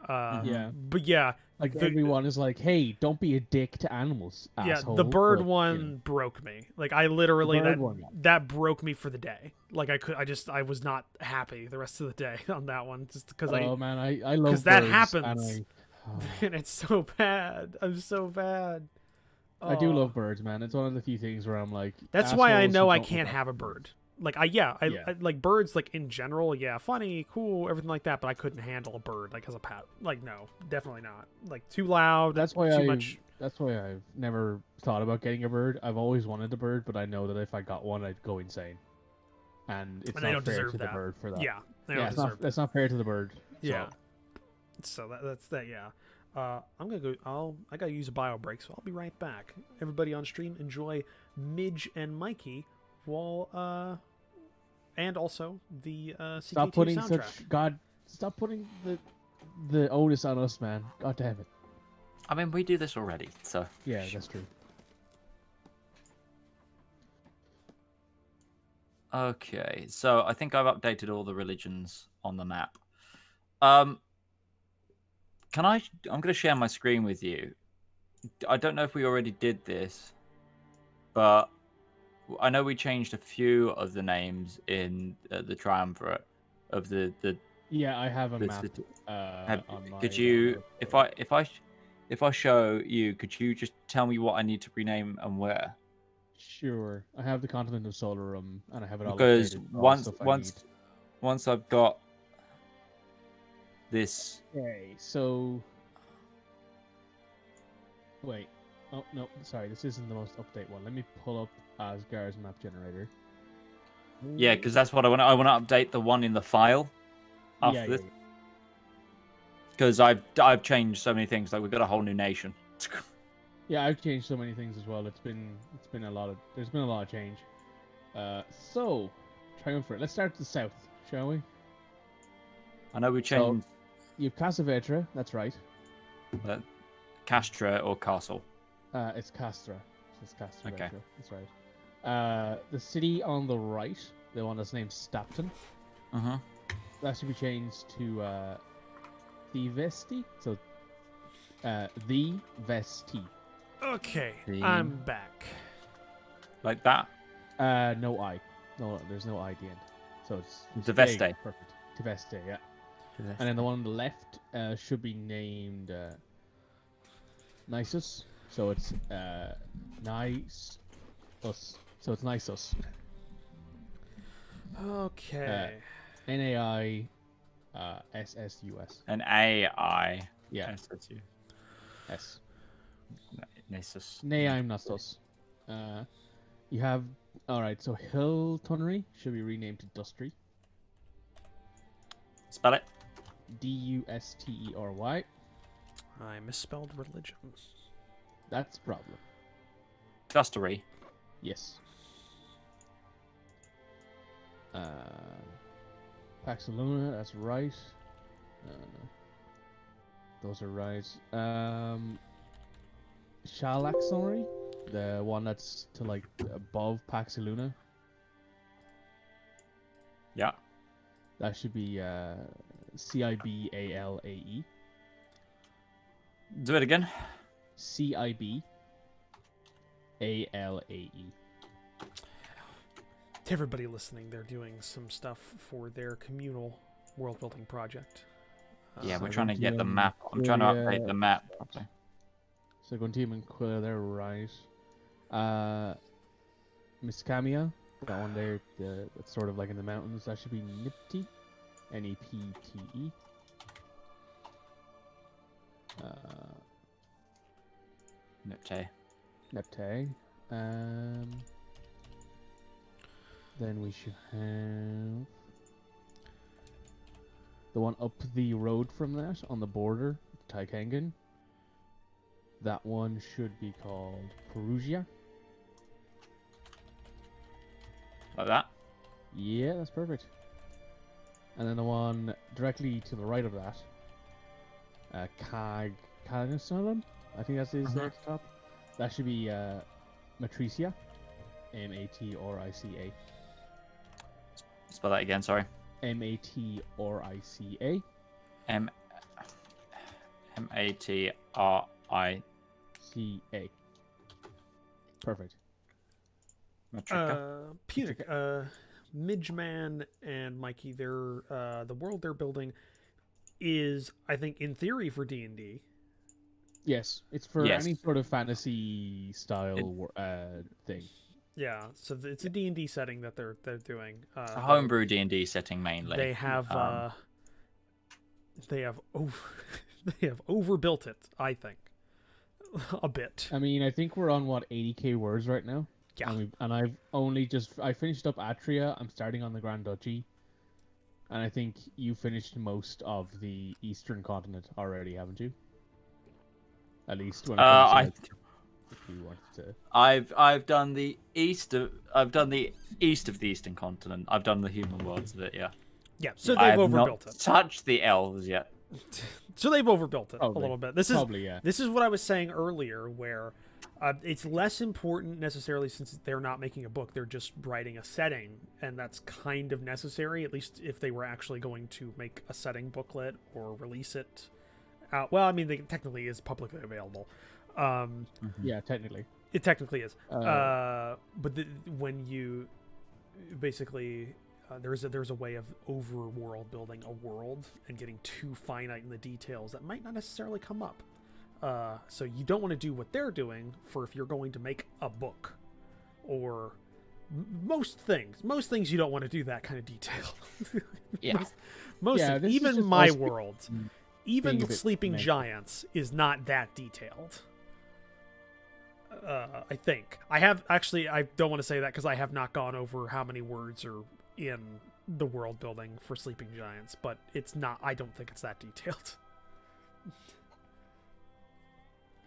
Yeah. But yeah, Like the- everyone is like, "Hey, don't be a dick to animals." yeah, Asshole. the bird But, you one know. broke me. Like I literally bird that one, yeah. that broke me for the day. Like I was not happy the rest of the day on that one just because Oh man, I love 'cause that birds, happens. And and it's so bad. I'm so bad. I do Oh. love birds, man. It's one of the few things where I'm like. That's why I assholes know who I don't can't look have a after bird. birds. Like Yeah. I like birds like in general, yeah, funny, cool, everything like that, but I couldn't handle a bird like as a pet. Like no, definitely not. Like too loud, That's why too I. much. That's why I've never thought about getting a bird. I've always wanted a bird, but I know that if I got one, I'd go insane. And it's And they not don't fair deserve to the that. bird for that. Yeah. They Yeah, don't it's deserve not. That's not fair to the bird. Yeah. So that's that, yeah. I'm gonna go I gotta use a bio break, so I'll be right back. Everybody on stream enjoy Midge and Mikey while and also the CK2 Stop putting soundtrack. Stop putting the onus on us, man. God damn it. I mean, we do this already, so Yeah, that's true. okay. So I think I've updated all the religions on the map. I'm going to share my screen with you. I don't know if we already did this, but I know we changed a few of the names in the triumvirate of the. Yeah, I have a the map. city. On my, Could you, if I show you, could you just tell me what I need to rename and where? Sure, I have the continent of Solarum, and I have it all Because updated with all the stuff I need. once I've got this. Okay, so wait. Oh no, sorry, this isn't the most update one. Let me pull up Asgard's map generator. Yeah, because that's what I want. I want to update the one in the file after yeah, this. yeah. Because I've changed so many things. Like we've got a whole new nation. Yeah, I've changed so many things as well. There's been a lot of change. So Triumvirate. Let's start at the south, shall we? I know we changed You have Casa Vetra, that's right. Castra or Castle. It's Castra. It's Castra Okay. Vetra, that's right. The city on the right, the one that's named Stapton, Uh-huh. that should be changed to the Vesti. So the Vesti. Okay, The- I'm back. Like that. No I. No, there's no I at the end. So it's The vague, Veste. Perfect. The Veste, yeah. And then the one on the left should be named Nisus. So it's Nice Us. So it's Nisus. Okay. NAI SSUS. An AI. Yeah. SSU. S. Nessus. Naim Nastus. You have alright, so Hill Tunnery should be renamed to Dustry. Spell it. Dustery. I misspelled religion. That's a problem. Dustery. Yes. Paxaluna, that's right. Those are right. Shalaxonry, the one that's to like above Paxaluna, Yeah. that should be Cibalae. Do it again. Cibalae. To everybody listening, they're doing some stuff for their communal world building project. Yeah, we're So trying to get the Guntiem, map. I'm trying to update Quilla- the map properly. So Guntiem and Quilla, they're right. Miss Camia, that one there, that's sort of like in the mountains. That should be Nipti, Nepte. Nipte. Nepte. Then we should have the one up the road from that on the border, Taikangan. That one should be called Perugia. Like that. Yeah, that's perfect. And then the one directly to the right of that, Kaganasalam, I think that's his there at the top. That should be Matricia, Matrica. Spell that again, sorry. Matrica. Matrica. CA. Perfect. Punic, Midgeman and Mikey, they're the world they're building is, I think, in theory for D&D. Yes, it's for Yes. any sort of fantasy style thing. Yeah, so it's a D&D setting that they're doing. It's a homebrew D&D setting mainly. They have they have overbuilt it, I think, a bit. I mean, I think we're on what 80k words right now. Yeah. And I finished up Atria. I'm starting on the Grand Duchy, and I think you finished most of the Eastern Continent already, haven't you? At least when it comes to, if you wanted to. I've done the east of the Eastern Continent. I've done the human worlds of it. Yeah. Yeah, so they've I've overbuilt not it. touched the elves yet. So they've overbuilt it Probably. a little bit. Yeah. This is what I was saying earlier, where it's less important necessarily since they're not making a book; they're just writing a setting, and that's kind of necessary. At least if they were actually going to make a setting booklet or release it out. Well, I mean, it technically is publicly available. Yeah, technically. It technically is. But when you basically there's a way of overworld building a world and getting too finite in the details that might not necessarily come up. So you don't want to do what they're doing for if you're going to make a book or most things you don't want to do that kind of detail. Yeah. most Yeah, things, this is even just my us world, being even a bit Sleeping mental. Giants is not that detailed. I think I don't want to say that because I have not gone over how many words are in the world building for Sleeping Giants, but I don't think it's that detailed.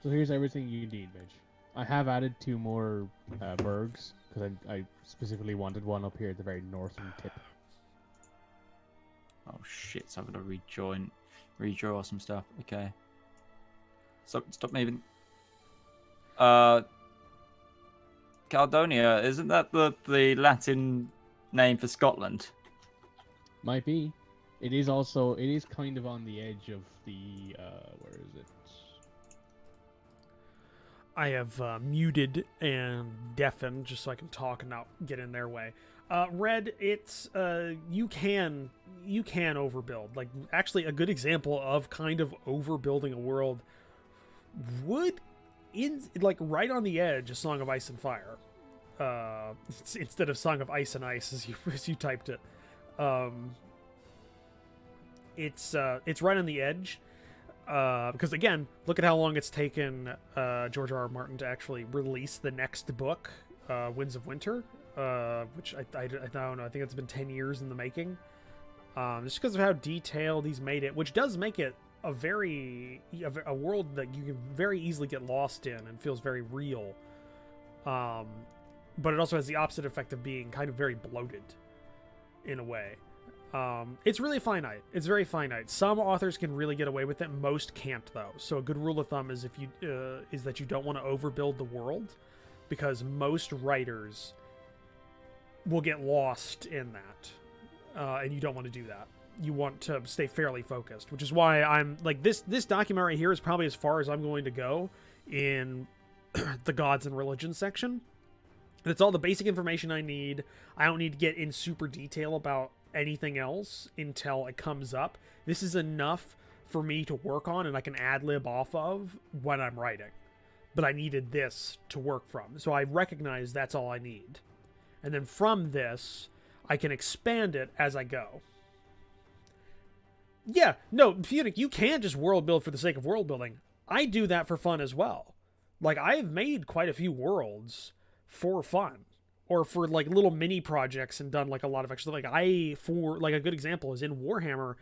So here's everything you need, Mitch. I have added 2 more burgs because I specifically wanted one up here at the very northern tip. Oh shit! So I'm gonna redraw some stuff. Okay. Stop moving. Caledonia, isn't that the Latin name for Scotland? Might be. It is kind of on the edge of the where is it? I have muted and deafened just so I can talk and not get in their way. Red, it's you can overbuild. Like, actually, a good example of kind of overbuilding a world would right on the edge, a Song of Ice and Fire, instead of Song of Ice and Ice as you typed it. It's right on the edge. Because again, look at how long it's taken George R.R. Martin to actually release the next book, Winds of Winter, which I don't know. I think it's been 10 years in the making. Just because of how detailed he's made it, which does make it a world that you can very easily get lost in and feels very real. But it also has the opposite effect of being kind of very bloated in a way. It's really finite. It's very finite. Some authors can really get away with it. Most can't, though. So a good rule of thumb is is that you don't want to overbuild the world, because most writers will get lost in that, and you don't want to do that. You want to stay fairly focused, which is why I'm like this document right here is probably as far as I'm going to go in the gods and religion section. That's all the basic information I need. I don't need to get in super detail about anything else until it comes up. This is enough for me to work on and I can ad-lib off of when I'm writing. But I needed this to work from. So I recognize that's all I need. And then from this, I can expand it as I go. Yeah, no, Punic, you can just world build for the sake of world building. I do that for fun as well. Like, I've made quite a few worlds for fun. Or for, like, little mini projects and done, like, a lot of extra... Like, like, a good example is in Warhammer,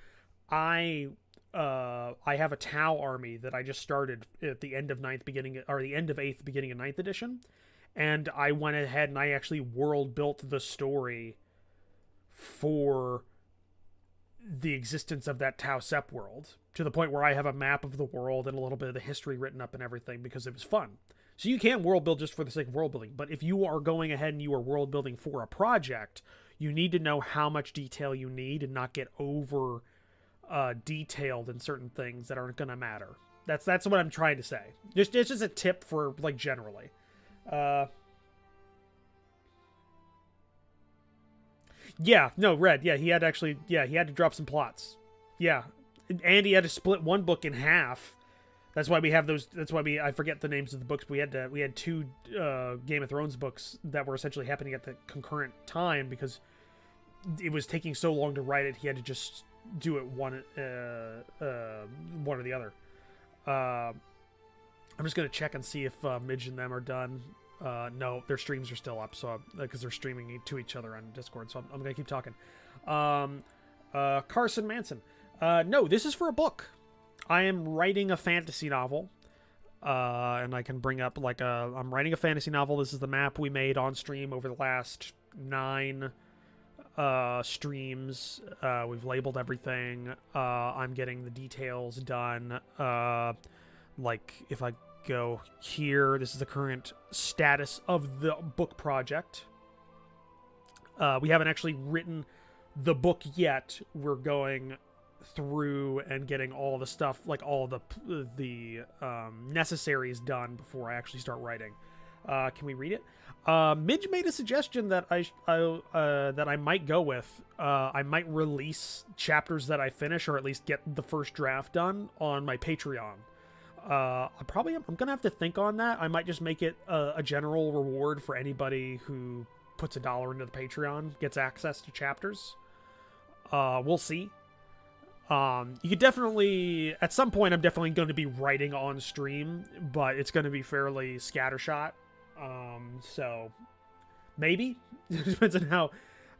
I have a Tau army that I just started at the end of 9th, the end of 8th, beginning of 9th edition. And I went ahead and I actually world built the story for the existence of that Tau Sep world, to the point where I have a map of the world and a little bit of the history written up and everything, because it was fun. So you can world build just for the sake of world building, but if you are going ahead and you are world building for a project, you need to know how much detail you need and not get over detailed in certain things that aren't going to matter. That's what I'm trying to say. It's just a tip for, like, generally. Yeah, no, Red. Yeah, he had to drop some plots. Yeah, Andy had to split one book in half. That's why we have those. That's why I forget the names of the books. But we had two Game of Thrones books that were essentially happening at the concurrent time because it was taking so long to write it. He had to just do it one or the other. I'm just gonna check and see if Midge and them are done. No, their streams are still up, so because they're streaming to each other on Discord. So I'm gonna keep talking. Carson Manson. No, this is for a book. I am writing a fantasy novel, and I can bring up I'm writing a fantasy novel. This is the map we made on stream over the last 9 streams. We've labeled everything. I'm getting the details done. Like if I go here, this is the current status of the book project. We haven't actually written the book yet. We're going through and getting all the stuff, like all the necessaries done before I actually start writing. Can we read it? Midge made a suggestion that I might go with. I might release chapters that I finish, or at least get the first draft done on my Patreon. I'm gonna have to think on that. I might just make it a general reward for anybody who puts $1 into the Patreon, gets access to chapters. We'll see. You could definitely, at some point, I'm definitely going to be writing on stream, but it's going to be fairly scattershot. So maybe it depends on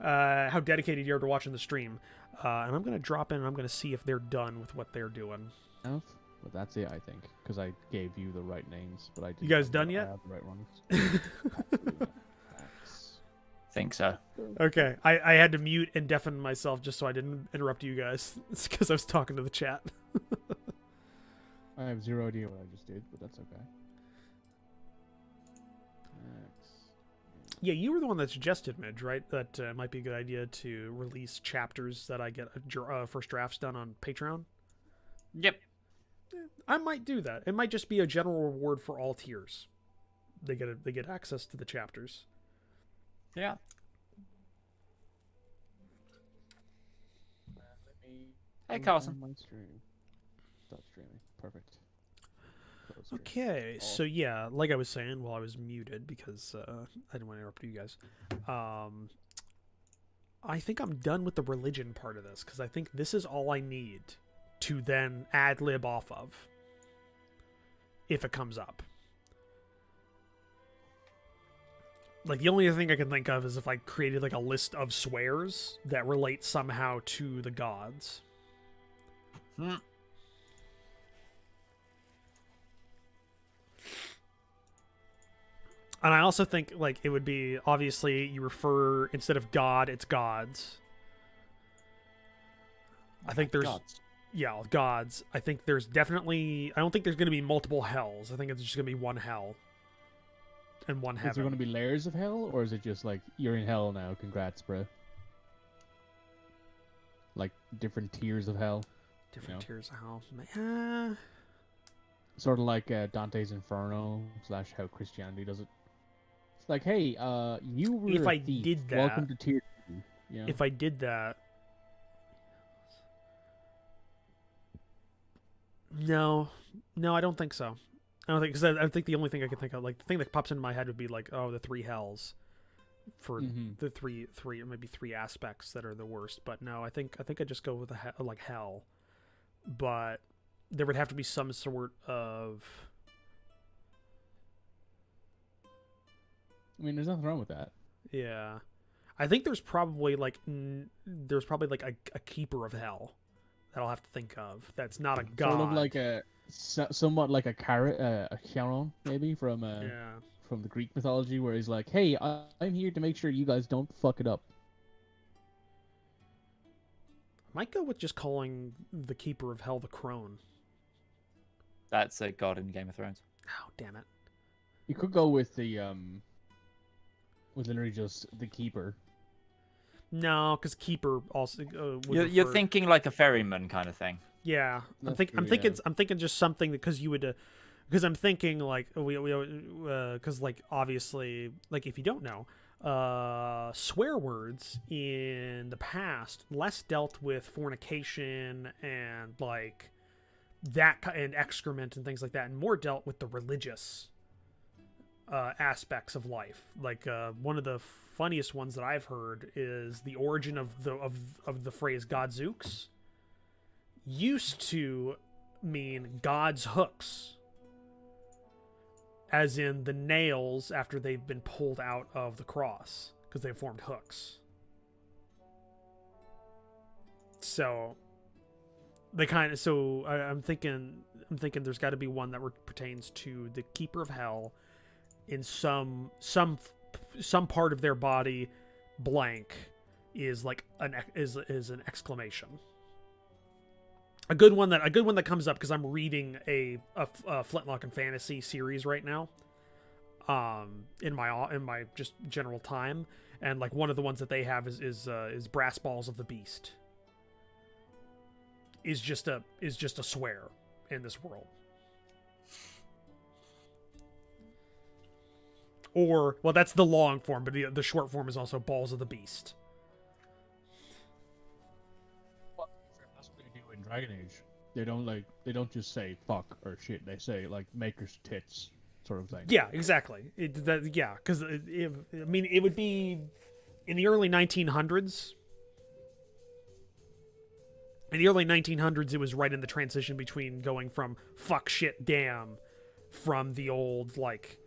how dedicated you are to watching the stream. And I'm going to drop in and I'm going to see if they're done with what they're doing. But that's it, I think, because I gave you the right names, but I didn't. You guys done yet? I have the right ones. Think so. Okay, I had to mute and deafen myself just so I didn't interrupt you guys. It's because I was talking to the chat. I have zero idea what I just did, but that's okay. Yeah, you were the one that suggested, Midge, right? That it might be a good idea to release chapters that I get first drafts done on Patreon. Yep. I might do that. It might just be a general reward for all tiers. They get access to the chapters. Yeah. Hey, Carlson. My stream. Stop streaming. Perfect. Okay, so yeah, like I was saying while I was muted because I didn't want to interrupt you guys. I think I'm done with the religion part of this because I think this is all I need to then ad-lib off of if it comes up. Like, the only thing I can think of is if I created, like, a list of swears that relate somehow to the gods. Hmm. And I also think, like, it would be, obviously, you refer, instead of God, it's gods. I think there's... Gods. Yeah, gods. I think there's definitely... I don't think there's going to be multiple hells. I think it's just going to be one hell. And one heaven. Is there going to be layers of hell, or is it just like, you're in hell now, congrats, bro? Like, different tiers of hell? Different tiers of hell. Sort of like Dante's Inferno / how Christianity does it. It's like, hey, you were if a I thief. did that, welcome to tier 2. You know? If I did that, No, no, I don't think so. I don't think because I think the only thing I can think of, like the thing that pops into my head, would be like, oh, the three hells for the three or maybe three aspects that are the worst. But no, I think I just go with like hell. But there would have to be some sort of. I mean, there's nothing wrong with that. Yeah, I think there's probably like a keeper of hell that I'll have to think of. That's not a god. Sort of like somewhat like a Charon, maybe from Yeah. from the Greek mythology, where he's like, "Hey, I'm here to make sure you guys don't fuck it up." Might go with just calling the keeper of hell the crone. That's a god in Game of Thrones. Oh, damn it. You could go with the with literally just the keeper. No, because keeper also. You're thinking like a ferryman kind of thing. Yeah, I'm That's true, thinking just something because you would. Because I'm thinking like because like obviously like if you don't know, swear words in the past less dealt with fornication and like that and excrement and things like that, and more dealt with the religious aspects of life. Like one of the funniest ones that I've heard is the origin of the phrase "Godzooks" used to mean God's hooks, as in the nails after they've been pulled out of the cross because they formed hooks. So they kind of I'm thinking there's got to be one that pertains to the keeper of hell in some part of their body. Blank is like an exclamation. A good one that comes up because I'm reading a Flintlock and Fantasy series right now. In my just general time, and like one of the ones that they have is Brass Balls of the Beast. Is just a swear in this world. Or well, that's the long form, but the short form is also Balls of the Beast. That's what they do in Dragon Age. They don't just say fuck or shit. They say like maker's tits sort of thing. Yeah, exactly. Because I mean, it would be in the early 1900s. In the early 1900s, it was right in the transition between going from fuck, shit, damn, from the old like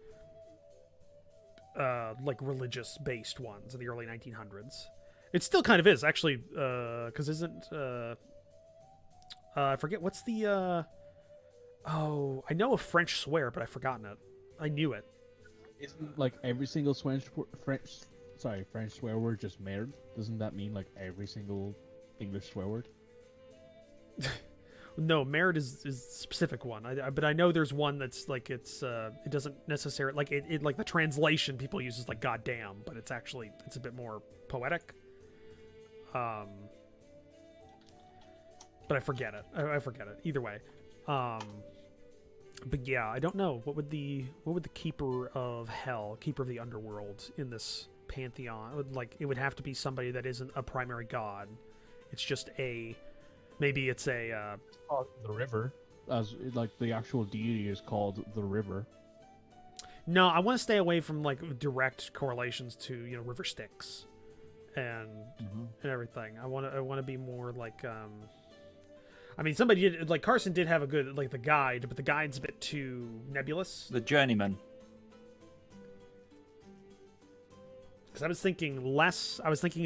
religious based ones in the early 1900s. It still kind of is actually, because isn't I forget what's the I know a French swear, but I've forgotten it. I knew it. Isn't like every single French swear word just merde? Doesn't that mean like every single English swear word? No, merit is a specific one. But I know there's one that's like it doesn't necessarily like it like the translation people use is like goddamn, but it's a bit more poetic. But I forget it. I forget it. Either way. But yeah, I don't know what would the keeper of hell, keeper of the underworld in this pantheon, like it would have to be somebody that isn't a primary god. It's just maybe it's a the river, as like the actual deity is called the river. No, I want to stay away from like direct correlations to river Styx and everything. I want to be more like I mean, somebody did like Carson did have a good like the guide, but the guide's a bit too nebulous. The journeyman. Because I was thinking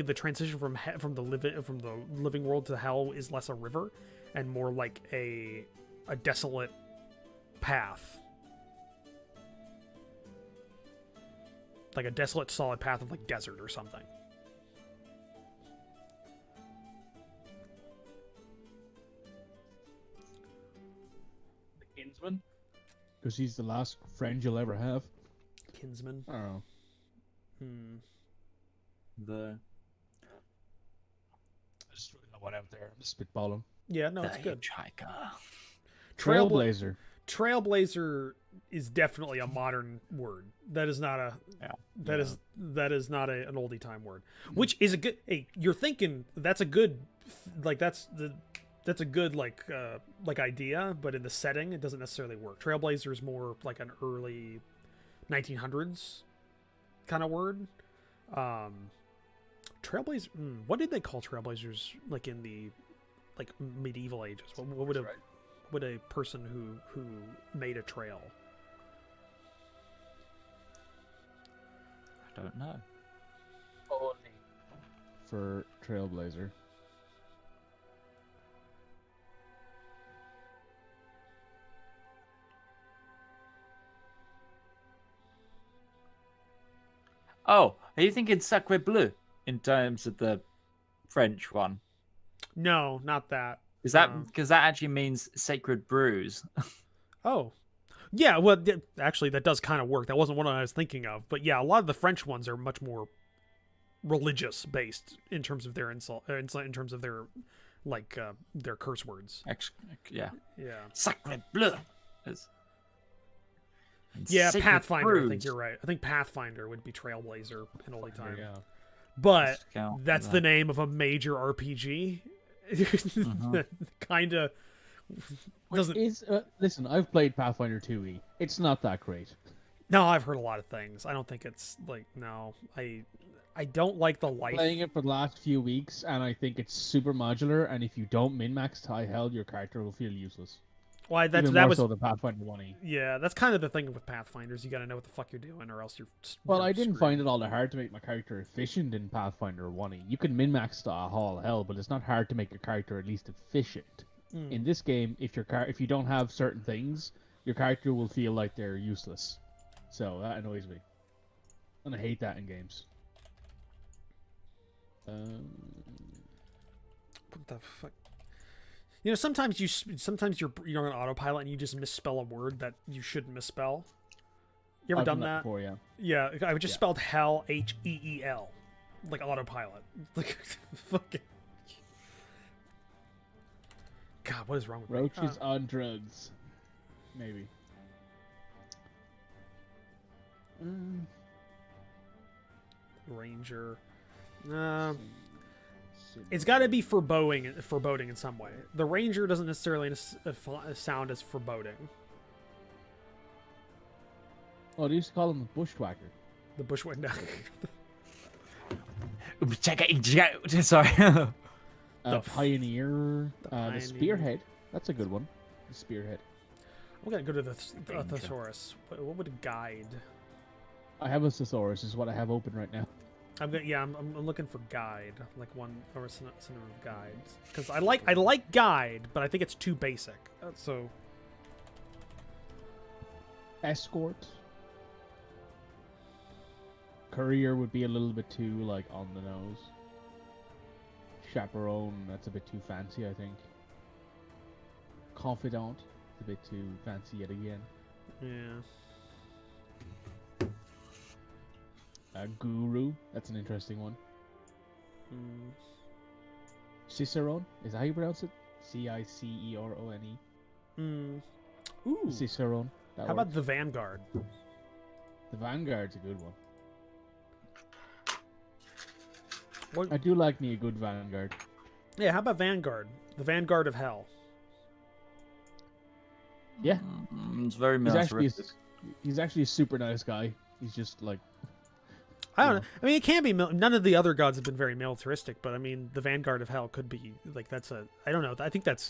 of the transition from the living world to hell is less a river and more like a desolate path. Like a desolate solid path of like desert or something. The kinsman? Because he's the last friend you'll ever have. Kinsman? I don't know. The I just threw that one out there. I'm just spitballing. Yeah, no, it's good. Trailblazer. Trailblazer is definitely a modern word. That is not that is not an oldie time word. Which is a good. Hey, you're thinking that's a good. Like that's that's a good like idea, but in the setting, it doesn't necessarily work. Trailblazer is more like an early 1900s kind of word. Trailblazer. What did they call trailblazers like in the like medieval ages? What would a person who made a trail? I don't know. For Trailblazer. Oh, are you thinking Sacre Bleu in terms of the French one? No, not that. Is that because that actually means sacred brews? Oh, yeah. Well, actually, that does kind of work. That wasn't what I was thinking of, but yeah, a lot of the French ones are much more religious based in terms of their insult, in terms of their like their curse words. Yeah. Yeah. Sacre Bleu. Yeah, Sacred Pathfinder. brews. I think you're right. I think Pathfinder would be Trailblazer in Holy Time. Yeah. But Count that's that. the name of a major RPG. That kind of doesn't. Listen, I've played Pathfinder 2e. It's not that great. No, I've heard a lot of things. I don't think it's like no. I don't like the life. Playing it for the last few weeks, and I think it's super modular. And if you don't min-max to high hell, your character will feel useless. Why Even that more was so than Pathfinder 1e. yeah. That's kind of the thing with Pathfinders. You got to know what the fuck you're doing, or else you're. Well, you're I didn't screwed. find it all that hard to make my character efficient in Pathfinder 1e. You can min-max to all hell, but it's not hard to make your character at least efficient. In this game, if you don't have certain things, your character will feel like they're useless. So that annoys me, and I hate that in games. What the fuck? You know, sometimes you're on autopilot and you just misspell a word that you shouldn't misspell. You ever I've done that? before? Yeah. Yeah, I just spelled hell Heel, like autopilot. Like fucking. God, what is wrong with me? Roach is on drugs. Maybe. Ranger. It's got to be foreboding in some way. The Ranger doesn't necessarily sound as foreboding. Oh, they used to call him the Bushwhacker. The Bushwick. Check it out. Sorry. Pioneer. Pioneer. The Spearhead. That's a good one. The Spearhead. I'm gonna go to the thesaurus. What would a guide? I have a thesaurus. Is what I have open right now. I'm looking for guide, like one or a synonym of guides, because I like guide, but I think it's too basic. So Escort. Courier would be a little bit too like on the nose. Chaperone, that's a bit too fancy, I think. Confidant, it's a bit too fancy yet again. yeah, Guru, that's an interesting one. Cicerone, is that how you pronounce it? Cicerone. Ooh, Cicerone. how about the Vanguard? The Vanguard's a good one. What? I do like me a good Vanguard. Yeah, how about Vanguard? The Vanguard of Hell. Yeah, It's very he's militaristic. actually a super nice guy. He's just like I don't know. I mean, it can be. None of the other gods have been very militaristic, but I mean, the Vanguard of Hell could be like that's a. I don't know. I think that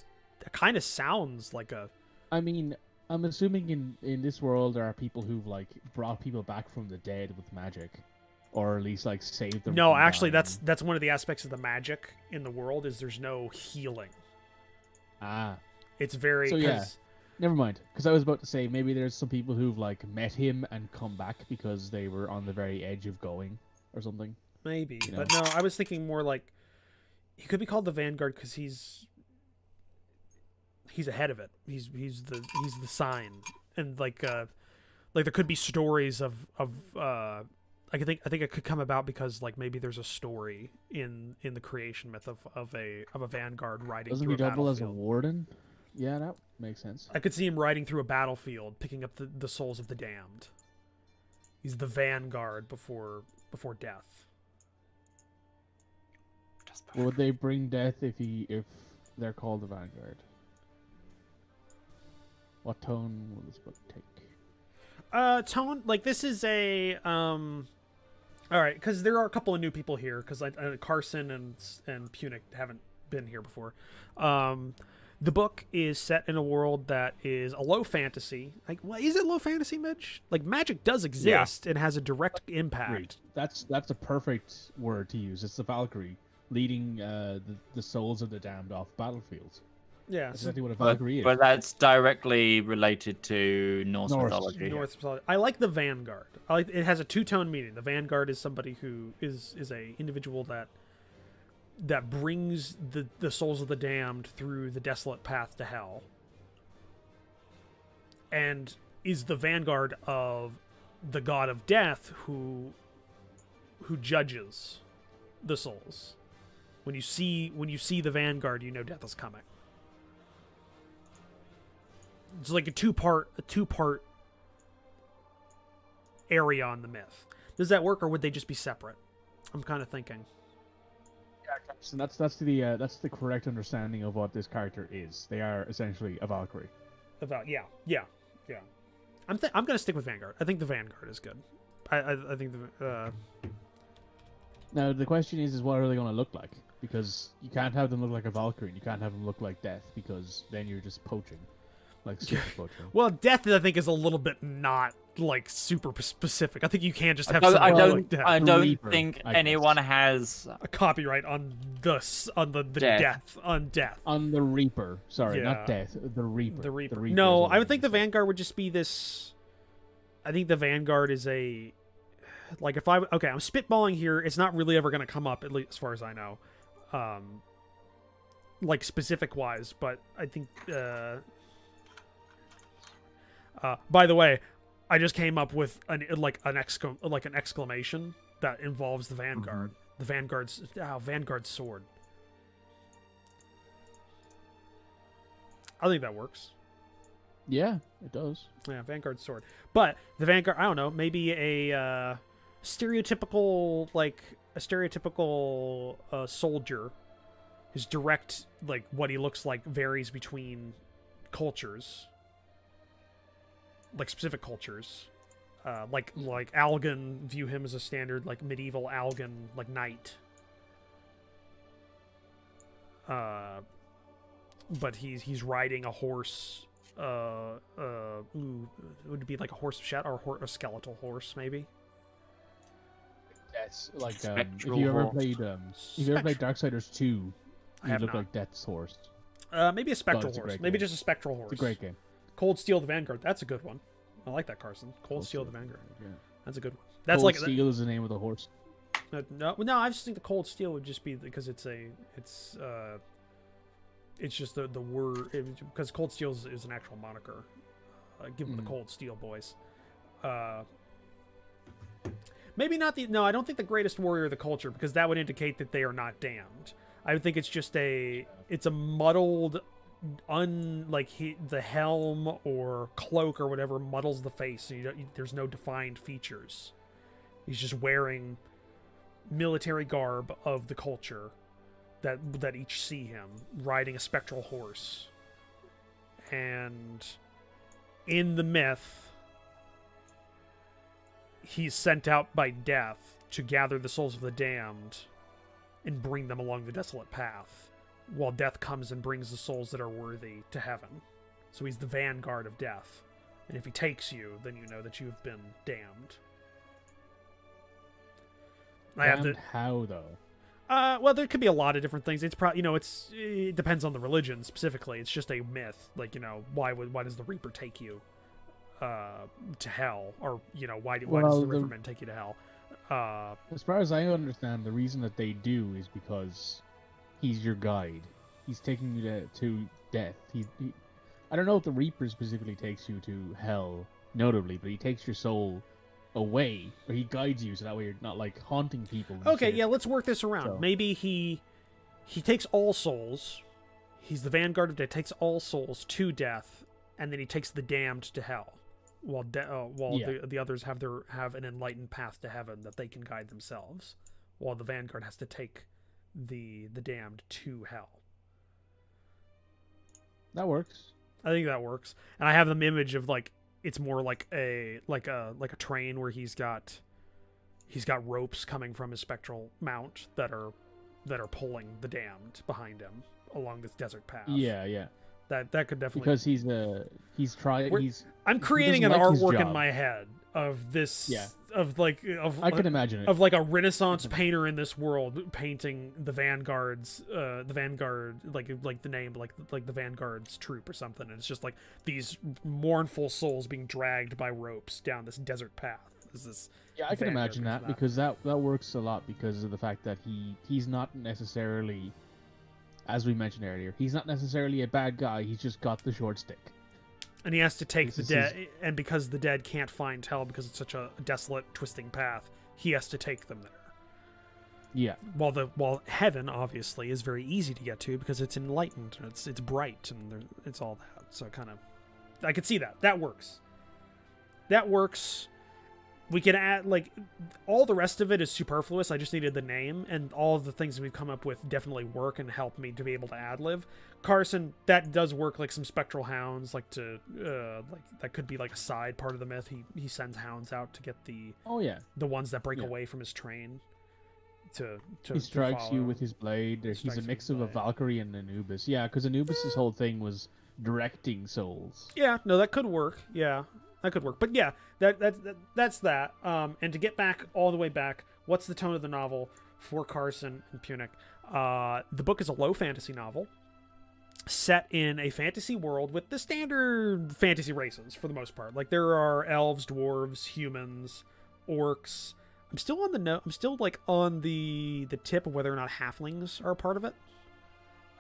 kind of sounds like a. I mean, I'm assuming in this world there are people who've like brought people back from the dead with magic, or at least like saved them. No, from actually, dying. that's one of the aspects of the magic in the world is there's no healing. Ah, It's very. So, yeah. 'cause- never mind. Because I was about to say maybe there's some people who've like met him and come back because they were on the very edge of going or something. Maybe, You but no, I was thinking more like he could be called the Vanguard because he's ahead of it. He's the sign, and like there could be stories of I think it could come about because like maybe there's a story in the creation myth of a Vanguard riding Doesn't through he a double as a battlefield. warden? Yeah, that makes sense. I could see him riding through a battlefield, picking up the souls of the damned. He's the Vanguard before death. Would they bring death if they're called the Vanguard. What tone will this book take? Tone, like, this is a all right, because there are a couple of new people here, because Carson and Punic haven't been here before. The book is set in a world that is a low fantasy. Like, well, is it low fantasy, Mitch? Like, magic does exist and has a direct impact. Great. That's a perfect word to use. It's the Valkyrie leading the souls of the damned off battlefields. Yeah, That's so exactly what a Valkyrie is. But that's directly related to Norse mythology. North mythology. I like the Vanguard. I like it has a two-tone meaning. The Vanguard is somebody who is a individual that brings the souls of the damned through the desolate path to hell, and is the vanguard of the god of death who judges the souls. When you see the Vanguard, you know death is coming. It's like a two-part area on the myth. Does that work, or would they just be separate? I'm kind of thinking. So that's the correct understanding of what this character is. They are essentially a Valkyrie. Yeah. I'm gonna stick with Vanguard. I think the Vanguard is good. I think the Now the question is what are they going to look like? Because you can't have them look like a Valkyrie, and you can't have them look like Death, because then you're just poaching, like super poaching. well, Death I think is a little bit not like super specific. I think you can't just have I somebody like Death. I don't Reaper, think I guess. anyone has A copyright on the death on Death. On the Reaper, sorry, Yeah. not Death, the Reaper. The Reaper. is No, what I would think the meant to say. Vanguard would just be this. I think the Vanguard is a, like if I'm spitballing here. It's not really ever going to come up, at least as far as I know, like specific wise. But I think. By the way, I just came up with an exclamation that involves the Vanguard. The Vanguard's sword. I think that works. Yeah, it does. Yeah, Vanguard sword. But the Vanguard, I don't know, maybe a stereotypical soldier. His direct, like, what he looks like varies between cultures. Like, specific cultures. Like Algan, view him as a standard, like, medieval Algan, like, knight. But he's riding a horse. Would it be like a horse of shadow or a skeletal horse, maybe? That's like if Spectral you ever horse. played Darksiders 2, you have look not. like Death's horse. Maybe a spectral it's a horse. great Maybe game. just a spectral horse. It's a great game. Cold Steel the Vanguard. That's a good one. I like that, Carson. Cold Steel the Vanguard. Yeah. That's a good one. That's Cold like Steel is the name of the horse. no. I just think the Cold Steel would just be because it's just the word, because Cold Steel is an actual moniker. Give them the Cold Steel boys. Maybe not the. No, I don't think the greatest warrior of the culture, because that would indicate that they are not damned. I would think it's just it's a muddled, the helm or cloak or whatever muddles the face, so there's no defined features. He's just wearing military garb of the culture that each see him riding a spectral horse. And in the myth, he's sent out by Death to gather the souls of the damned and bring them along the desolate path, while Death comes and brings the souls that are worthy to heaven. So he's the vanguard of Death. And if he takes you, then you know that you have been damned. Damned how though? Well, there could be a lot of different things. It's probably, it depends on the religion specifically. It's just a myth. Like, why does the Reaper take you to hell? Or, why does the Riverman take you to hell? As far as I understand, the reason that they do is because he's your guide. He's taking you to death. I don't know if the Reaper specifically takes you to hell, notably, but he takes your soul away, or he guides you, so that way you're not like haunting people. Okay, yeah, let's work this around. So. Maybe he takes all souls. He's the vanguard of death. Takes all souls to death, and then he takes the damned to hell, while the others have an enlightened path to heaven that they can guide themselves, while the vanguard has to take the damned to hell. That works. I think that works. And I have the image of like it's more like a train where he's got ropes coming from his spectral mount that are pulling the damned behind him along this desert path. Yeah. That could definitely, Because I'm creating an artwork in my head of this. Yeah. I can imagine it. of like a Renaissance painter in this world painting the vanguards, the vanguard, like the name, like the vanguard's troop or something. And it's just like these mournful souls being dragged by ropes down this desert path. Yeah, I can imagine that because that works a lot because of the fact that he's not necessarily, as we mentioned earlier, he's not necessarily a bad guy. He's just got the short stick. And he has to take the dead, and because the dead can't find hell because it's such a desolate, twisting path, he has to take them there. Yeah. While heaven obviously is very easy to get to because it's enlightened, and it's bright, and it's all that. So kind of, I could see that. That works. That works. We can add, like, all the rest of it is superfluous. I just needed the name, and all of the things we've come up with definitely work and help me to be able to ad-lib. Carson, that does work, like some spectral hounds, like that could be like a side part of the myth. He sends hounds out to get the ones that break away from his train. He strikes you with his blade. He's a mix of a Valkyrie and Anubis. Yeah, because Anubis's whole thing was directing souls. Yeah, no, that could work. Yeah. That could work. But yeah, that's that. And to get back all the way back, what's the tone of the novel for Carson and Punic? The book is a low fantasy novel set in a fantasy world with the standard fantasy races for the most part. Like there are elves, dwarves, humans, orcs. I'm still on the note. I'm still like on the tip of whether or not halflings are a part of it,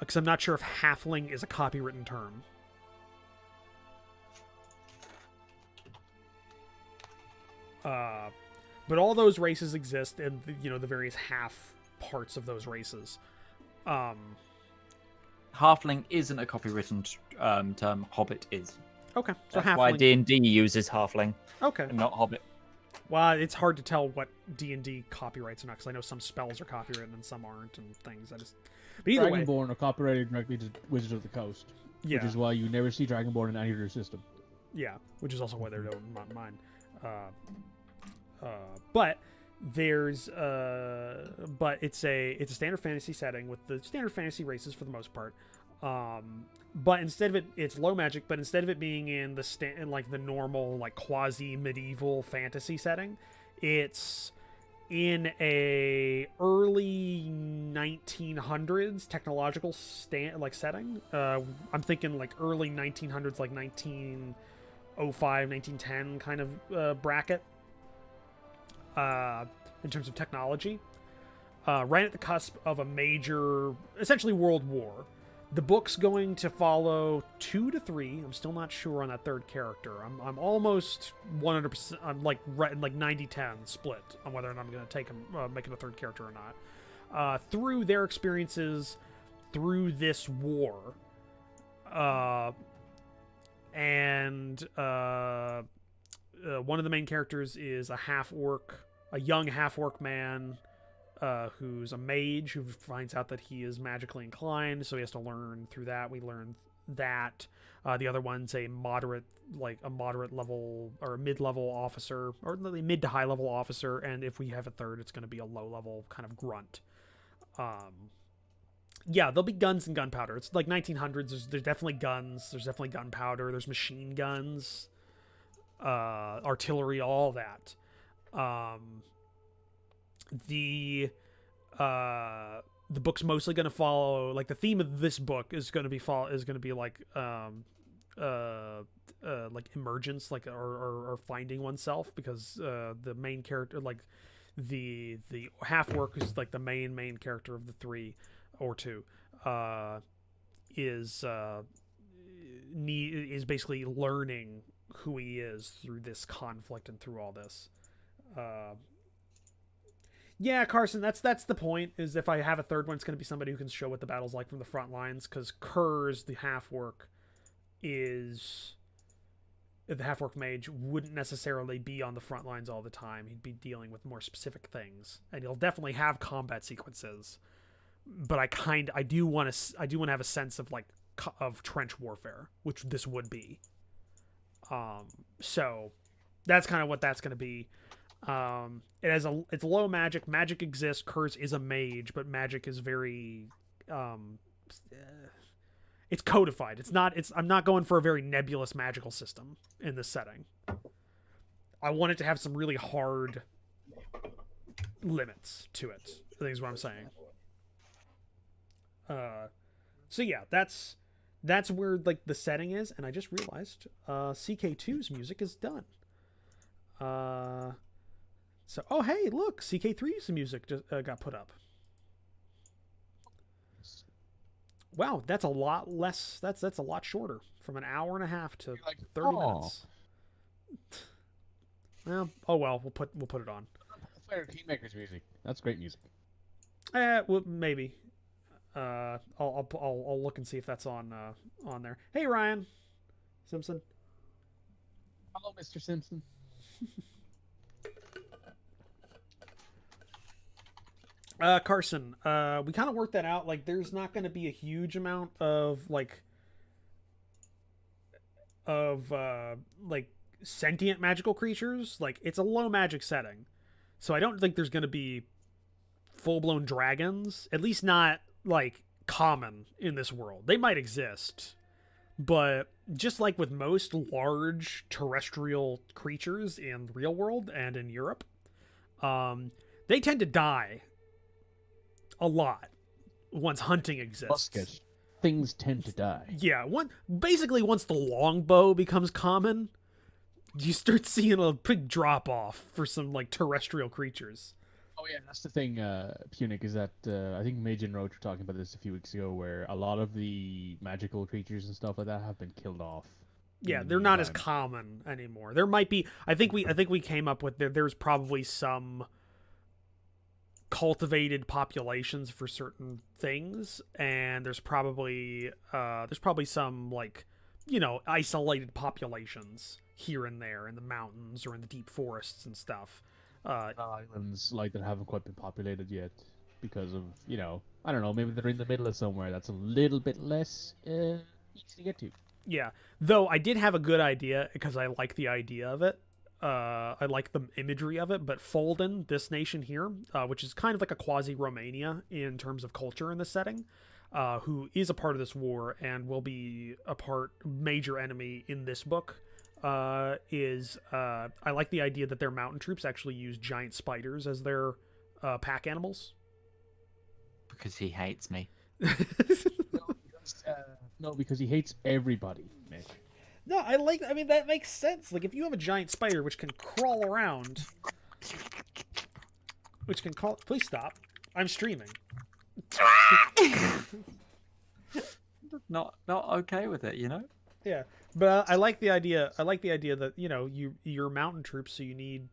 because I'm not sure if halfling is a copywritten term. But all those races exist, and the various half parts of those races. Halfling isn't a copywritten term. Hobbit is. Okay, so that's why D&D uses halfling. Okay, and not hobbit. Well, it's hard to tell what D&D copyrights or not, because I know some spells are copywritten and some aren't, and things. But either way, Dragonborn are copyrighted directly to Wizards of the Coast, which is why you never see Dragonborn in any other system. Yeah, which is also why they're not mine. But there's but it's a standard fantasy setting with the standard fantasy races for the most part. But instead of it's low magic, but instead of it being in the normal like quasi medieval fantasy setting, it's in a early 1900s technological setting. I'm thinking like early 1900s, like 1905, 1910 kind of bracket. In terms of technology, right at the cusp of a major, essentially world war. The book's going to follow 2 to 3. I'm still not sure on that third character. I'm almost 100%. I'm like 90-10 split on whether or not I'm going to take him, make it a third character or not. Through their experiences through this war, and one of the main characters is a young half-orc man who's a mage who finds out that he is magically inclined, so he has to learn through that. We learn that. The other one's a moderate level or a mid-level officer, or mid to high-level officer, and if we have a third, it's going to be a low-level kind of grunt. Yeah, there'll be guns and gunpowder. It's like 1900s. There's definitely guns. There's definitely gunpowder. There's machine guns, artillery, all that. The book's mostly going to follow, like, the theme of this book is going to be like emergence, like or finding oneself, because the main character, like the half-orc, who's like the main character of the 3 or 2, is basically learning who he is through this conflict and through all this. Yeah, Carson, that's the point, is if I have a third one, it's going to be somebody who can show what the battle's like from the front lines, because Kurz, the half-orc, the half-orc mage, wouldn't necessarily be on the front lines all the time. He'd be dealing with more specific things, and he'll definitely have combat sequences. But I do want to have a sense of like of trench warfare, which this would be. So that's kind of what that's going to be. It's low magic. Magic exists. Curse is a mage, but magic is very it's codified. I'm not going for a very nebulous magical system in this setting. I want it to have some really hard limits to it, I think is what I'm saying. So yeah, that's where like the setting is, and I just realized CK2's music is done. So oh hey, look, CK3's music just got put up. Wow, that's a lot less. That's a lot shorter, from an hour and a half to 30 minutes. Well, oh well, we'll put it on. Fire Kingmaker's music. That's great music. Well, maybe. I'll look and see if that's on there. Hey, Ryan Simpson. Hello, Mr. Simpson. Carson, we kind of worked that out. Like, there's not going to be a huge amount of like sentient magical creatures. Like, it's a low magic setting, so I don't think there's going to be full-blown dragons, at least not like common in this world. They might exist, but just like with most large terrestrial creatures in the real world and in Europe, they tend to die a lot once hunting exists. Musket. Things tend to die. Yeah, basically once the longbow becomes common, you start seeing a big drop off for some like terrestrial creatures. Oh yeah, that's the thing, Punic, is that I think Mage and Roach were talking about this a few weeks ago, where a lot of the magical creatures and stuff like that have been killed off. Yeah, they're not as common anymore. There might be. I think we came up with there's probably some cultivated populations for certain things, and there's probably some like, you know, isolated populations here and there in the mountains or in the deep forests and stuff. Islands like that haven't quite been populated yet because of, you know, I don't know, maybe they're in the middle of somewhere that's a little bit less easy to get to. Yeah, though I did have a good idea because I like the idea of it. I like the imagery of it, but Folden, this nation here, which is kind of like a quasi-Romania in terms of culture in this setting, who is a part of this war and will be a major enemy in this book, I like the idea that their mountain troops actually use giant spiders as their pack animals. Because he hates me. No, because he hates everybody, Nick. No, I mean, that makes sense. Like, if you have a giant spider which can crawl around, please stop. I'm streaming. Not okay with it, you know? Yeah, but I like the idea. I like the idea that, you know, you're mountain troops, so you need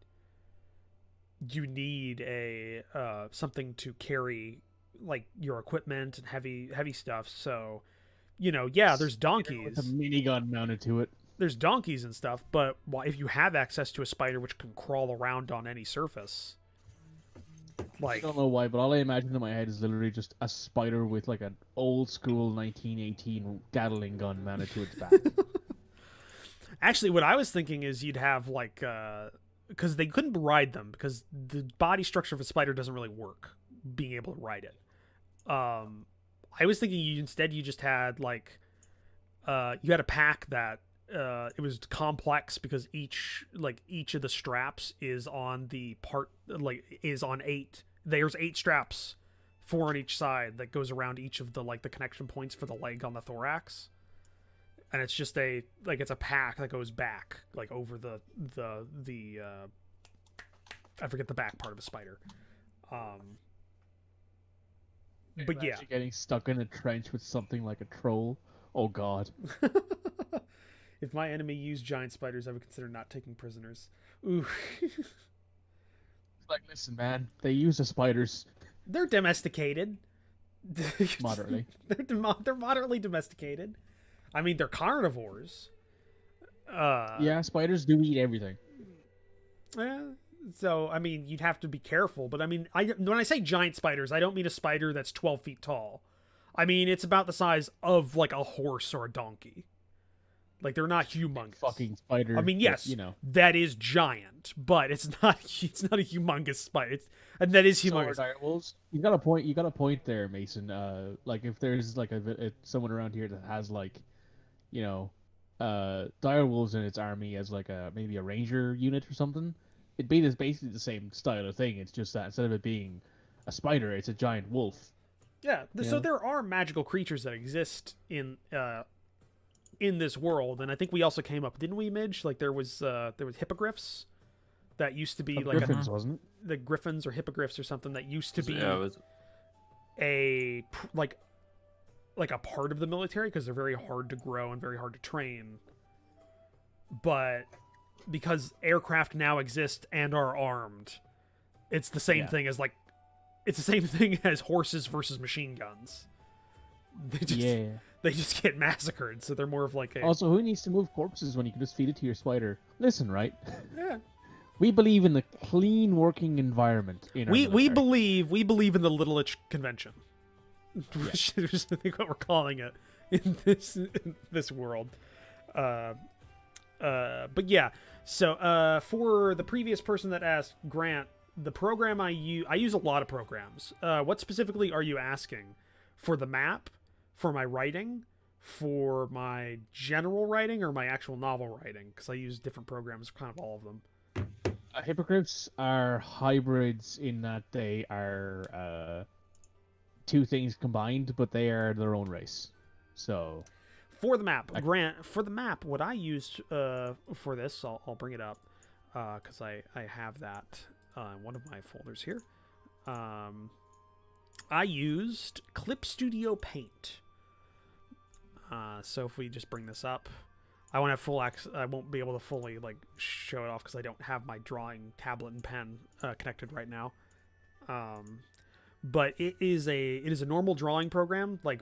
a something to carry like your equipment and heavy stuff. So, you know, yeah, there's donkeys. With a minigun mounted to it. There's donkeys and stuff, but if you have access to a spider which can crawl around on any surface, like, I don't know why, but all I imagine in my head is literally just a spider with like an old school 1918 Gatling gun mounted to its back. Actually, what I was thinking is you'd have like, because they couldn't ride them because the body structure of a spider doesn't really work being able to ride it. I was thinking you just had like, you had a pack that it was complex because each of the straps is on eight. There's 8 straps, 4 on each side that goes around each of the like the connection points for the leg on the thorax, and it's just it's a pack that goes back like over the I forget the back part of a spider. But yeah, getting stuck in a trench with something like a troll. Oh God. If my enemy used giant spiders, I would consider not taking prisoners. Ooh. Like, listen, man, they use the spiders. They're domesticated. Moderately. They're moderately domesticated. I mean, they're carnivores. Yeah, spiders do eat everything. So, I mean, you'd have to be careful. But I mean, when I say giant spiders, I don't mean a spider that's 12 feet tall. I mean, it's about the size of like a horse or a donkey. Like they're not humongous. Fucking spider. I mean, yes, you know. that is giant, but it's not. It's not a humongous spider. And that is So are humongous. direwolves. You got a point. You got a point there, Mason. Like if there's like someone around here that has like, you know, direwolves in its army as like maybe a ranger unit or something, it'd be basically the same style of thing. It's just that instead of it being a spider, it's a giant wolf. Yeah. So Yeah. there are magical creatures that exist in this world, and I think we also came up, didn't we, Midge? Like there was hippogriffs that used to be like Griffins, wasn't it? the griffins or hippogriffs or something that used to be Yeah, it was... like a part of the military because they're very hard to grow and very hard to train. But because aircraft now exist and are armed, it's the same Yeah. thing as like it's the same thing as horses versus machine guns. They just get massacred, so they're more of like a Also, who needs to move corpses when you can just feed it to your spider? Listen, right? yeah. We believe in the clean working environment in our We military. believe in the Little-ich Convention, which is I think what we're calling it in this world. But yeah. So for the previous person that asked, Grant, the program I use a lot of programs. What specifically are you asking? For the map, for my writing, for my general writing, or my actual novel writing? Because I use different programs, kind of all of them. Hippogriffs are hybrids in that they are two things combined, but they are their own race. So For the map, Grant, for the map, what I used for this, I'll bring it up because I have that in one of my folders here. I used Clip Studio Paint. So if we just bring this up, I won't have full access. I won't be able to fully like show it off because I don't have my drawing tablet and pen connected right now. But it is a normal drawing program, like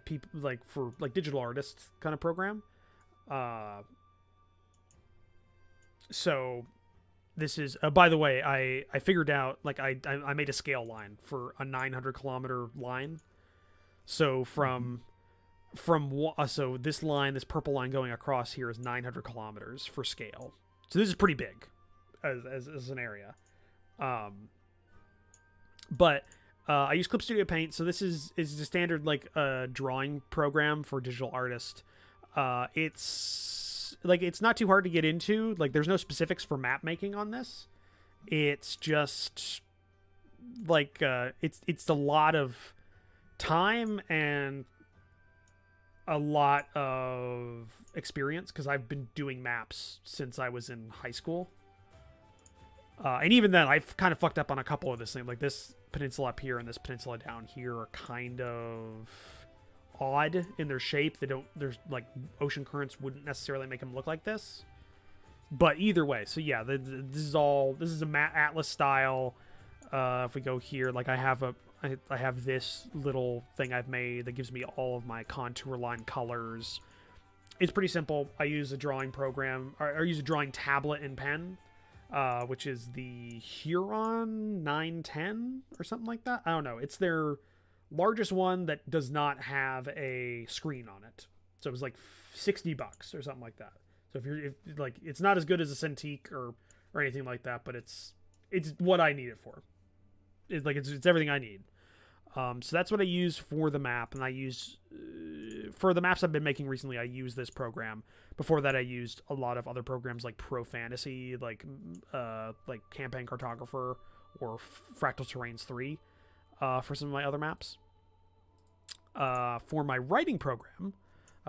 for digital artists kind of program. So this is by the way, I figured out like I made a scale line for a 900 kilometer line. So so this line, this purple line going across here is 900 kilometers for scale. So this is pretty big as an area. But I use Clip Studio Paint, so this is a standard like drawing program for digital artists. It's not too hard to get into. Like there's no specifics for map making on this. It's just like it's a lot of time and a lot of experience because I've been doing maps since I was in high school. And even then, I've kind of fucked up on a couple of this thing. Like this peninsula up here and this peninsula down here are kind of odd in their shape. There's like ocean currents wouldn't necessarily make them look like this. But either way, so yeah, this is a Atlas style. If we go here, like I have this little thing I've made that gives me all of my contour line colors. It's pretty simple. I use a drawing program, or I use a drawing tablet and pen, which is the Huron 910 or something like that. I don't know. It's their largest one that does not have a screen on it. So it was like $60 or something like that. So if it's not as good as a Cintiq or anything like that, but it's what I need it for. It's everything I need. So that's what I use for the map, and I use for the maps I've been making recently. I use this program. Before that, I used a lot of other programs like Pro Fantasy, like Campaign Cartographer or Fractal Terrains 3 for some of my other maps. For my writing program,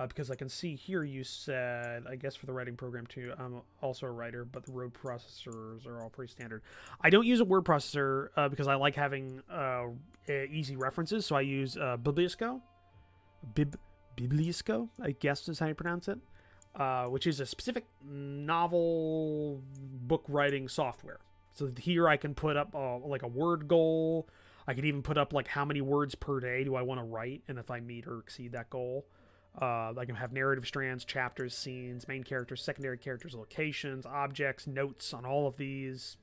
because I can see here you said, I guess for the writing program too, I'm also a writer, but the word processors are all pretty standard. I don't use a word processor because I like having easy references, so I use Bibliosco. Bibliosco, I guess is how you pronounce it, which is a specific novel book writing software. So here I can put up like a word goal. I can even put up like how many words per day do I want to write, and if I meet or exceed that goal. I can have narrative strands, chapters, scenes, main characters, secondary characters, locations, objects, notes on all of these.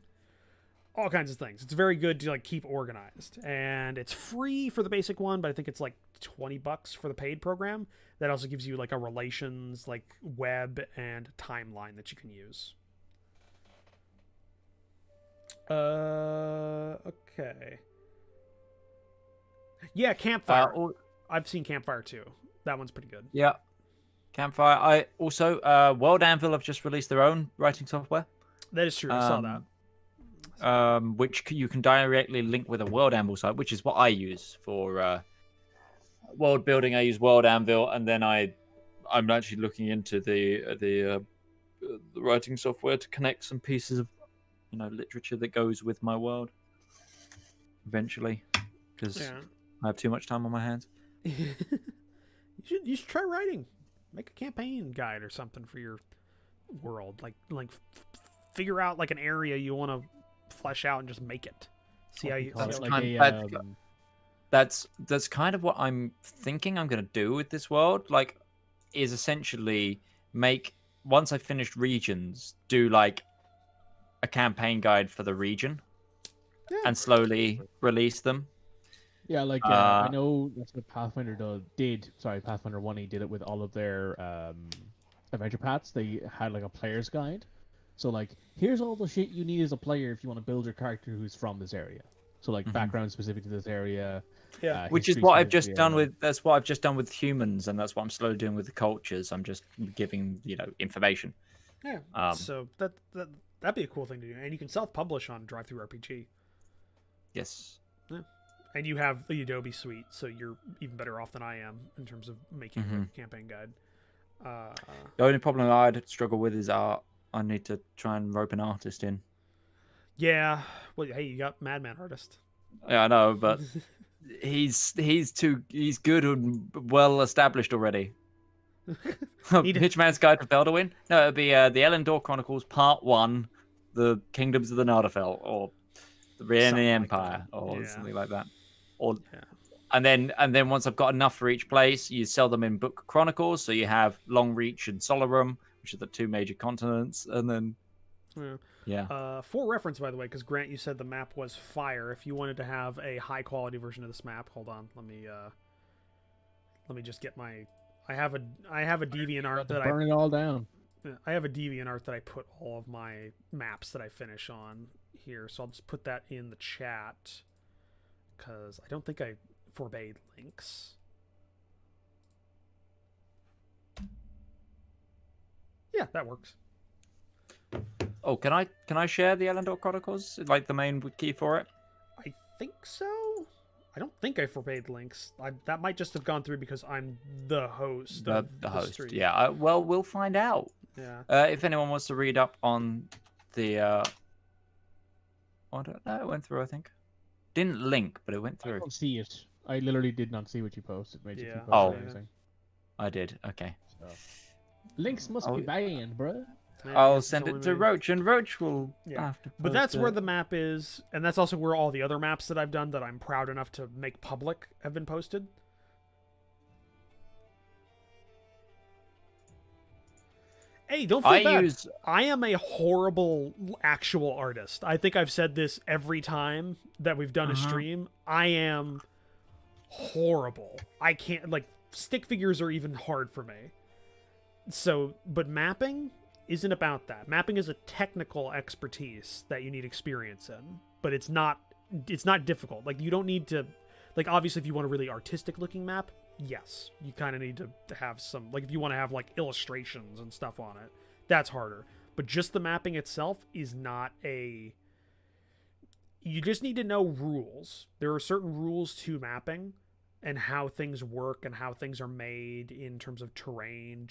all kinds of things. It's very good to like keep organized, and it's free for the basic one, but I think it's like $20 for the paid program. That also gives you like a relations, like web and timeline that you can use. Okay. Yeah, Campfire. I've seen Campfire too. That one's pretty good. Yeah. Campfire. I also World Anvil have just released their own writing software. That is true. I saw that. Which you can directly link with a World Anvil site, which is what I use for world building. I use World Anvil, and then I'm actually looking into the writing software to connect some pieces of literature that goes with my world eventually, because I have too much time on my hands. You should try writing. Make a campaign guide or something for your world. Like figure out like an area you want to flesh out and just make it. See how you. That's kind of what I'm thinking I'm gonna do with this world. Like, is essentially make, once I finished regions, do like a campaign guide for the region, and slowly release them. Yeah, like I know that's what Pathfinder did. Sorry, Pathfinder 1 did it with all of their adventure paths. They had like a player's guide. So like, here's all the shit you need as a player if you want to build your character who's from this area. So like background specific to this area. Yeah, which is what I've just done with. That's what I've just done with humans, and that's what I'm slowly doing with the cultures. I'm just giving information. Yeah. So that'd be a cool thing to do, and you can self-publish on DriveThruRPG. Yes. Yeah. And you have the Adobe suite, so you're even better off than I am in terms of making a campaign guide. The only problem I'd struggle with is art. I need to try and rope an artist in. Yeah. Well, hey, you got Madman Artist. Yeah, I know, but he's good and well established already. Hitchman's Guide to Felderwin? No, it'd be the Elendor Chronicles Part 1, The Kingdoms of the Nardafell, or The Reign of the Empire, or something like that. Or and then once I've got enough for each place, you sell them in book chronicles. So you have Longreach and Solarum, which are the two major continents, and then for reference, by the way, because Grant, you said the map was fire. If you wanted to have a high quality version of this map, hold on, let me just get my. I have a DeviantArt that burn it all down. I have a DeviantArt that I put all of my maps that I finish on here, so I'll just put that in the chat because I don't think I forbade links. Yeah, that works. Oh, can I share the Elendor Chronicles, like the main key for it? I think so. I don't think I forbade links. That might just have gone through because I'm the host. The host. stream. Yeah. Well, we'll find out. Yeah. If anyone wants to read up on the, I don't know. It went through. I think. Didn't link, but it went through. I don't see it. I literally did not see what you posted. I did. Okay. So. Links must be banned, bro. I'll send it to Roach, and Roach will have to. But that's where the map is, and that's also where all the other maps that I've done that I'm proud enough to make public have been posted. Hey, don't feel bad. I am a horrible actual artist. I think I've said this every time that we've done a stream. I am horrible. I can't, like, stick figures are even hard for me. So, but mapping isn't about that. Mapping is a technical expertise that you need experience in, but it's not difficult. Like, you don't need to, like, obviously if you want a really artistic looking map, yes, you kind of need to have some, like, if you want to have like illustrations and stuff on it, that's harder. But just the mapping itself is not a, you just need to know rules. There are certain rules to mapping and how things work and how things are made in terms of terrain,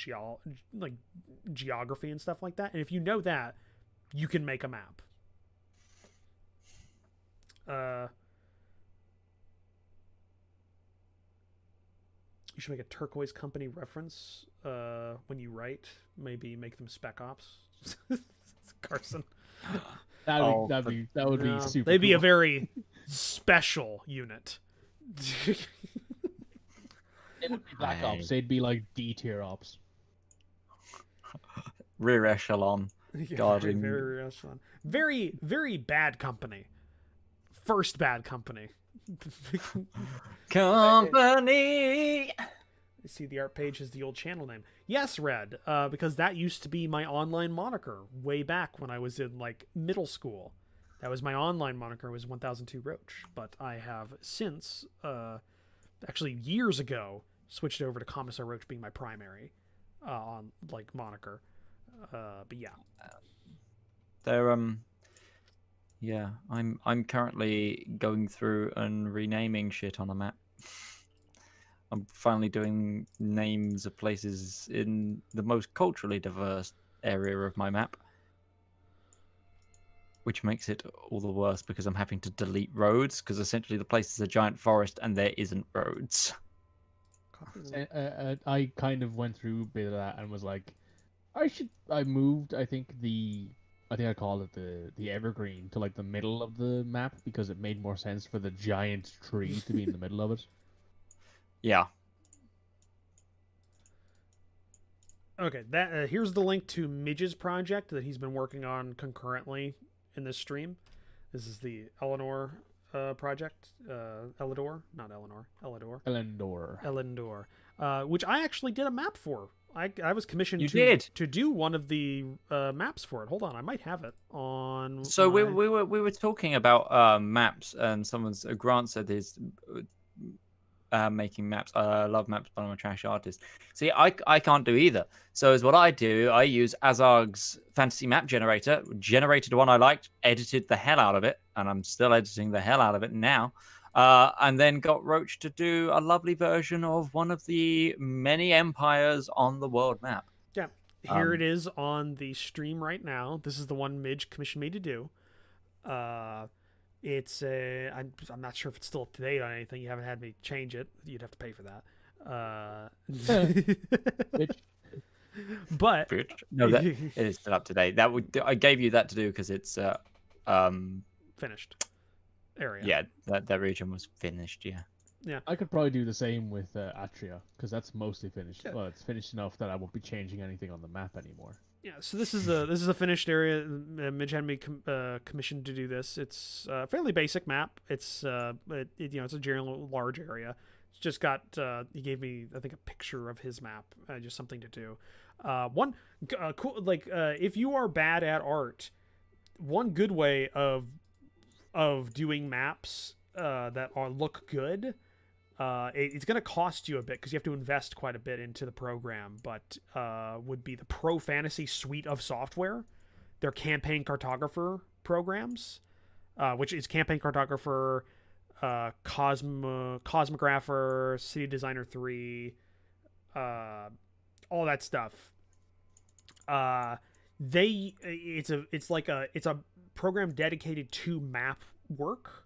geography and stuff like that. And if you know that, you can make a map. You should make a Turquoise Company reference when you write. Maybe make them Spec Ops. Carson. That would be super. They'd be cool. a very special unit. It would be Black Ops. They'd be like D tier ops. Rear echelon. Very rear echelon. Very, very bad company. first bad company. Company. You see the art page is the old channel name. Yes, Red, because that used to be my online moniker way back when I was in like middle school. That was my online moniker, was 1002 Roach. But I have since, actually years ago, switched over to Commissar Roach being my primary on like moniker. But yeah, They're yeah, I'm currently going through and renaming shit on a map. I'm finally doing names of places in the most culturally diverse area of my map, which makes it all the worse because I'm having to delete roads because essentially the place is a giant forest and there isn't roads. I kind of went through a bit of that and was like, I moved. I think I called it the evergreen to like the middle of the map because it made more sense for the giant tree to be in the middle of it. Yeah. Okay, that here's the link to Midge's project that he's been working on concurrently in this stream. This is the Eleanor project. Elidor, not Eleanor. Elidor. Elendor. Which I actually did a map for. I was commissioned to do one of the maps for it. Hold on, I might have it on. So we were talking about maps, and Grant said he's making maps. I love maps, but I'm a trash artist. See, I can't do either. So is what I do. I use Azarg's fantasy map generator, generated one I liked, edited the hell out of it, and I'm still editing the hell out of it now. And then got Roach to do a lovely version of one of the many empires on the world map. Yeah, here it is on the stream right now. This is the one Midge commissioned me to do. It's I'm not sure if it's still up to date on anything. You haven't had me change it. You'd have to pay for that. But no, that it is still up to date. I gave you that to do because it's finished area. Yeah, that region was finished. Yeah. I could probably do the same with Atria because that's mostly finished. Yeah. Well, it's finished enough that I won't be changing anything on the map anymore. Yeah, so this is a finished area. Midge had me commissioned to do this. It's a fairly basic map. It's it's a general large area. It's just got he gave me, I think, a picture of his map, just something to do. One cool, like if you are bad at art, one good way of doing maps that look good. It's going to cost you a bit because you have to invest quite a bit into the program, but would be the Pro Fantasy suite of software, their campaign cartographer programs, which is campaign cartographer, Cosmographer, City Designer 3, all that stuff. It's a program dedicated to map work,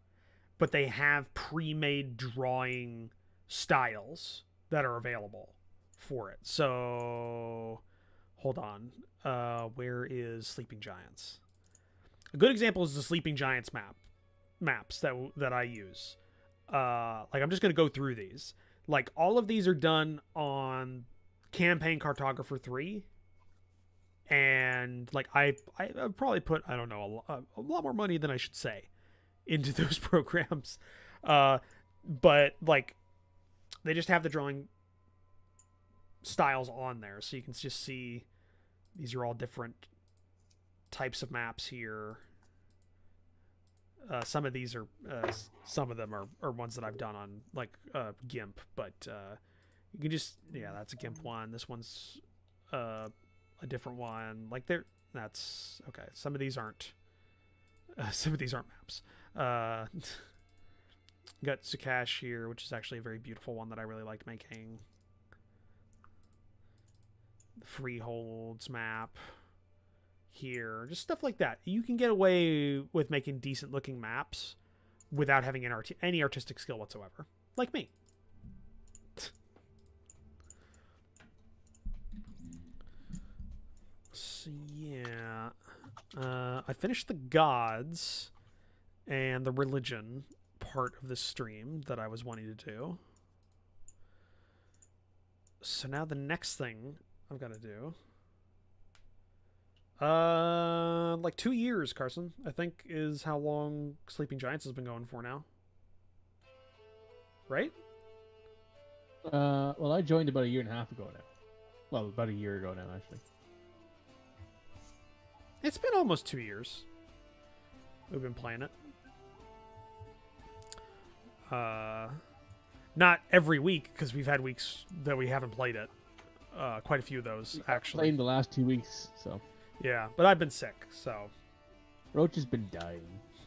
but they have pre-made drawing styles that are available for it. So, hold on. Where is Sleeping Giants? A good example is the Sleeping Giants maps that I use. Like, I'm just going to go through these. Like, all of these are done on Campaign Cartographer 3. And, like, I probably put, I don't know, a lot more money than I should say into those programs, but like they just have the drawing styles on there, so you can just see these are all different types of maps here. Some of these are some of them are ones that I've done on like GIMP, but you can just that's a GIMP one. This one's a different one. Like that's okay. Some of these aren't maps. Got Sukash here, which is actually a very beautiful one that I really liked making. The Freeholds map here, just stuff like that. You can get away with making decent looking maps without having any artistic skill whatsoever, like me. So yeah, I finished the gods and the religion part of the stream that I was wanting to do. So now the next thing I've got to do, Like 2 years, Carson, I think is how long Sleeping Giants has been going for now. Right? Well, I joined about a year and a half ago now. Well, about a year ago now, actually. It's been almost 2 years. We've been playing it. Not every week, because we've had weeks that we haven't played it. Quite a few of those, actually. Playing the last 2 weeks, so. Yeah, but I've been sick, so. Roach has been dying.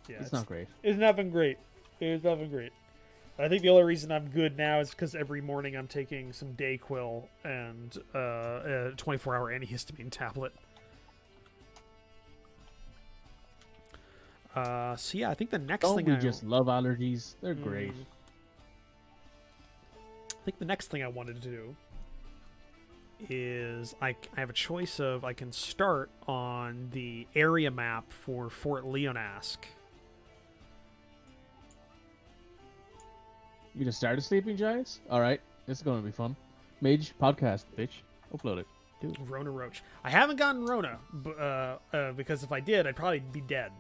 Yeah, it's not great. It's not been great. It's not been great. I think the only reason I'm good now is because every morning I'm taking some Dayquil and a 24-hour antihistamine tablet. So yeah, I think the next thing we just love allergies? They're great. I think the next thing I wanted to do is I have a choice of I can start on the area map for Fort Leonask. You gonna start a Sleeping Giants? Alright, this is gonna be fun. Mage podcast, bitch. Upload it. Do it. Rona Roach. I haven't gotten Rona, because if I did, I'd probably be dead.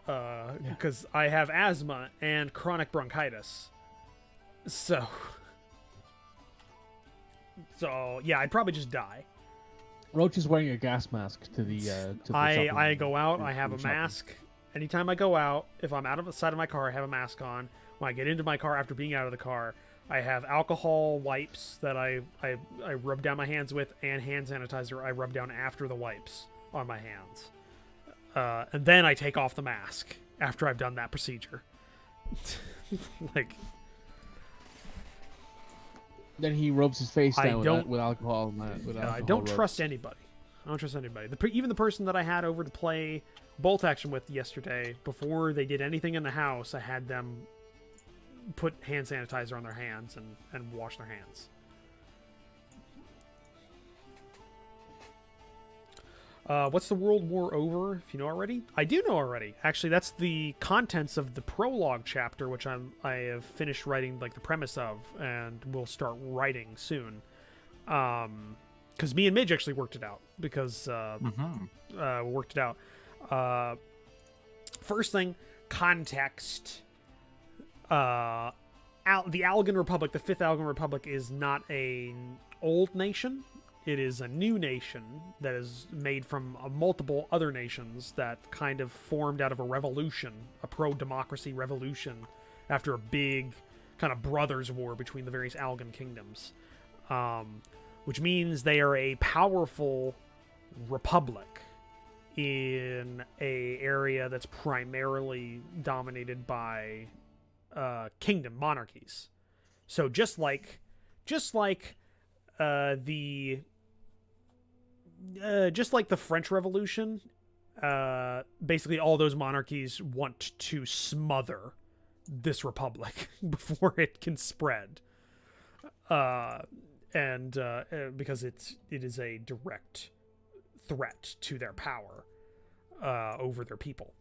Because I have asthma and chronic bronchitis. So yeah, I'd probably just die. Roach is wearing a gas mask to the I go out, I have a mask. Anytime I go out, if I'm out of the side of my car, I have a mask on. When I get into my car after being out of the car, I have alcohol wipes that I rub down my hands with, and hand sanitizer I rub down after the wipes on my hands. And then I take off the mask after I've done that procedure. Like, then he rubs his face down with alcohol. I don't trust anybody. I don't trust anybody. Even the person that I had over to play Bolt Action with yesterday, before they did anything in the house, I had them put hand sanitizer on their hands and wash their hands. What's the World War over, if you know already? I do know already. Actually, that's the contents of the prologue chapter, which I have finished writing like the premise of, and will start writing soon. Because me and Midge actually worked it out. Because we worked it out. First thing, context. The Algan Republic, the 5th Algan Republic, is not an old nation. It is a new nation that is made from multiple other nations that kind of formed out of a revolution, a pro-democracy revolution, after a big kind of brothers' war between the various Algan kingdoms. Which means they are a powerful republic in a area that's primarily dominated by kingdom monarchies. So just like the French Revolution, basically all those monarchies want to smother this republic before it can spread, because it is a direct threat to their power over their people.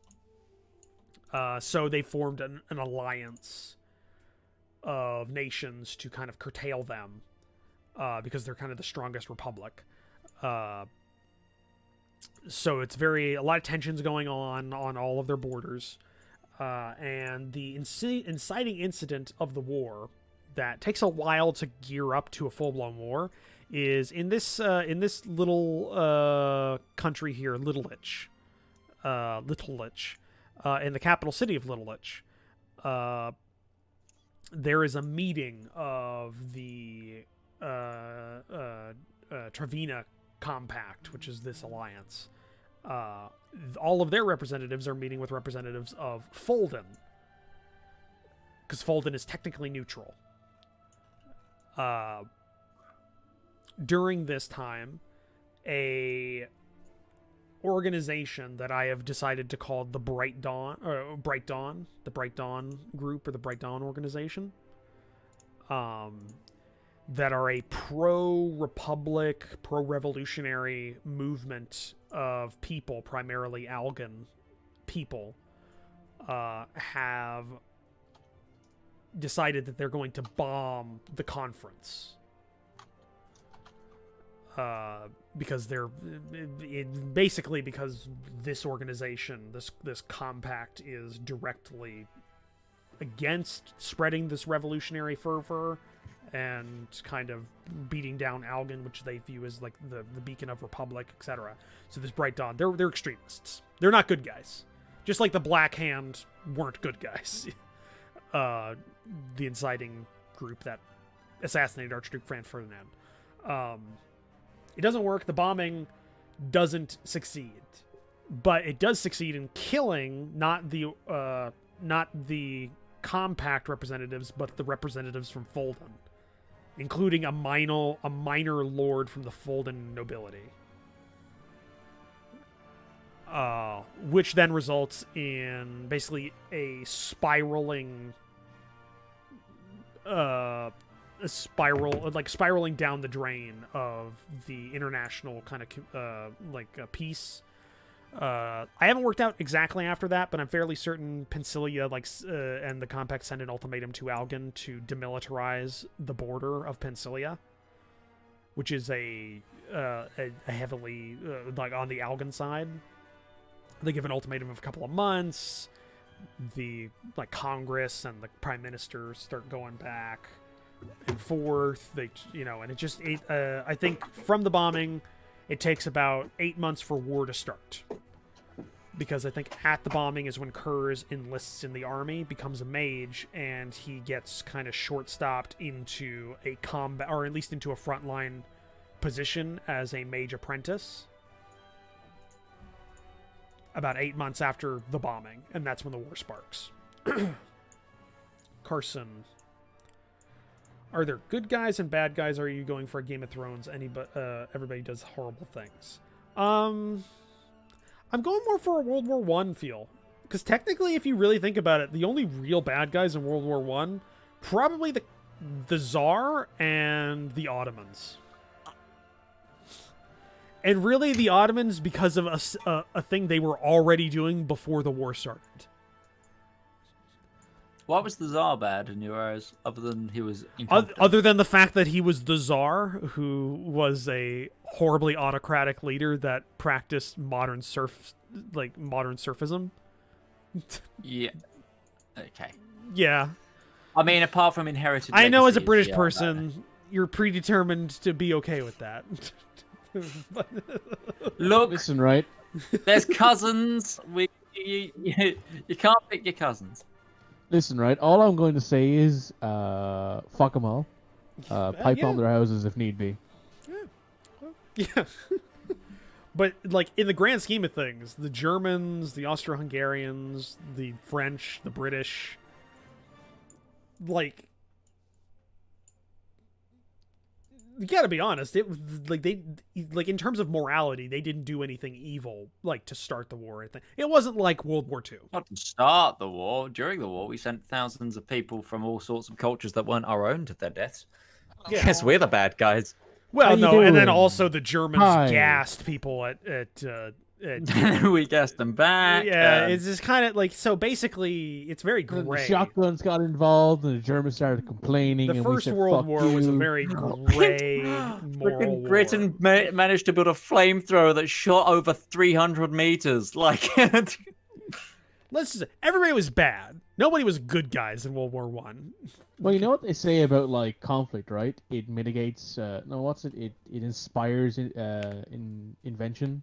So they formed an alliance of nations to kind of curtail them, because they're kind of the strongest republic. So it's a lot of tensions going on all of their borders. And the inciting incident of the war that takes a while to gear up to a full-blown war is in this little country here, Little Lich, in the capital city of Little Lich. There is a meeting of the Travina Compact, which is this alliance. All of their representatives are meeting with representatives of Folden, because Folden is technically neutral. During this time, a organization that I have decided to call the Bright Dawn the Bright Dawn group, or the Bright Dawn organization, that are a pro-republic, pro-revolutionary movement of people, primarily Algan people, have decided that they're going to bomb the conference. because they're basically because this organization, this compact, is directly against spreading this revolutionary fervor and kind of beating down Algan, which they view as like the beacon of republic, etc. So this Bright Dawn, they're extremists. They're not good guys. Just like the Black Hand weren't good guys. The inciting group that assassinated Archduke Franz Ferdinand. It doesn't work. The bombing doesn't succeed, but it does succeed in killing not the compact representatives, but the representatives from Fulden, including a minor lord from the Fulden nobility, which then results in basically a spiraling spiraling down the drain of the international kind of peace. I haven't worked out exactly after that, but I'm fairly certain Pensilia and the Compact send an ultimatum to Algan to demilitarize the border of Pensilia, which is a heavily like on the Algan side. They give an ultimatum of a couple of months. The Congress and the Prime Minister start going back and forth. They and I think from the bombing, it takes about 8 months for war to start. Because I think at the bombing is when Kurz enlists in the army, becomes a mage, and he gets kind of short-stopped into a combat, or at least into a frontline position as a mage apprentice. About 8 months after the bombing, and that's when the war sparks. Carson, are there good guys and bad guys? Or are you going for a Game of Thrones? Everybody does horrible things. I'm going more for a World War One feel, because technically, if you really think about it, the only real bad guys in World War One, probably the Tsar and the Ottomans. And really, the Ottomans, because of a thing they were already doing before the war started. What was the Tsar bad in your eyes, other than he was other than the fact that he was the Tsar, who was a horribly autocratic leader that practiced modern surfism? Yeah. Okay. Yeah. I mean, apart from inherited I know as a legacies, British yeah, person, you're predetermined to be okay with that. Look, Listen, right? there's cousins. You can't pick your cousins. Listen, right? All I'm going to say is, fuck them all. Pipe bomb their houses if need be. Yeah. But, in the grand scheme of things, the Germans, the Austro-Hungarians, the French, the British, you gotta be honest, it they in terms of morality, they didn't do anything evil to start the war. I think it wasn't like World War II. Not to start the war. During the war, we sent thousands of people from all sorts of cultures that weren't our own to their deaths. Yeah. Guess we're the bad guys. Well, How you no, and then doing? also the Germans Hi. gassed people at We gassed them back. yeah, it's just kind of so basically it's very And then the gray. shotguns got involved, and the Germans started complaining. The and we First said, World "Fuck War was a you." very gray moral Freaking war. Britain managed to build a flamethrower that shot over 300 meters. Everybody was bad. Nobody was good guys in World War One. Well, you know what they say about conflict, right? It mitigates. It inspires in invention.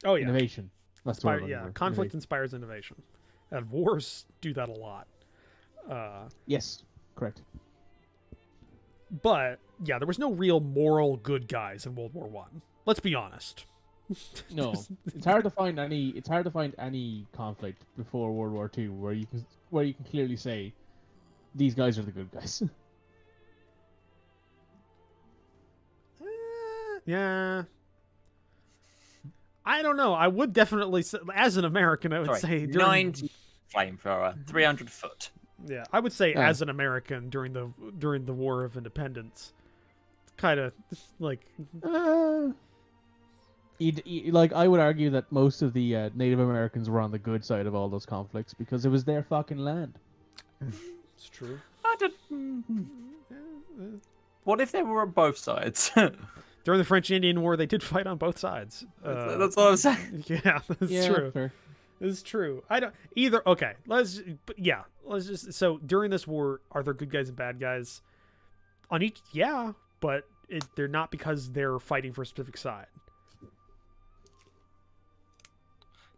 Oh yeah, Innovation. That's the word I'm yeah. looking for. Conflict inspires innovation, and wars do that a lot. Yes, correct. But yeah, there was no real moral good guys in World War One. Let's be honest. No, it's hard to find any. It's hard to find any conflict before World War II where you can clearly say these guys are the good guys. Yeah. I don't know. I would definitely say, as an American, I would say during, 90 flamethrower, 300 foot. yeah, I would say Yeah. as an American during the War of Independence, kind of I would argue that most of the Native Americans were on the good side of all those conflicts because it was their fucking land. it's true. What if they were on both sides? During the French Indian War, they did fight on both sides. That's what I'm saying. Yeah, that's Yeah, true. fair. It's true. I don't either. Okay, let's just. So during this war, are there good guys and bad guys? On each, yeah, but they're not because they're fighting for a specific side.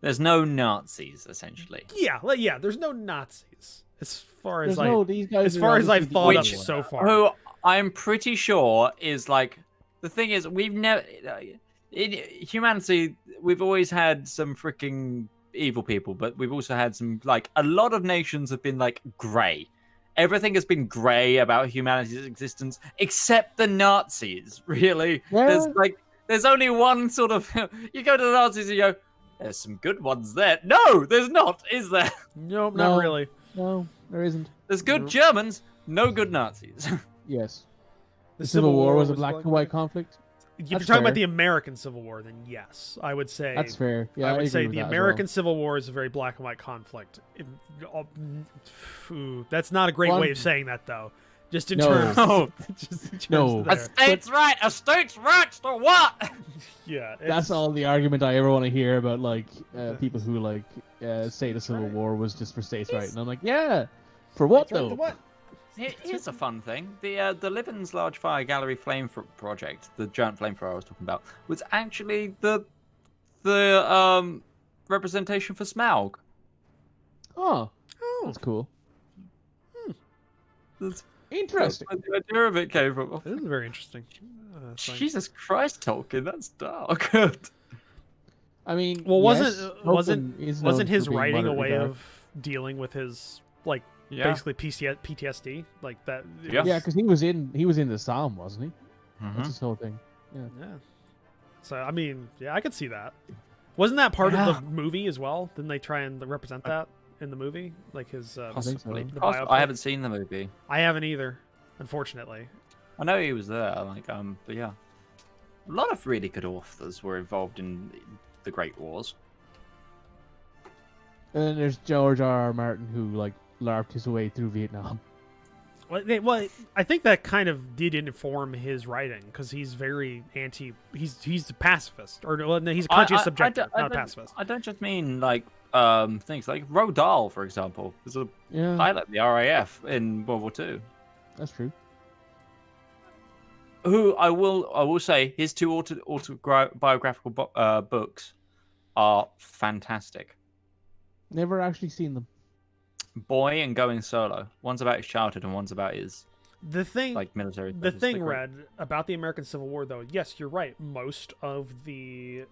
There's no Nazis, essentially. Yeah, yeah. There's no Nazis as far as These guys as far as I've thought up Which- so far. Who I'm pretty sure is like the thing is we've never in humanity we've always had some freaking evil people, but we've also had some like a lot of nations have been like grey. Everything has been grey about humanity's existence except the Nazis. Really, Yeah. there's only one sort of you go to the Nazis and you go. There's some good ones there. No, there's not, is there? Nope, No. not really. No, there isn't. There's good Nope. Germans, no good Nazis. Yes. The Civil War was a black and white conflict. If you're That's talking fair. about the American Civil War, then yes, I would say That's fair. Yeah, I would agree say with the that as American well. Civil War is a very black and white conflict. That's not a great way of saying that, though. Just in No. terms, No. just in terms No. of A there. state's right. A state's right. So what? Yeah, That's all the argument I ever want to hear about, like, people who, like, say the Civil War was just for states' right. And I'm like, yeah, for what, though? What? Here's a fun thing: the Livens Large Fire Gallery Flame Project, the giant flamethrower I was talking about, was actually the representation for Smaug. Oh, Oh, that's cool. That's Interesting. where the idea of it came from. this is very interesting. It's like- Jesus Christ, Tolkien, that's dark. I mean, well, yes, wasn't Tolkien is known his for being writing a moderately way dark. of dealing with his like Yeah. basically PTSD like that? it Yeah. was- Yeah, because he was in the Psalm, wasn't he? Mhm. That's his whole thing. Yeah. So I mean, yeah, I could see that. Wasn't that part Yeah. of the movie as well? Didn't they try and represent that in the movie? Like his think so. Possibly. The I biopic? haven't seen the movie. I haven't either, unfortunately. I know he was there, but yeah. A lot of really good authors were involved in the Great Wars. And then there's George R.R. Martin, who like larped his way through Vietnam. Well, I think that kind of did inform his writing because he's very anti. He's a pacifist, or well, no, he's a conscious subjective, not a pacifist. I don't just mean like things like Roald Dahl, for example, was a Yeah, pilot in the RAF in World War II. that's true. Who I will say his two autobiographical books are fantastic. Never actually seen them. Boy and Going Solo. One's about his childhood and one's about his The thing, like military. the things. thing, They're great. Red, about the American Civil War, though, yes, you're right. Most of the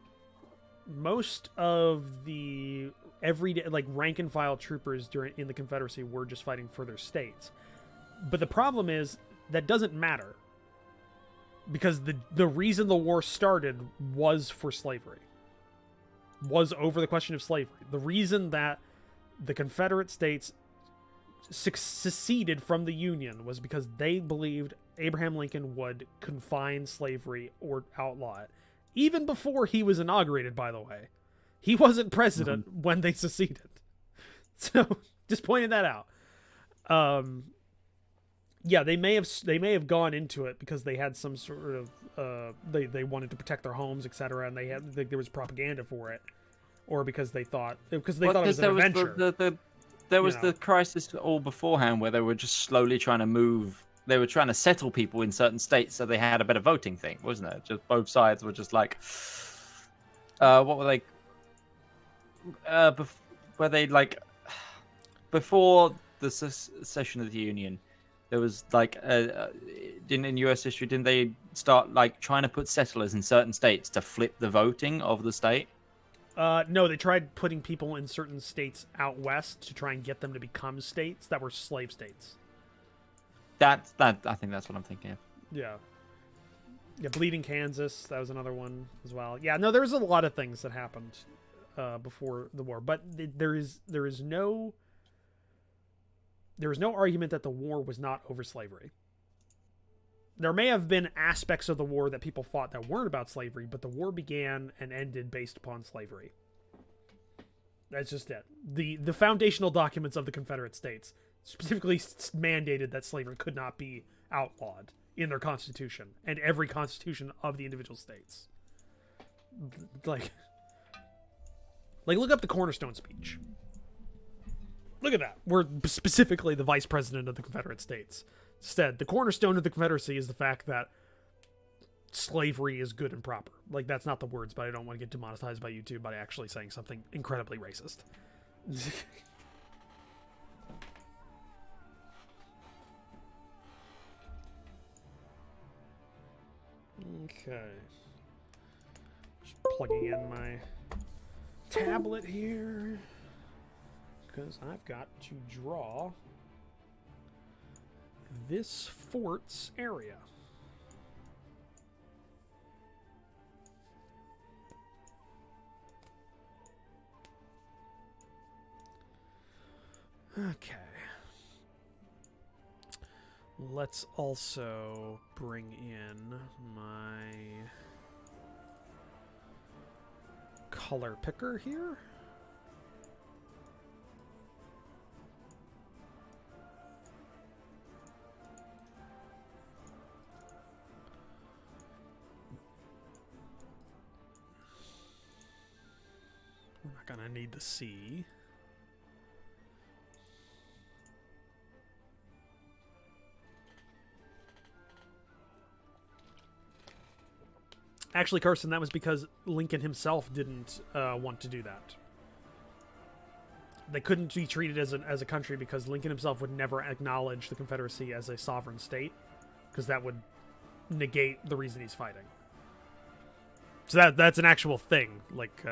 everyday, like rank and file troopers in the Confederacy were just fighting for their states. But the problem is that doesn't matter because the reason the war started was for slavery. Was over the question of slavery. The reason that the Confederate States seceded from the Union was because they believed Abraham Lincoln would confine slavery or outlaw it. Even before he was inaugurated, by the way. He wasn't president when they seceded. So, just pointing that out. Yeah, they may have gone into it because they had some sort of they wanted to protect their homes, etc., and there was propaganda for it, or because they thought it was an adventure. There was know. the crisis all beforehand where they were just slowly trying to move. They were trying to settle people in certain states so they had a better voting thing, wasn't it? Just both sides were just like, what were they? Were they like before the secession of the Union? There was like, in U.S. history, didn't they start like trying to put settlers in certain states to flip the voting of the state? No, they tried putting people in certain states out west to try and get them to become states that were slave states. I think that's what I'm thinking of. Yeah. Yeah, Bleeding Kansas, that was another one as well. Yeah, no, there's a lot of things that happened before the war, but there is no argument that the war was not over slavery. There may have been aspects of the war that people fought that weren't about slavery, but the war began and ended based upon slavery. That's just it. The foundational documents of the Confederate States specifically mandated that slavery could not be outlawed in their constitution and every constitution of the individual states. Like look up the Cornerstone speech. Look at that. We're specifically the vice president of the Confederate States. Said the cornerstone of the Confederacy is the fact that slavery is good and proper. Like, that's not the words, but I don't want to get demonetized by YouTube by actually saying something incredibly racist. Okay. Just plugging in my tablet here, because I've got to draw this fort's area. Okay. Let's also bring in my color picker here. We're not gonna need the C. Actually, Carson, that was because Lincoln himself didn't want to do that. They couldn't be treated as a country because Lincoln himself would never acknowledge the Confederacy as a sovereign state, because that would negate the reason he's fighting. So that's an actual thing. Like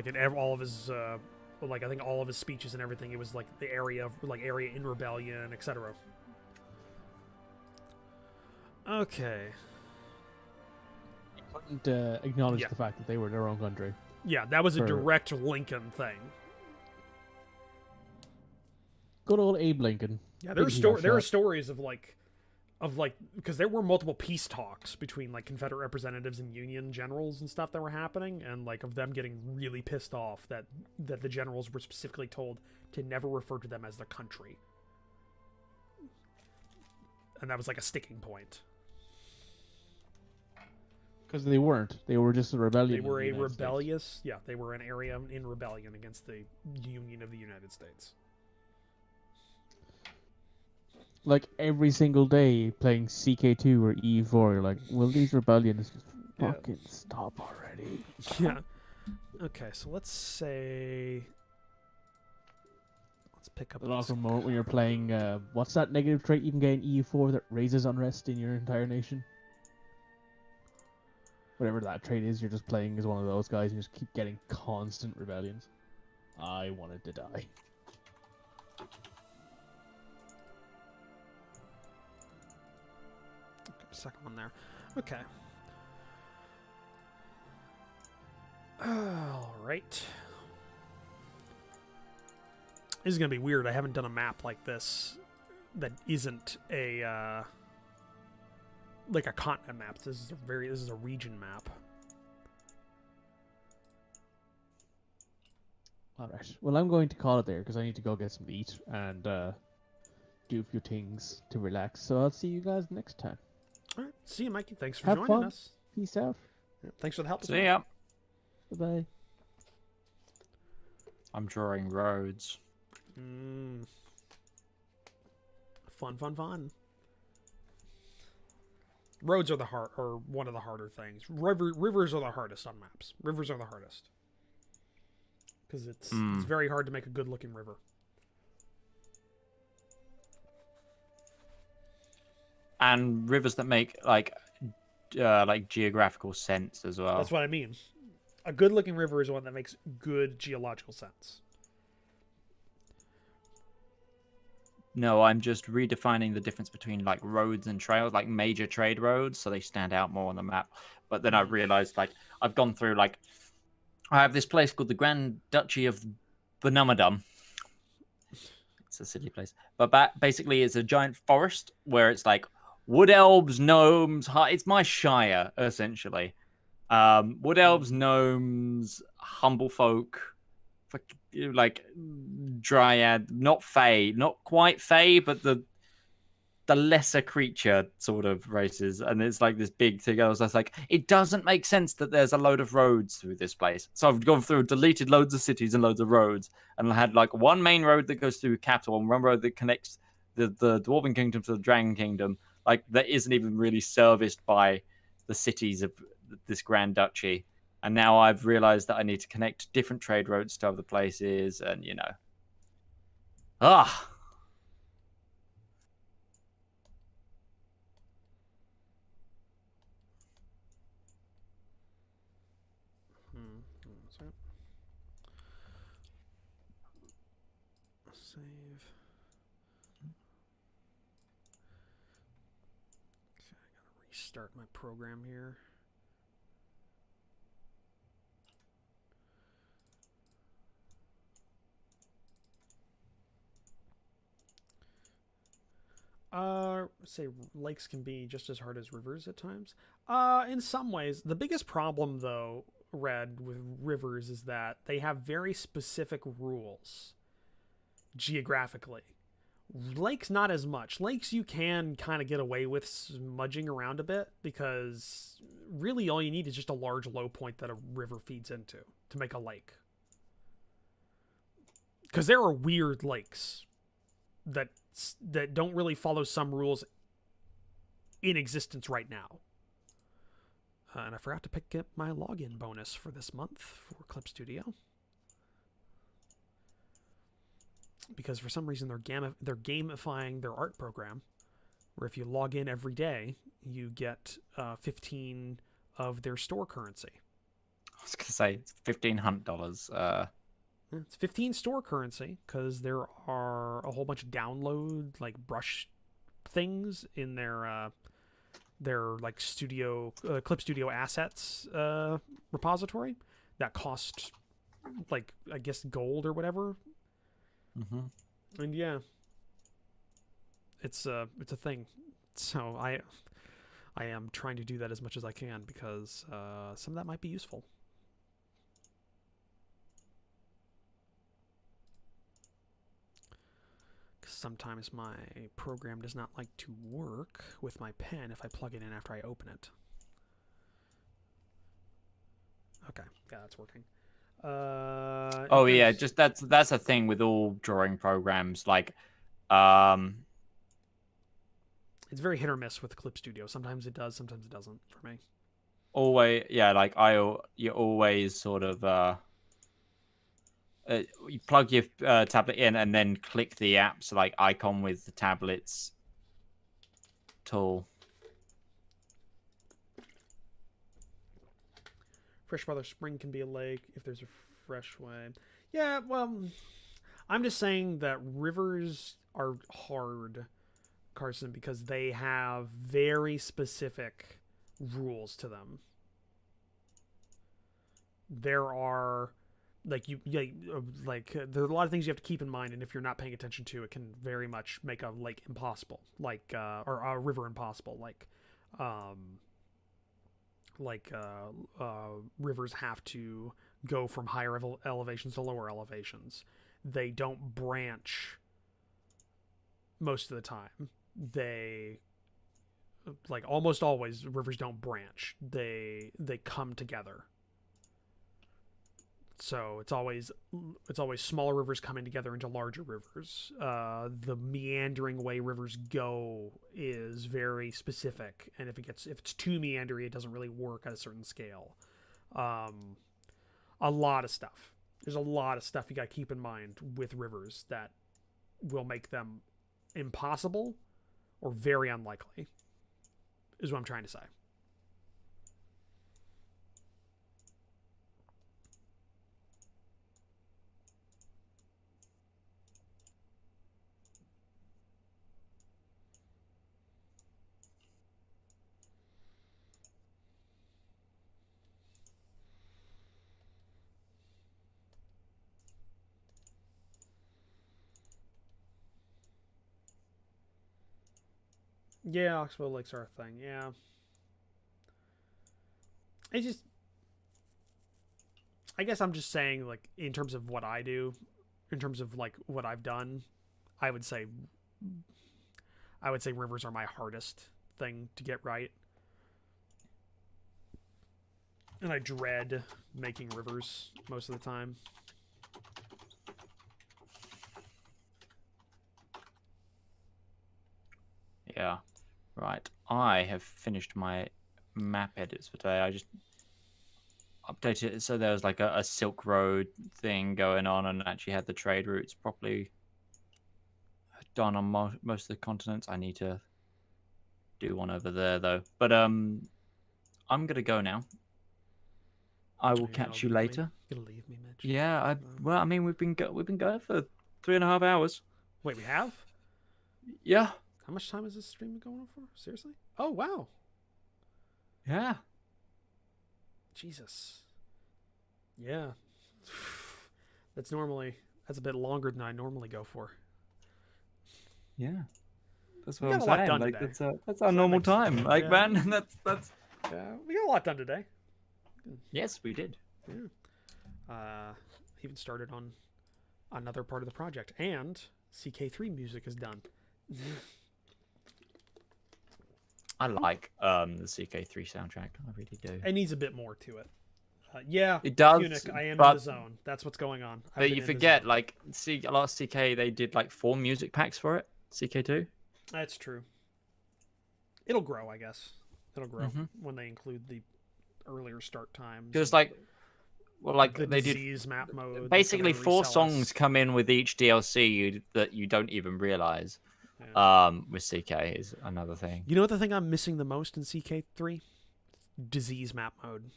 in all of his, I think all of his speeches and everything, it was like the area in rebellion, etc. Okay. Couldn't acknowledge the fact that they were their own country. Yeah, that was a direct Lincoln thing. Good old Abe Lincoln. Yeah, there are stories of because there were multiple peace talks between like Confederate representatives and Union generals and stuff that were happening, and like of them getting really pissed off that the generals were specifically told to never refer to them as their country, and that was like a sticking point. Because they weren't. They were just a rebellion. They were a rebellious... States. Yeah, they were an area in rebellion against the Union of the United States. Like, every single day, playing CK2 or E4, you're like, will these rebellions just fucking stop already? Yeah. Okay, so let's say... Let's pick up... An awkward moment when you're playing... what's that negative trait you can get in E4 that raises unrest in your entire nation? Whatever that trait is, you're just playing as one of those guys and you just keep getting constant rebellions. I wanted to die. Second one there. Okay. All right. This is gonna be weird. I haven't done a map like this that isn't a like a continent map. This is a region map. All right. Well, I'm going to call it there because I need to go get some eat and do a few things to relax. So I'll see you guys next time. All right. See you, Mikey. Thanks for Have joining fun. us. Peace out. Yeah, thanks for the help. See ya. Bye-bye. I'm drawing roads. Fun. Roads are one of the harder things. Rivers are the hardest on maps. Rivers are the hardest. Because it's very hard to make a good-looking river. And rivers that make like geographical sense as well. That's what I mean. A good-looking river is one that makes good geological sense. No, I'm just redefining the difference between like roads and trails, like major trade roads, so they stand out more on the map. But then I realized, like, I've gone through, like, I have this place called the Grand Duchy of Benumadum. It's a silly place. But basically it's a giant forest where it's like wood elves, gnomes, it's my shire, essentially. Wood elves, gnomes, humble folk, like dryad, not fae, not quite fae, but the the lesser creature sort of races, and it's like this big thing. I was just like, it doesn't make sense that there's a load of roads through this place. So I've gone through, deleted loads of cities and loads of roads, and I had like one main road that goes through capital, and one road that connects the Dwarven Kingdom to the Dragon Kingdom, like that isn't even really serviced by the cities of this Grand Duchy. And now I've realized that I need to connect different trade routes to other places, and ah. Save. Okay, I gotta restart my program here. Say lakes can be just as hard as rivers at times. In some ways. The biggest problem, though, Red, with rivers is that they have very specific rules geographically. Lakes, not as much. Lakes, you can kind of get away with smudging around a bit because really all you need is just a large low point that a river feeds into to make a lake. Because there are weird lakes that don't really follow some rules in existence right now. And I forgot to pick up my login bonus for this month for Clip Studio. Because for some reason they're gamifying their art program, where if you log in every day, you get 15 of their store currency. I was gonna say $1,500. It's 15 store currency because there are a whole bunch of download like brush things in their like Clip Studio assets repository that cost like I guess gold or whatever. Mm-hmm. And yeah, it's a thing. So I am trying to do that as much as I can because some of that might be useful. Sometimes my program does not like to work with my pen if I plug it in after I open it. Okay, yeah, that's working. Oh yeah, just that's a thing with all drawing programs. Like, it's very hit or miss with Clip Studio. Sometimes it does, sometimes it doesn't for me. Always, yeah. Like you always sort of you plug your tablet in and then click the app's like icon with the tablet's tool. Freshwater Spring can be a lake if there's a fresh way. Yeah, well, I'm just saying that rivers are hard, Carson, because they have very specific rules to them. There are there are a lot of things you have to keep in mind, and if you're not paying attention to, it can very much make a lake impossible, or a river impossible, rivers have to go from higher elevations to lower elevations. They don't branch most of the time. They almost always rivers don't branch. They come together. So it's always smaller rivers coming together into larger rivers. The meandering way rivers go is very specific, and if it's too meandering, it doesn't really work at a certain scale. A lot of stuff. There's a lot of stuff you got to keep in mind with rivers that will make them impossible or very unlikely. Is what I'm trying to say. Yeah, Oxbow Lakes are a thing. Yeah. I guess I'm just saying, like, in terms of what I do, in terms of, like, what I've done, I would say I would say rivers are my hardest thing to get right. And I dread making rivers most of the time. Yeah. Right. I have finished my map edits for today. I just updated it so there was like a Silk Road thing going on, and actually had the trade routes properly done on most of the continents. I need to do one over there though. But I'm gonna go now. I will catch you later. You're gonna leave me, Mitch. Yeah. Well, I mean, we've been going for 3.5 hours. Wait, we have? Yeah. How much time is this stream going on for? Seriously? Oh, wow. Yeah. Jesus. Yeah. That's a bit longer than I normally go for. Yeah. That's We what I'm got a lot saying. done Like today. that's our normal time. Like, yeah. man, that's. Yeah, we got a lot done today. Yes, we did. Yeah. Even started on another part of the project, and CK3 music is done. I like the CK3 soundtrack. I really do. It needs a bit more to it. Yeah, It does, Punic, I am in but- the zone. That's what's going on. I've But been you in the forget, zone. like, last CK they did like 4 music packs for it. CK2. That's true. It'll grow, I guess. It'll grow Mhm. when they include the earlier start times. Because and like, well, like the they did disease map mode. that's basically gonna 4 resell us. songs come in with each DLC that you don't even realize. Yeah. With CK is another thing. You know what the thing I'm missing the most in CK3? Disease map mode.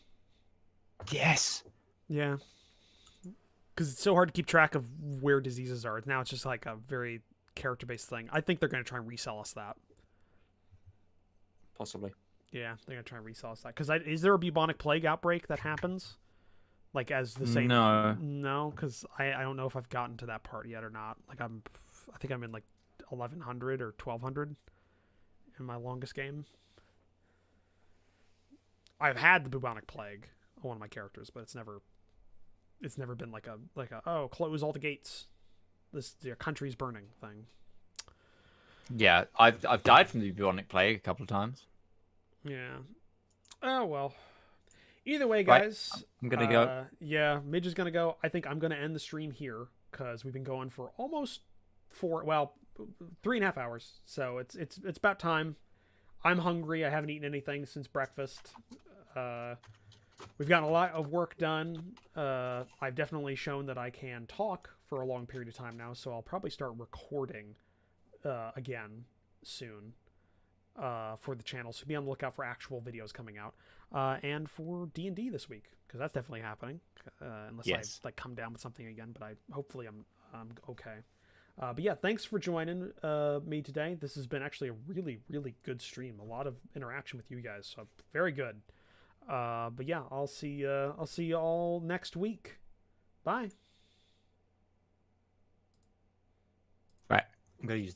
Yes. Yeah. Because it's so hard to keep track of where diseases are. Now it's just like a very character-based thing. I think they're going to try and resell us that. Possibly. Yeah, they're going to try and resell us that. Because is there a bubonic plague outbreak that happens? Like as the same? No. No, because I don't know if I've gotten to that part yet or not. Like I think I'm in like 1100 or 1200 in my longest game. I've had the bubonic plague on one of my characters, but it's never been like a oh, close all the gates. Your country's burning thing. Yeah, I've died from the bubonic plague a couple of times. Yeah. Oh well. Either way, Right, guys. I'm gonna go. Yeah, Midge is gonna go. I think I'm gonna end the stream here because we've been going for almost 3.5 hours. So it's about time. I'm hungry. I haven't eaten anything since breakfast. We've gotten a lot of work done. I've definitely shown that I can talk for a long period of time now, so I'll probably start recording again soon for the channel. So be on the lookout for actual videos coming out, and for D&D this week, because that's definitely happening. Unless Yes. I like come down with something again, but hopefully I'm okay. But yeah, thanks for joining me today. This has been actually a really, really good stream. A lot of interaction with you guys, so very good. But yeah, I'll see you all next week. Bye. Right, I'm gonna use the